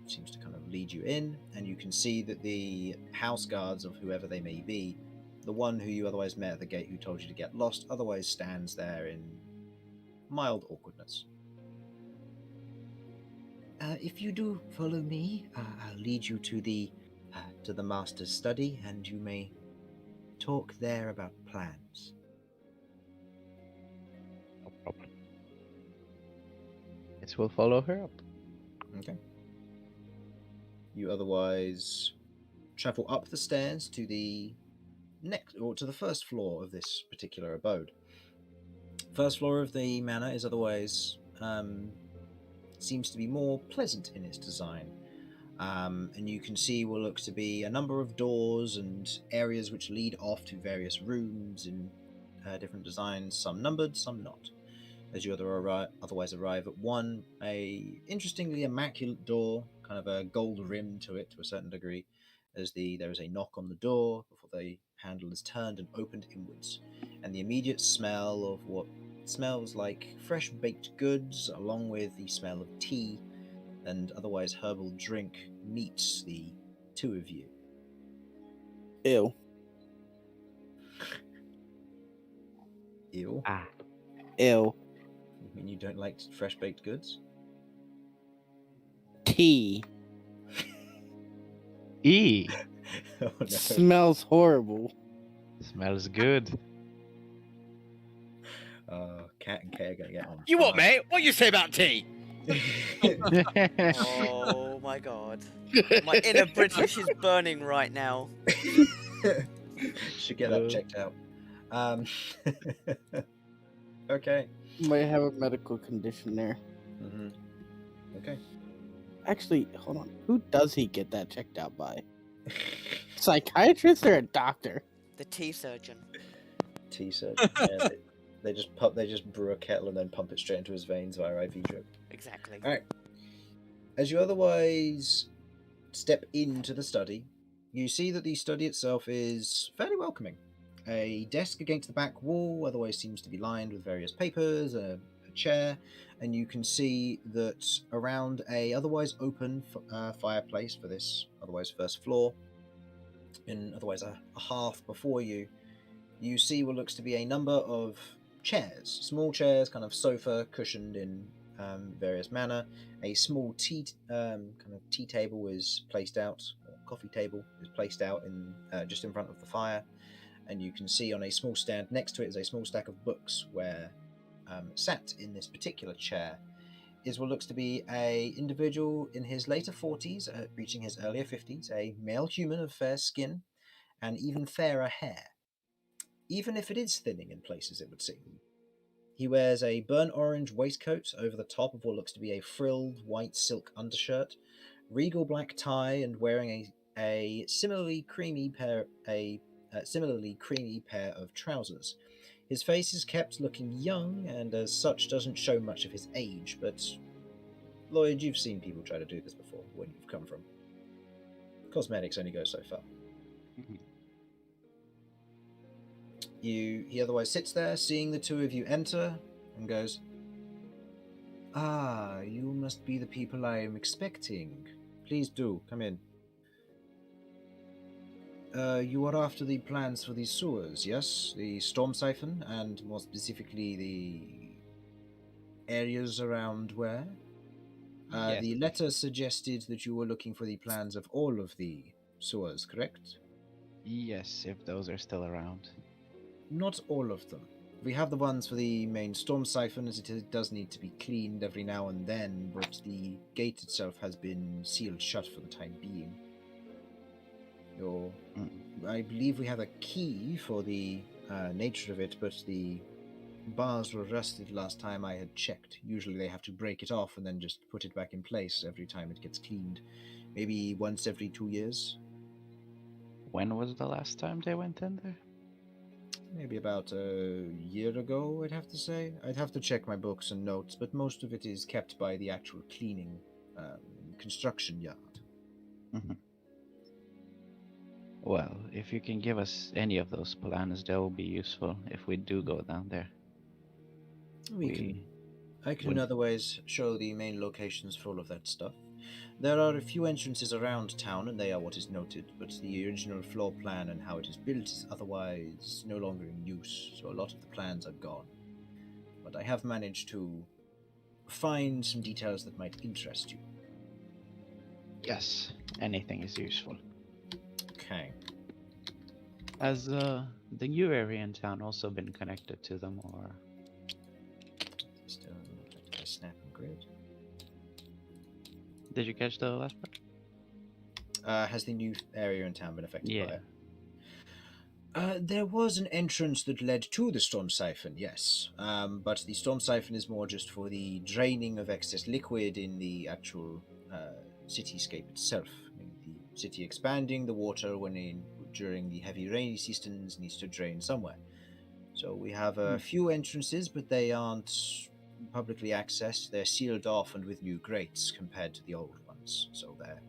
seems to kind of lead you in, and you can see that the house guards of whoever they may be, the one who you otherwise met at the gate who told you to get lost, otherwise stands there in mild awkwardness. If you do follow me, I'll lead you to the master's study, and you may talk there about plans. No problem. Guess we'll follow her up. Okay. You otherwise travel up the stairs to the first floor of this particular abode. First floor of the manor is otherwise seems to be more pleasant in its design. And you can see what looks to be a number of doors and areas which lead off to various rooms in different designs, some numbered, some not. As you otherwise arrive at one, a interestingly immaculate door, kind of a gold rim to it to a certain degree, as there is a knock on the door before the handle is turned and opened inwards, and the immediate smell of what smells like fresh baked goods, along with the smell of tea and otherwise herbal drink, meets the two of you. Ew. Ew. Ew. You mean you don't like fresh baked goods? Tea. E Oh no. Smells horrible. smells good. Cat and Kay are gonna get on. You what, fire. mate? What you say about tea? Oh my god. My inner British is burning right now. Should get that checked out. Okay. Might have a medical condition there. Mm-hmm. Okay. Actually, hold on. Who does he get that checked out by? Psychiatrist or a doctor? The tea surgeon. Tea surgeon. Yeah, they just brew a kettle and then pump it straight into his veins via IV drip. Exactly. All right. As you otherwise step into the study, you see that the study itself is fairly welcoming. A desk against the back wall otherwise seems to be lined with various papers, a chair, and you can see that around a otherwise open fireplace for this otherwise first floor, in otherwise a hearth before you, you see what looks to be a number of chairs, small chairs, kind of sofa cushioned in various manner. A small tea table is placed out, or coffee table is placed out in just in front of the fire, and you can see on a small stand next to it is a small stack of books where sat in this particular chair is what looks to be a individual in his later 40s, reaching his earlier 50s, a male human of fair skin and even fairer hair, even if it is thinning in places, it would seem. He wears a burnt orange waistcoat over the top of what looks to be a frilled white silk undershirt, regal black tie, and wearing a similarly creamy pair of trousers. His face is kept looking young, and as such doesn't show much of his age, but Lloyd, you've seen people try to do this before when you've come from. Cosmetics only go so far. He otherwise sits there, seeing the two of you enter, and goes, "Ah, you must be the people I am expecting. Please do, come in. You are after the plans for the sewers, yes? The storm siphon, and more specifically areas around where? Yes. The letter suggested that you were looking for the plans of all of the sewers, correct? Yes, if those are still around. Not all of them. We have the ones for the main storm siphon, as does need to be cleaned every now and then, but the gate itself has been sealed shut for the time being. I believe we have a key for the nature of it, but the bars were rusted last time I had checked. Usually they have to break it off and then just put it back in place every time it gets cleaned. Maybe once every 2 years. When was the last time they went in there? Maybe about a year ago, I'd have to say. I'd have to check my books and notes, but most of it is kept by the actual cleaning construction yard. Mhm. Well, if you can give us any of those plans, that will be useful if we do go down there. I can in would- other ways show the main locations for all of that stuff. There are a few entrances around town, and they are what is noted, but the original floor plan and how it is built is otherwise no longer in use, so a lot of the plans are gone. But I have managed to find some details that might interest you. Yes, anything is useful. Okay. Has the new area in town also been connected to them, or? Still affected by snap and grid. Did you catch the last part? Has the new area in town been affected by Yeah. it? There was an entrance that led to the storm siphon, yes. But the storm siphon is more just for the draining of excess liquid in the actual cityscape itself. I mean, the city expanding, the water during the heavy rainy seasons needs to drain somewhere. So we have a few entrances, but they aren't publicly accessed. They're sealed off and with new grates compared to the old ones. So they're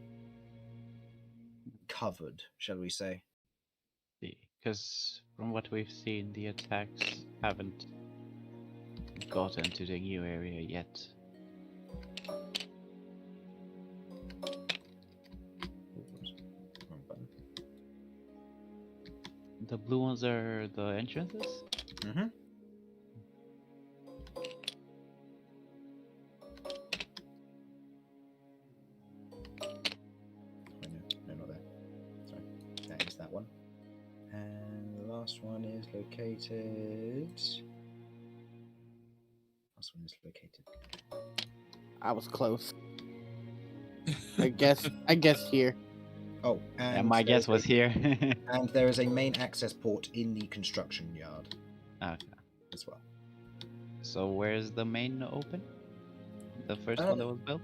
covered, shall we say. Because from what we've seen, the attacks haven't gotten to the new area yet. Wrong button. The blue ones are the entrances? Mm-hmm. No, not there. Sorry. That is that one. And the last one is located. Last one is located. I was close. I guess here. Oh, and Yeah, my guess was here. And there is a main access port in the construction yard Okay. as well. So where's the main open? The first one that was built?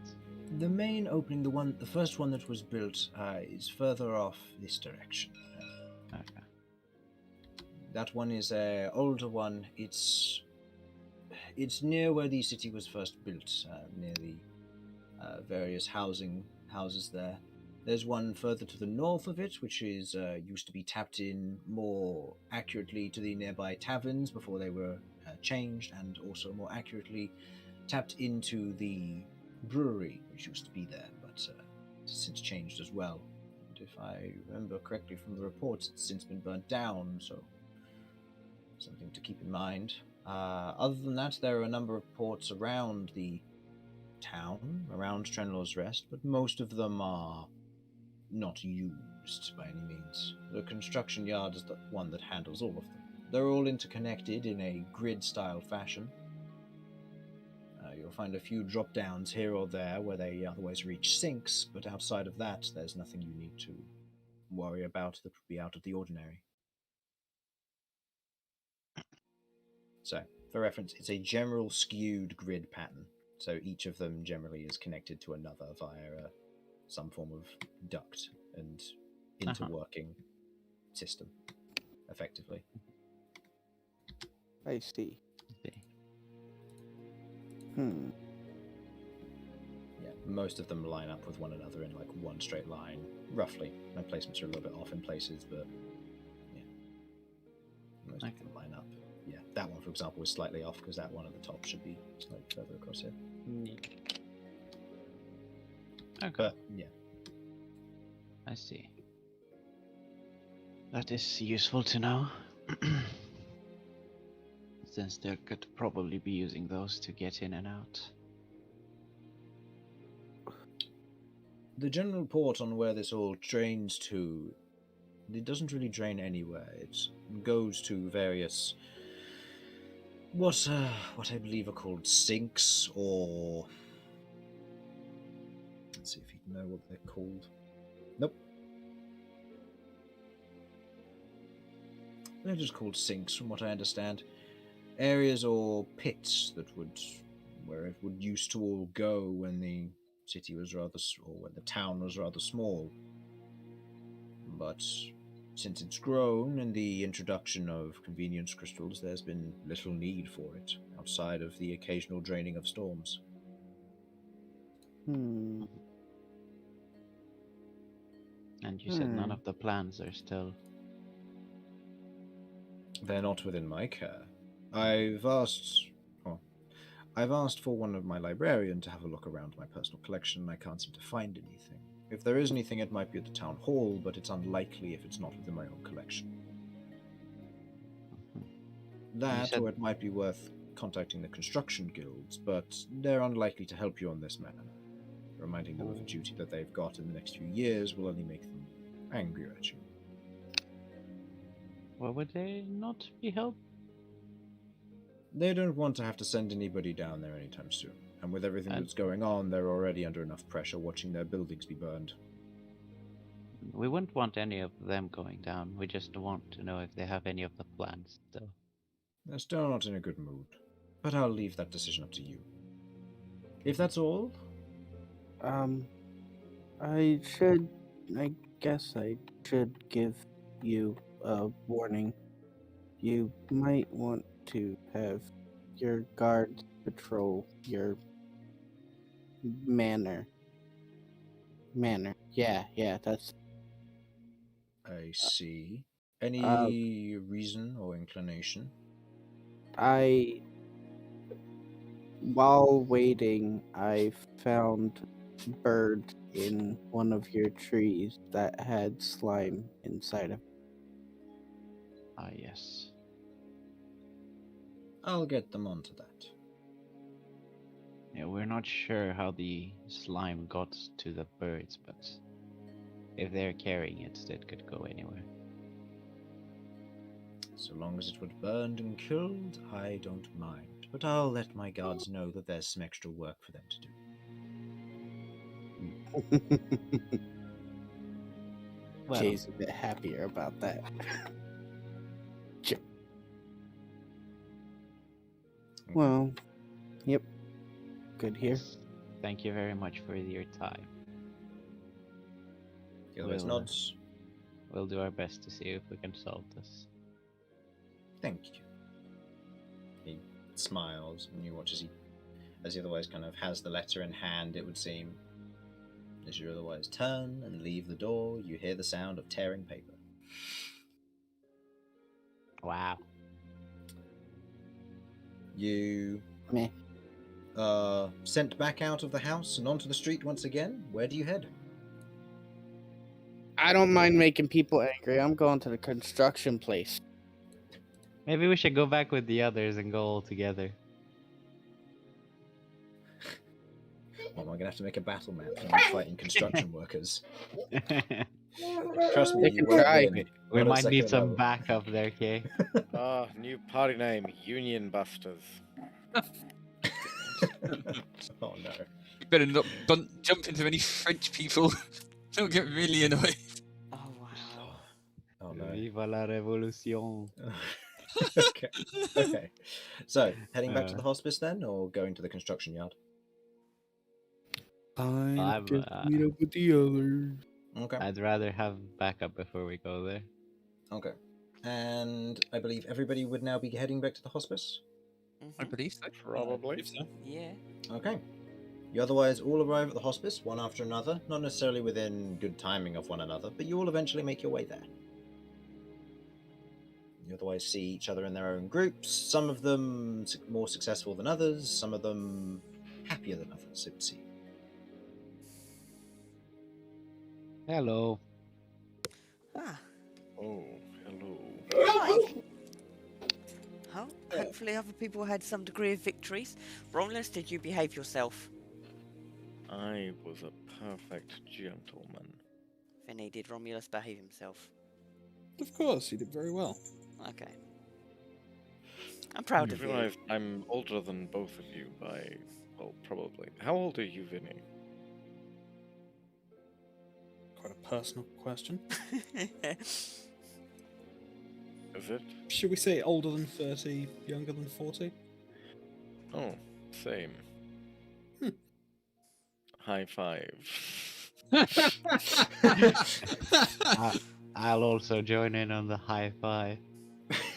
The main opening, the first one that was built, is further off this direction. Okay. That one is an older one. It's near where the city was first built, near the various houses there. There's one further to the north of it, which is used to be tapped in more accurately to the nearby taverns before they were changed, and also more accurately tapped into the brewery, which used to be there, but since changed as well. And if I remember correctly from the reports, it's since been burnt down, so something to keep in mind. Other than that, there are a number of ports around the town, around Trenlor's Rest, but most of them are not used by any means. The construction yard is the one that handles all of them. They're all interconnected in a grid-style fashion. You'll find a few drop-downs here or there where they otherwise reach sinks, but outside of that, there's nothing you need to worry about that would be out of the ordinary. So, for reference, it's a general skewed grid pattern. So each of them generally is connected to another via some form of duct and interworking system, effectively. I see. See. Yeah, most of them line up with one another in like one straight line, roughly. My placements are a little bit off in places, but yeah, most of them line up. Yeah, that one, for example, was slightly off because that one at the top should be slightly further across here. Okay. But yeah, I see. That is useful to know. distance, they could probably be using those to get in and out. The general report on where this all drains to, it doesn't really drain anywhere. It goes to various, what I believe are called sinks, or let's see if you know what they're called. Nope. They're just called sinks, from what I understand. Areas or pits where it would used to all go when the city was or when the town was rather small. But since it's grown and the introduction of convenience crystals, there's been little need for it, outside of the occasional draining of storms. Hmm. And you said none of the plans are still. They're not within my care. I've asked for one of my librarian to have a look around my personal collection, and I can't seem to find anything. If there is anything, it might be at the town hall, but it's unlikely if it's not within my own collection. That, or it might be worth contacting the construction guilds, but they're unlikely to help you on this matter. Reminding them of a duty that they've got in the next few years will only make them angrier at you. Well, would they not be helped? They don't want to have to send anybody down there anytime soon. And with everything that's going on, they're already under enough pressure watching their buildings be burned. We wouldn't want any of them going down. We just want to know if they have any of the plans still. They're still not in a good mood. But I'll leave that decision up to you. If that's all... I guess I should give you a warning. You might want to have your guards patrol your manor. Yeah, that's... I see. Any reason or inclination? While waiting, I found bird in one of your trees that had slime inside of it. Ah, yes. I'll get them onto that. Yeah, we're not sure how the slime got to the birds, but if they're carrying it, it could go anywhere. So long as it was burned and killed, I don't mind. But I'll let my guards know that there's some extra work for them to do. Well, Jay's a bit happier about that. Well, yep. Good here. thank you very much for your time. The other nods. We'll do our best to see if we can solve this. Thank you. He smiles, and you watch as he otherwise kind of has the letter in hand, it would seem. As you otherwise turn and leave the door, you hear the sound of tearing paper. Wow. You sent back out of the house and onto the street once again. Where do you head? I don't mind making people angry. I'm going to the construction place. Maybe we should go back with the others and go all together. Well, am I going to have to make a battle map when I'm fighting construction workers? Trust me, you won't win. We Not at might need second some level. backup there, Kay. New party name, Union Busters. Oh no. You better not jump into any French people. They'll get really annoyed. Oh wow. Oh no. Viva la revolution. Okay. So, heading back to the hospice then, or going to the construction yard? I I'm, just meet up with the others. Okay. I'd rather have backup before we go there. Okay. And I believe everybody would now be heading back to the hospice? I believe so. Probably. Yeah. Okay. You otherwise all arrive at the hospice, one after another, not necessarily within good timing of one another, but you all eventually make your way there. You otherwise see each other in their own groups, some of them more successful than others, some of them happier than others, it would seem. Hello. Ah. Oh, hello. Hi. Oh, hopefully other people had some degree of victories. Romulus, did you behave yourself? I was a perfect gentleman. Vinny, did Romulus behave himself? Of course, you did very well. Okay. I'm proud I of you. realize I'm older than both of you by, well, probably. How old are you, Vinny? Quite a personal question. Is it? Should we say older than 30, younger than 40? Oh, same. Hmm. High five. I'll also join in on the high five.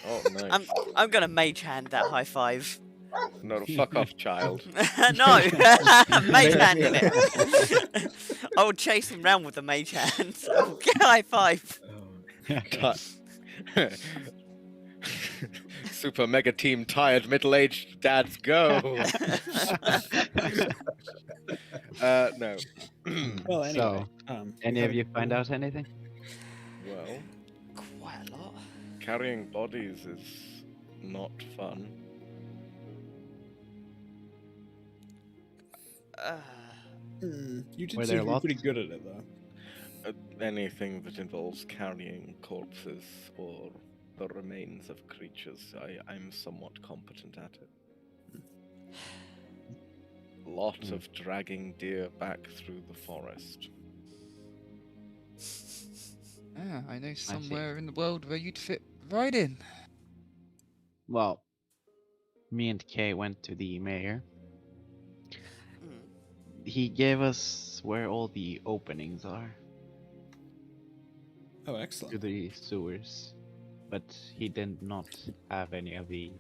Oh, nice. I'm gonna mage hand that high five. No, fuck off, child. No, mage handing it. I will chase him round with the mage hand. High five. Super mega team tired middle-aged dads go. No. Well, anyway. So, any of you find out anything? Well, Quite a lot. carrying bodies is not fun. You did Were seem there to be lots? pretty good at it, though. Anything that involves carrying corpses or the remains of creatures, I'm somewhat competent at it. Lot of dragging deer back through the forest. Ah, I know somewhere in the world where you'd fit right in. Well, me and Kay went to the mayor. He gave us where all the openings are Oh, to excellent. the sewers, but he did not have any of the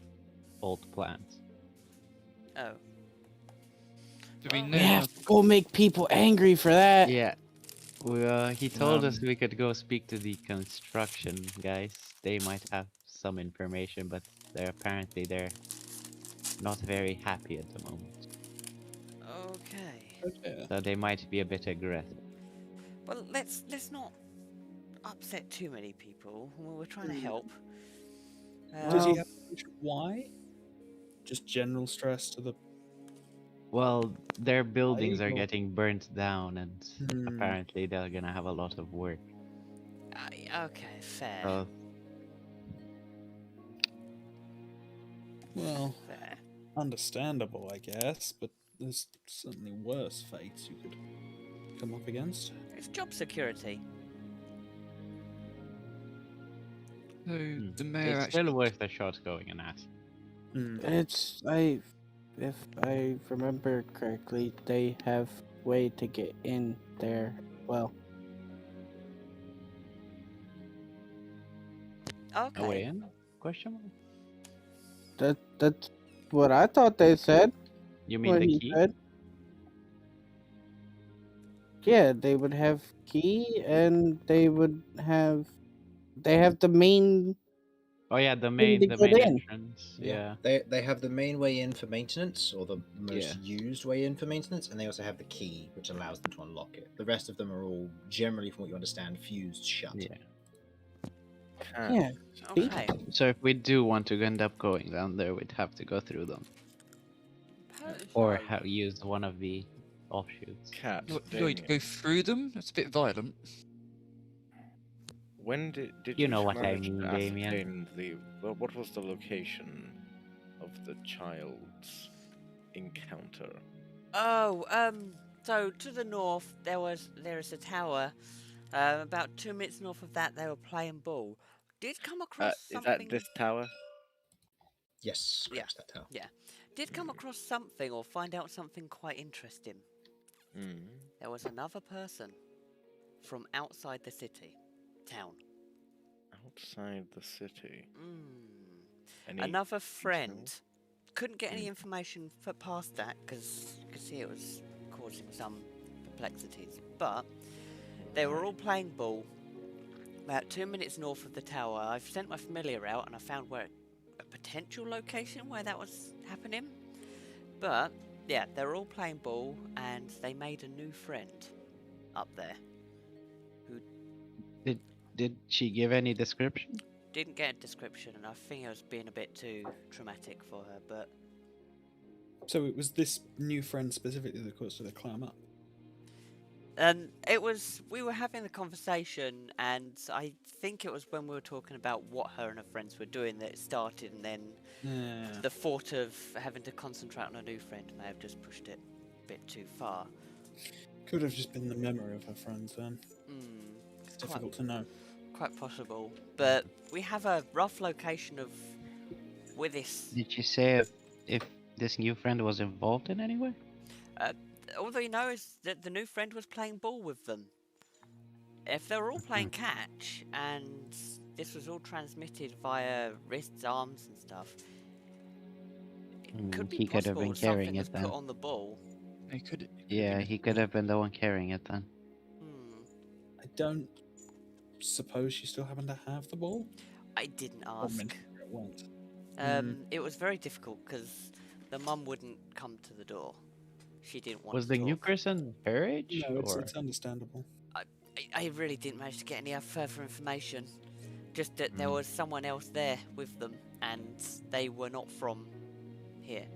old plans. Oh. Do we Oh. know? We have to go make people angry for that. Yeah, he told us we could go speak to the construction guys. They might have some information, but they're not very happy at the moment. Okay. Yeah. So they might be a bit aggressive. Well, let's not upset too many people. We're trying to help. Does he Well- have why? Just general stress to the. Well, their buildings are Illegal. getting burnt down, and Hmm. apparently they're gonna have a lot of work. Okay, fair. So Well, Fair. understandable, I guess, but there's certainly worse fates you could come up against. It's job security. So Hmm. the mayor it's actually. still worth a shot going and ask. If I remember correctly, they have way to get in there. Well, Okay. A way in? Question mark? that's what I thought they said. You mean What the he key? said. Yeah, they would have key, and they have the main. Oh yeah, the to main get in. entrance. Yeah. They have the main way in for maintenance, or the most Yeah. used way in for maintenance, and they also have the key, which allows them to unlock it. The rest of them are all generally, from what you understand, fused shut. Yeah. Yeah. Okay. So if we do want to end up going down there, we'd have to go through them, or use one of the offshoots. Cat, You're going to go through them? That's a bit violent. when did You know what I manage to mean, Damien. ascertain what was the location of the child's encounter? Oh, so to the north there is a tower. About 2 minutes north of that they were playing ball. Did come across Is something. that this tower? Yes, Yeah. scratch that tower. Yeah. Did come across something or find out something quite interesting. Mm. There was another person from outside the town. Outside the city. Any Another friend. details? Couldn't get any information past that because you could see it was causing some perplexities. But they were all playing ball about 2 minutes north of the tower. I've sent my familiar out and I found where a potential location where that was happening. But yeah, they were all playing ball and they made a new friend up there. Did she give any description? didn't get a description, and I think it was being a bit too traumatic for her. But So it was this new friend specifically that caused her to climb up. it was we were having the conversation, and I think it was when we were talking about what her and her friends were doing that it started, and then Yeah. the thought of having to concentrate on a new friend may have just pushed it a bit too far. Could have just been the memory of her friends then. It's difficult to know. Quite possible, but we have a rough location of where this. Did you say if this new friend was involved in any way? All they know is that the new friend was playing ball with them. If they were all playing catch and this was all transmitted via wrists, arms, and stuff, it could be He could have possible been something carrying was it put then. on the ball. It could. Yeah, he could have been the one carrying it then. I don't suppose you still happen to have the ball? I didn't Or ask. mention where it went. It was very difficult because the mum wouldn't come to the door. She didn't want Was to the new talk. person her age? No, or... it's understandable. I really didn't manage to get any further information. Just that there was someone else there with them, and they were not from here.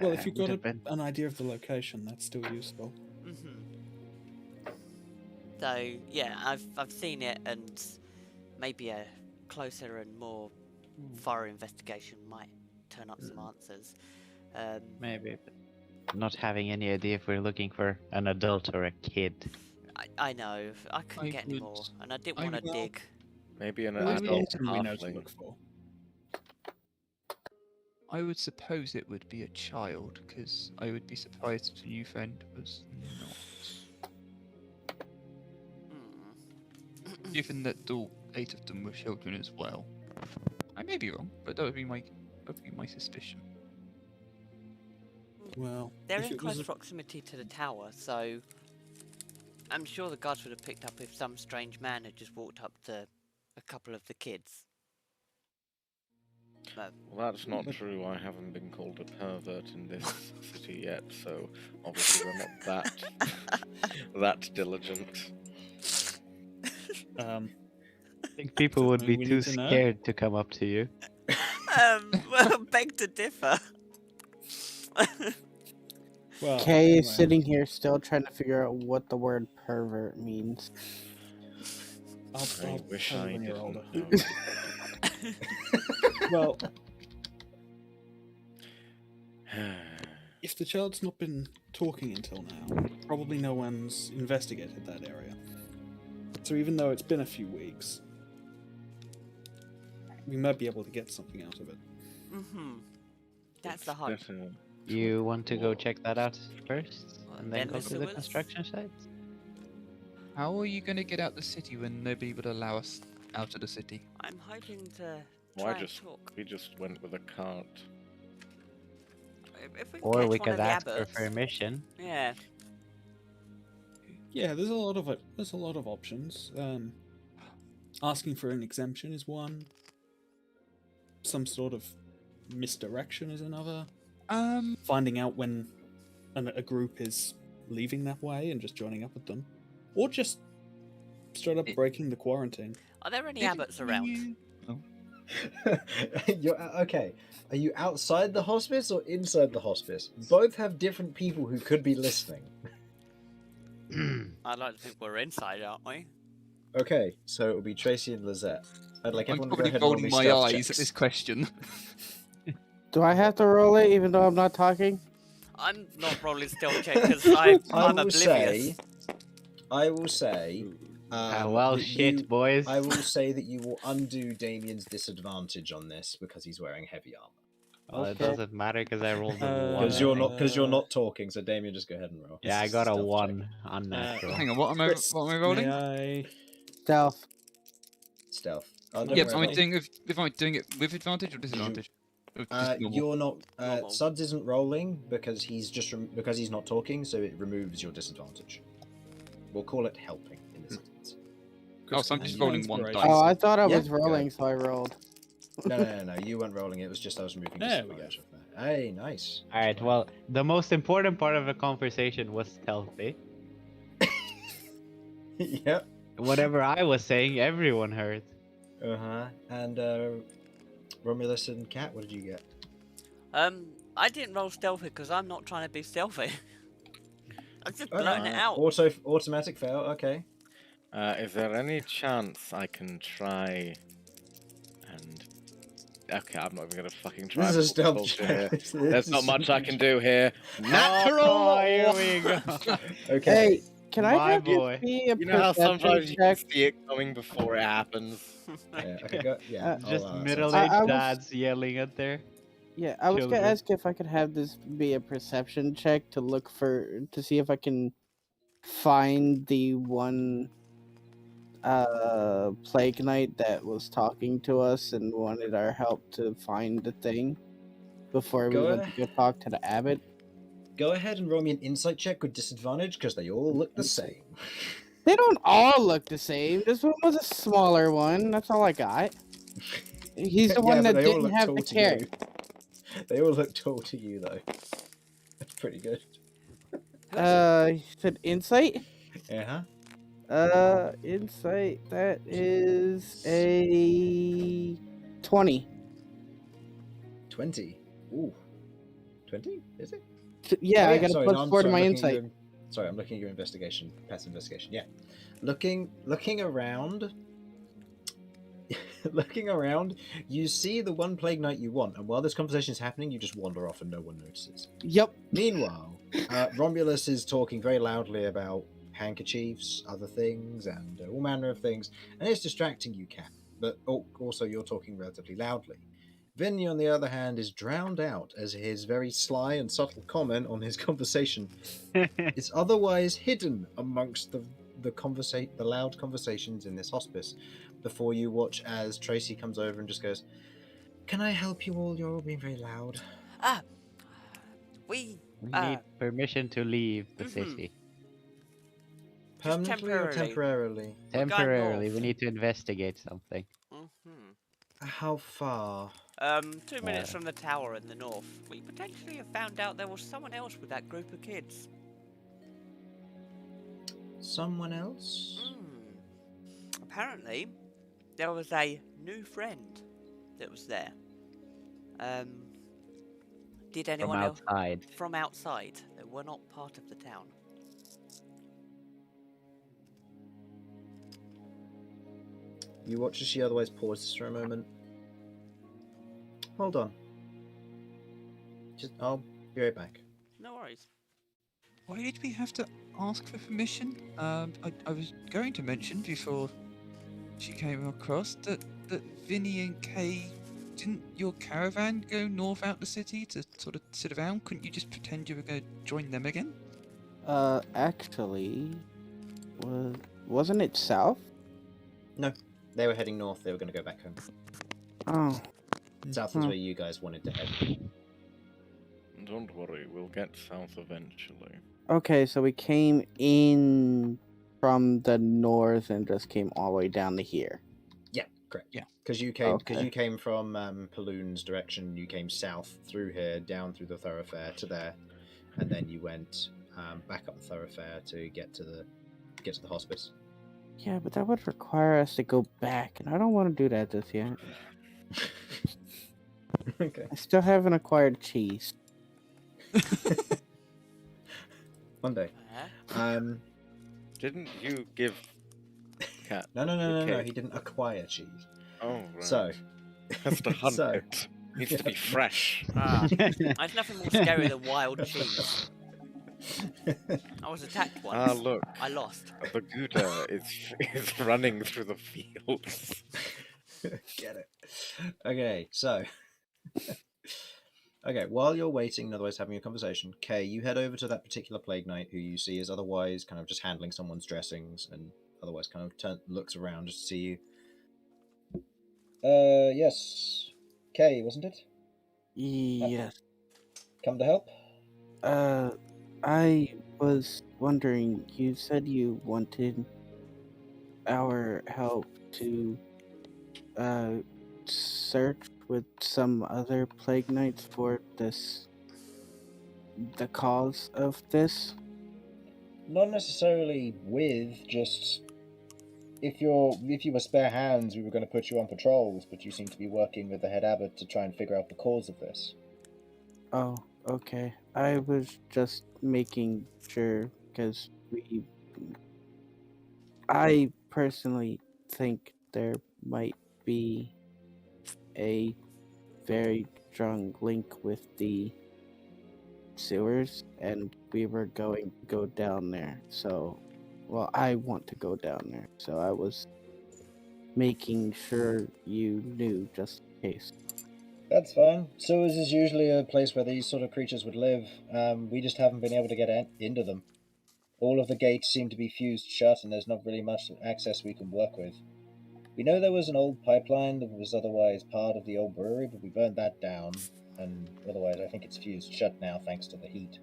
Well, if you've got would have been. an idea of the location, that's still useful. So yeah, I've seen it, and maybe a closer and more thorough investigation might turn up some answers. Maybe, but not having any idea if we're looking for an adult or a kid. I know I couldn't I get any would- more, and I didn't I want to would- dig. Maybe an Well, adult Often we know to halfling. look for. I would suppose it would be a child, because I would be surprised if the new friend was not. Given that all 8 of them were children as well. I may be wrong, but that would be my suspicion. Well, They're if in it was close a- proximity to the tower, so I'm sure the guards would have picked up if some strange man had just walked up to a couple of the kids. But Well, that's not true. I haven't been called a pervert in this city yet, so obviously we're not that diligent. Um, I think people would be something we too need to know? scared to come up to you. well, beg to differ. well, Kay is anyway, sitting here still trying to figure out what the word pervert means. I'll I wish tell you I when you're didn't older. know. Well, if the child's not been talking until now, probably no one's investigated that area. So even though it's been a few weeks, we might be able to get something out of it. That's the It's hope. better- You want to go check that out first, Well, and then then go the to the sewers. construction site? How are you going to get out the city when nobody would allow us out of the city? I'm hoping to Why try and just talk. we just went with a cart? If we can Or catch we one of could the ask for abbots. permission. Yeah. Yeah, there's a lot of options. Asking for an exemption is one. Some sort of misdirection is another. Finding out when a group is leaving that way and just joining up with them, or just straight up breaking the quarantine. Are there any Did abbots around? Okay. Are you outside the hospice or inside the hospice? Both have different people who could be listening. I'd like to think we're inside, aren't we? Okay, so it'll be Tracy and Lizette. I'd like I'm everyone to go probably ahead and roll rolling me my stealth eyes checks. at this question. Do I have to roll it even though I'm not talking? I'm not rolling stealth check because I'm oblivious. I will say. well, that shit, boys. I will say that you will undo Damien's disadvantage on this because he's wearing heavy armor. Well, it Okay. doesn't matter because I rolled a 1. Because I you're think. not because you're not talking. So Damien, just go ahead and roll. Yeah, I got a Stealth check. 1 unnatural. Hang on, what am I rolling? May I? Stealth. Stealth. Oh, don't Yeah, worry am I about it. doing it with advantage or disadvantage? Or just normal? You're not. Normal. Suds isn't rolling because he's just because he's not talking, so it removes your disadvantage. We'll call it helping in this instance. Oh, so I'm just rolling one Inspiration. dice. Oh, I thought I Yeah, was rolling, so I rolled. No, you weren't rolling. It was just I was removing There we disadvantage. Hey, nice. Alright, well, the most important part of the conversation was stealthy. Yep. Whatever I was saying, everyone heard. And Romulus and Cat, what did you get? I didn't roll stealthy because I'm not trying to be stealthy. I'm just Oh, blowing no. it out. Automatic fail. Okay. Is there any chance I can try and... Okay, I'm not even gonna fucking try. This is a and stealth bullshit check. here. This There's not is- much I can do here. Oh, Natural! here we go. Okay. Hey, can I My have this boy. be a You know how perception sometimes you can check? see it coming before it happens? Yeah. Okay. Go. Yeah. Uh, oh, Just wow, that sounds- middle-aged I was- dads yelling at their Yeah, I was gonna children. ask if I could have this be a perception check to see if I can find the one plague knight that was talking to us and wanted our help to find the thing before we Go went to go talk to the abbot. Go ahead and roll me an insight check with disadvantage because they all look the Insight. same. They don't all look the same. This one was a smaller one. That's all I got. He's the Yeah, one but that they all didn't look have tall the to carrot. you. They all look tall to you though. That's pretty good. You said insight? Uh-huh. Insight. That is a 20. 20. Ooh. 20? Is it? Yeah, Oh, I got a plus 4 to my insight. Sorry, I'm looking at your investigation. Passive investigation. Yeah. Looking around. Looking around, you see the one plague knight you want, and while this conversation is happening, you just wander off and no one notices. Yep. Meanwhile, Romulus is talking very loudly about handkerchiefs, other things, and all manner of things, and it's distracting you, Cat. But also, you're talking relatively loudly. Vinny, on the other hand, is drowned out as his very sly and subtle comment on his conversation is otherwise hidden amongst the loud conversations in this hospice. Before you watch as Tracy comes over and just goes, "Can I help you all? You're all being very loud." We We need permission to leave the Mhm. city. Just Permanently or temporarily? We're going Temporarily, we north. need to investigate something. How far? 2 minutes from the tower in the north. We potentially have found out there was someone else with that group of kids. Someone else? Apparently, there was a new friend that was there. Did From anyone else outside. from outside that were not part of the town? You watch as she otherwise pauses for a moment. Hold on. I'll be right back. No worries. Why did we have to ask for permission? I was going to mention before she came across that Vinny and Kay, didn't your caravan go north out the city to sort of sit around? Couldn't you just pretend you were going to join them again? Actually, wasn't it south? No, they were heading north. They were going to go back home. Oh. South is where you guys wanted to head. Don't worry, we'll get south eventually. Okay, so we came in from the north and just came all the way down to here. Yeah, correct. Yeah. Because you came Okay. from Paloon's direction. You came south through here, down through the thoroughfare to there, and then you went back up the thoroughfare to get to the hospice. Yeah, but that would require us to go back, and I don't want to do that just yet. Okay. I still haven't acquired cheese. One day. Didn't you give Cat? No. Okay. He didn't acquire cheese. Oh, right. So, Has to hunt so- it. Needs to be fresh. There's nothing more scary than wild cheese. I was attacked once. Ah, look. I lost. The Gouda is running through the fields. Get it. Okay, so. Okay, while you're waiting and otherwise having a conversation, Kay, you head over to that particular plague knight who you see is otherwise kind of just handling someone's dressings and otherwise kind of looks around just to see you. Yes. Kay, wasn't it? Yes. Come to help? I was wondering, you said you wanted our help to, search with some other plague knights for the cause of this? Not necessarily with, just if you were spare hands, we were going to put you on patrols, but you seem to be working with the head abbot to try and figure out the cause of this. Oh, okay. I was just making sure because I personally think there might be a very strong link with the sewers, and we were going to go down there. So, well, I want to go down there. So I was making sure you knew just in case. That's fine. Sewers is usually a place where these sort of creatures would live. We just haven't been able to get into them. All of the gates seem to be fused shut, and there's not really much access we can work with. We know there was an old pipeline that was otherwise part of the old brewery, but we burned that down, and otherwise I think it's fused shut now thanks to the heat.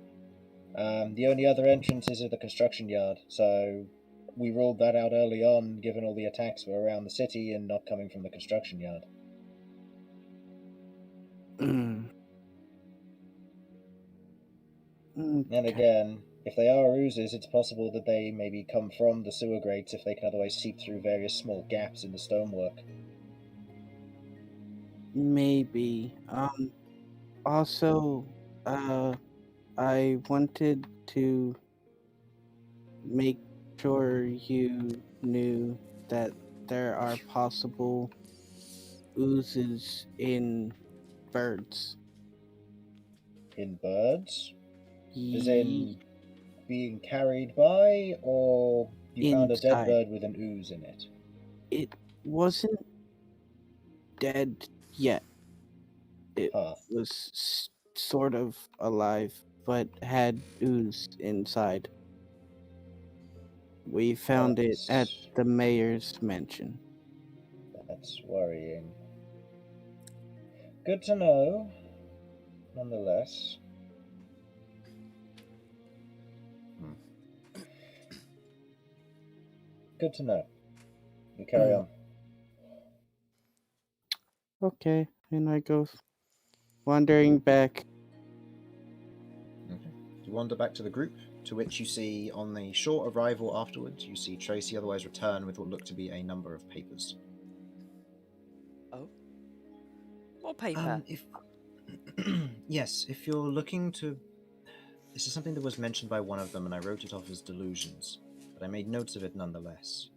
The only other entrance is at the construction yard, so we ruled that out early on, given all the attacks were around the city and not coming from the construction yard. And Okay. again, if they are oozes, it's possible that they maybe come from the sewer grates if they can otherwise seep through various small gaps in the stonework. Maybe. Also, I wanted to make sure you knew that there are possible oozes in birds. In birds? As Ye- in being carried by, or you found a dead Inside. bird with an ooze in it? It wasn't dead yet. It Huh. was sort of alive, but had ooze inside. We found it at the mayor's mansion. That's worrying. Good to know, nonetheless. Good to know. You carry on. Okay, and I go wandering back. Okay. You wander back to the group, to which you see on the short arrival afterwards, you see Tracy otherwise return with what look to be a number of papers. Oh. More paper. If yes, if you're looking to, this is something that was mentioned by one of them, and I wrote it off as delusions, but I made notes of it nonetheless.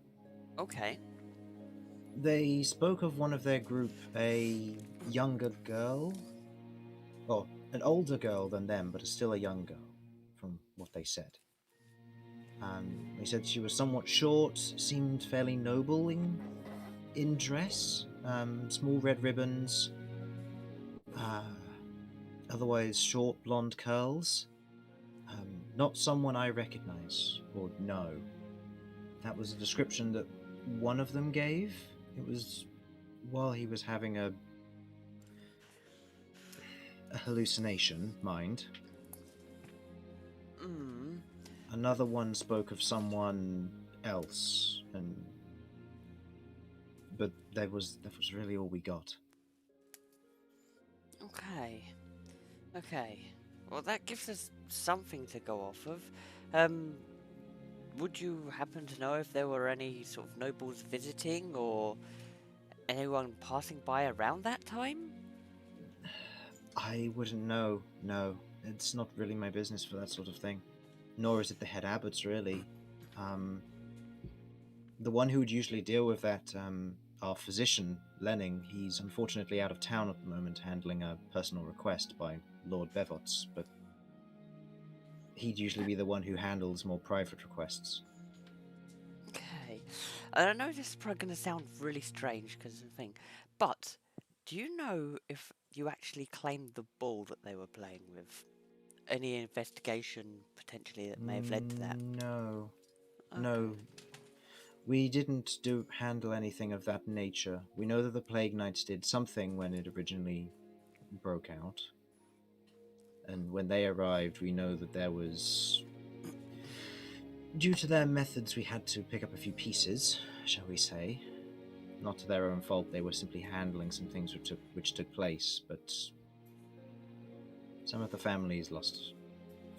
Okay. They spoke of one of their group, a younger girl, well, an older girl than them, but still a young girl, from what they said. They said she was somewhat short, seemed fairly noble in dress, small red ribbons, otherwise short blonde curls. Not someone I recognize or know. That was a description that one of them gave. It was while he was having a hallucination, mind. Another one spoke of someone else, but that was really all we got. Okay. Well, that gives us something to go off of. Would you happen to know if there were any sort of nobles visiting or anyone passing by around that time? I wouldn't know. No, it's not really my business for that sort of thing. Nor is it the head abbot's, really. The one who would usually deal with that, our physician, Lenning, he's unfortunately out of town at the moment handling a personal request by Lord Bevots, but he'd usually be the one who handles more private requests. Okay. I know this is probably going to sound really strange because of the thing, but do you know if you actually claimed the bull that they were playing with? Any investigation potentially that may have led to that? No. Okay. No. We didn't handle anything of that nature. We know that the Plague Knights did something when it originally broke out. And when they arrived, we know that there was... Due to their methods, we had to pick up a few pieces, shall we say. Not to their own fault, they were simply handling some things which took place, but some of the families lost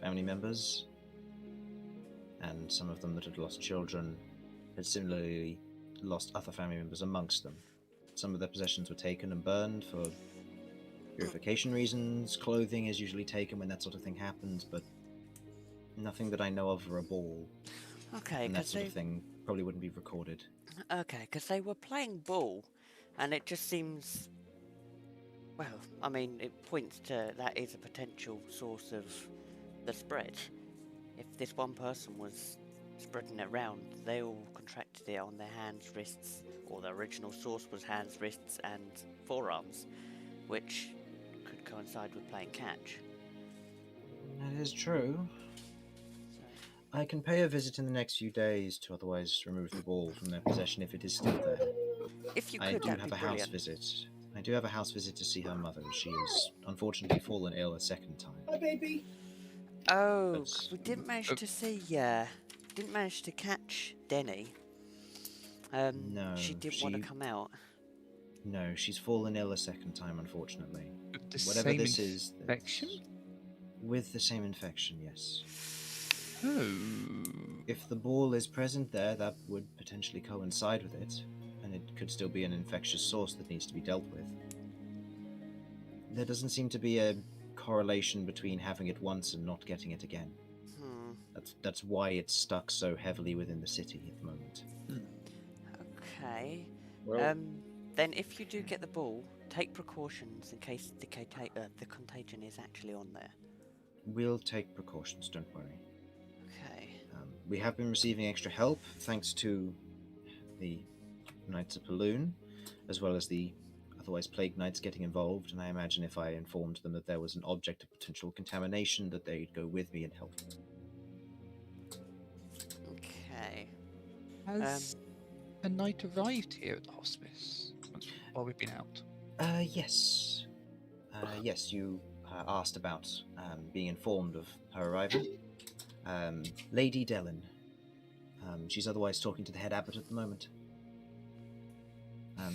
family members, and some of them that had lost children had similarly lost other family members amongst them. Some of their possessions were taken and burned for purification reasons. Clothing is usually taken when that sort of thing happens, but nothing that I know of for a ball. Okay, And that because sort of thing probably wouldn't be recorded. Okay, because they were playing ball, and it just seems. Well, I mean, it points to that is a potential source of the spread. If this one person was spreading it around, they all contracted it on their hands, wrists, or the original source was hands, wrists, and forearms, which could coincide with playing catch. That is true. So, I can pay a visit in the next few days to otherwise remove the ball from their possession if it is still there. if you I could, do that'd have be a house brilliant. visit. I do have a house visit to see her mother. She has unfortunately fallen ill a second time. Hi, baby. Oh, But- 'cause we didn't manage to see. Didn't manage to catch Denny. No, she didn't want to come out. No, she's fallen ill a second time, unfortunately. With the Whatever same this is, infection? with the same infection, yes. Oh. If the ball is present there, that would potentially coincide with it, and it could still be an infectious source that needs to be dealt with. There doesn't seem to be a correlation between having it once and not getting it again. Hmm. That's why it's stuck so heavily within the city at the moment. Okay. Well, Then if you do get the ball, take precautions in case the contagion is actually on there. We'll take precautions, don't worry. Okay. We have been receiving extra help thanks to the Knights of Paloon, as well as the otherwise Plague Knights getting involved, and I imagine if I informed them that there was an object of potential contamination, that they'd go with me and help. Okay. Has a knight arrived here at the hospice while we've been out? Yes. Yes, you asked about being informed of her arrival. Lady Dellen. She's otherwise talking to the head abbot at the moment.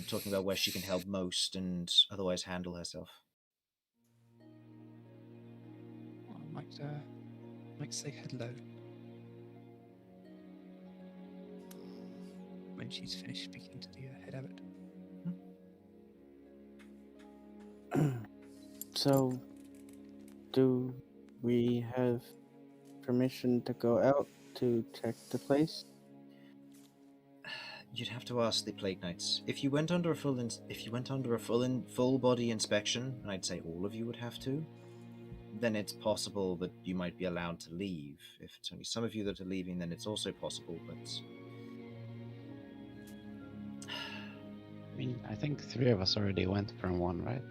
Talking about where she can help most and otherwise handle herself. I might say hello when she's finished speaking to the head abbot. So, do we have permission to go out to check the place? You'd have to ask the Plague Knights. If you went under a full body inspection, and I'd say all of you would have to, then it's possible that you might be allowed to leave. If it's only some of you that are leaving, then it's also possible, but I mean, I think 3 of us already went from one, right?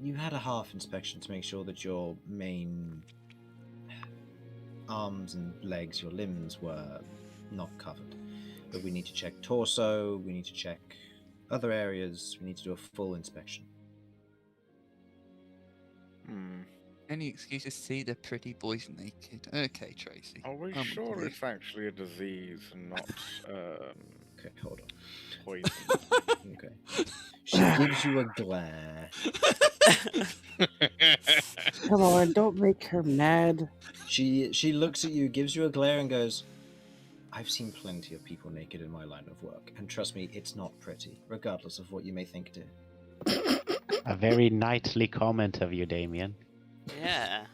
you had a half inspection to make sure that your main arms and legs, your limbs, were not covered. But we need to check torso, we need to check other areas, we need to do a full inspection. Any excuse to see the pretty boys naked. Okay, Tracy. Are we I'm sure with it's actually a disease and not Okay, hold on. poison? Okay. She gives you a glare. Come on, don't make her mad. She looks at you, gives you a glare, and goes, I've seen plenty of people naked in my line of work, and trust me, it's not pretty, regardless of what you may think it is. A very knightly comment of you, Damien. Yeah.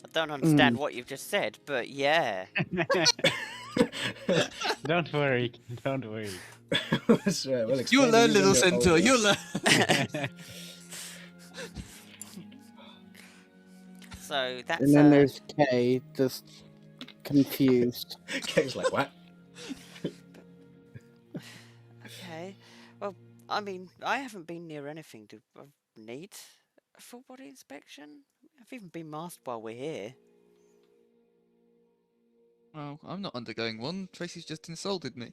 I don't understand what you've just said, but yeah. Don't worry, don't worry. So, well, You'll explain learn, to you little when you're centaur. older. You'll learn. So that's And then there's Kay, just confused. Kay's like, what? Okay. Well, I mean, I haven't been near anything. Do I need a full body inspection? I've even been masked while we're here. Well, I'm not undergoing one. Tracy's just insulted me.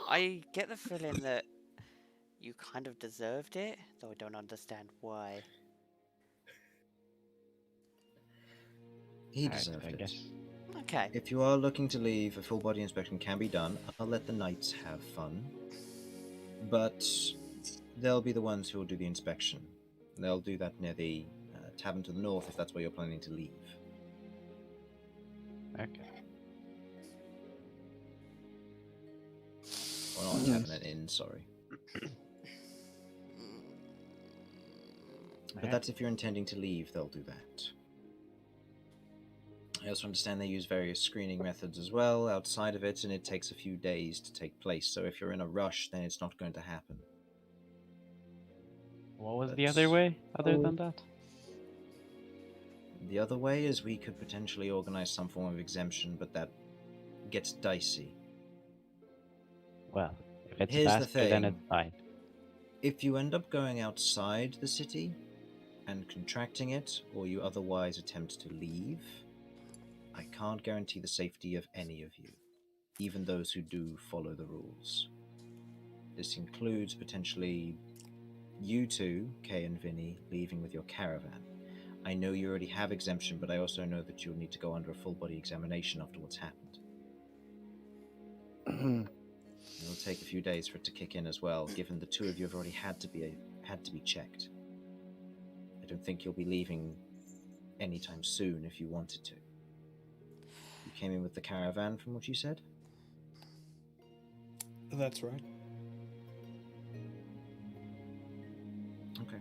I get the feeling that you kind of deserved it, though I don't understand why. He Alright, deserved I it. guess. Okay. If you are looking to leave, a full body inspection can be done. I'll let the knights have fun. But they'll be the ones who will do the inspection. They'll do that near the tavern to the north if that's where you're planning to leave. Okay. Or not a tavern, an inn, sorry. But that's if you're intending to leave, they'll do that. I also understand they use various screening methods as well outside of it, and it takes a few days to take place, so if you're in a rush, then it's not going to happen. What was the other way, other than that? The other way is we could potentially organize some form of exemption, but that gets dicey. Well, if it's Here's the faster, then thing. it's fine. If you end up going outside the city and contracting it, or you otherwise attempt to leave, I can't guarantee the safety of any of you, even those who do follow the rules. This includes potentially you two, Kay and Vinny, leaving with your caravan. I know you already have exemption, but I also know that you'll need to go under a full body examination after what's happened. It'll take a few days for it to kick in as well, given the two of you have already had to be checked. I don't think you'll be leaving anytime soon if you wanted to. You came in with the caravan, from what you said? That's right. Okay.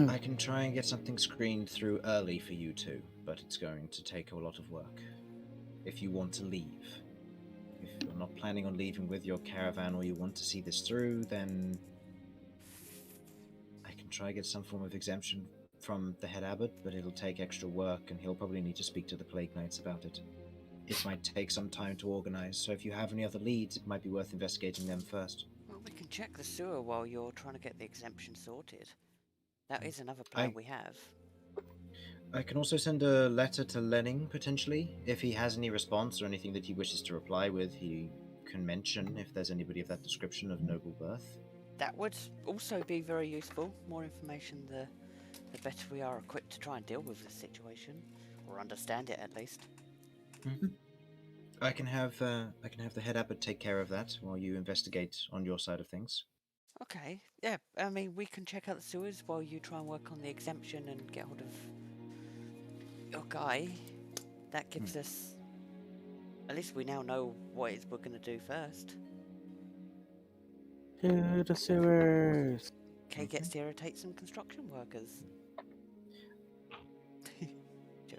I can try and get something screened through early for you two, but it's going to take a lot of work. If you want to leave. If you're not planning on leaving with your caravan or you want to see this through, then I can try and get some form of exemption from the head abbot, but it'll take extra work and he'll probably need to speak to the Plague Knights about it. It might take some time to organize, so if you have any other leads, it might be worth investigating them first. Well, we can check the sewer while you're trying to get the exemption sorted. That is another plan we have. I can also send a letter to Lenning, potentially. If he has any response or anything that he wishes to reply with, he can mention if there's anybody of that description of noble birth. That would also be very useful. More information, the better we are equipped to try and deal with this situation, or understand it at least. I can have the head abbot take care of that while you investigate on your side of things. Okay, yeah, I mean, we can check out the sewers while you try and work on the exemption and get hold of your guy. That gives us... At least we now know what it is we're going to do first. To the sewers. Kay gets to irritate some construction workers.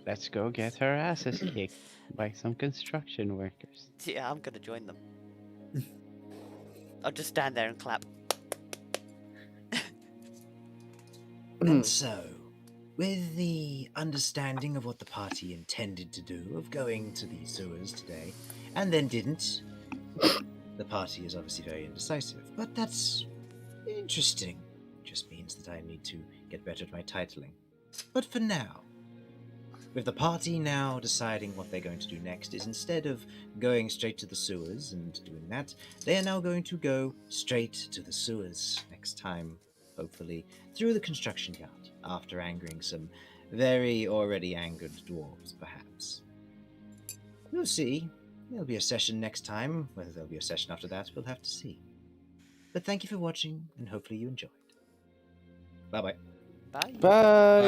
Let's go get her asses kicked by some construction workers. Yeah, I'm going to join them. I'll just stand there and clap. And so, with the understanding of what the party intended to do, of going to the sewers today, and then didn't, the party is obviously very indecisive, but that's interesting. Just means that I need to get better at my titling. But for now, with the party now deciding what they're going to do next, is instead of going straight to the sewers and doing that, they are now going to go straight to the sewers next time, hopefully, through the construction yard, after angering some very already angered dwarves, perhaps. We'll see. There'll be a session next time. Whether there'll be a session after that, we'll have to see. But thank you for watching, and hopefully you enjoyed. Bye-bye. Bye. Bye.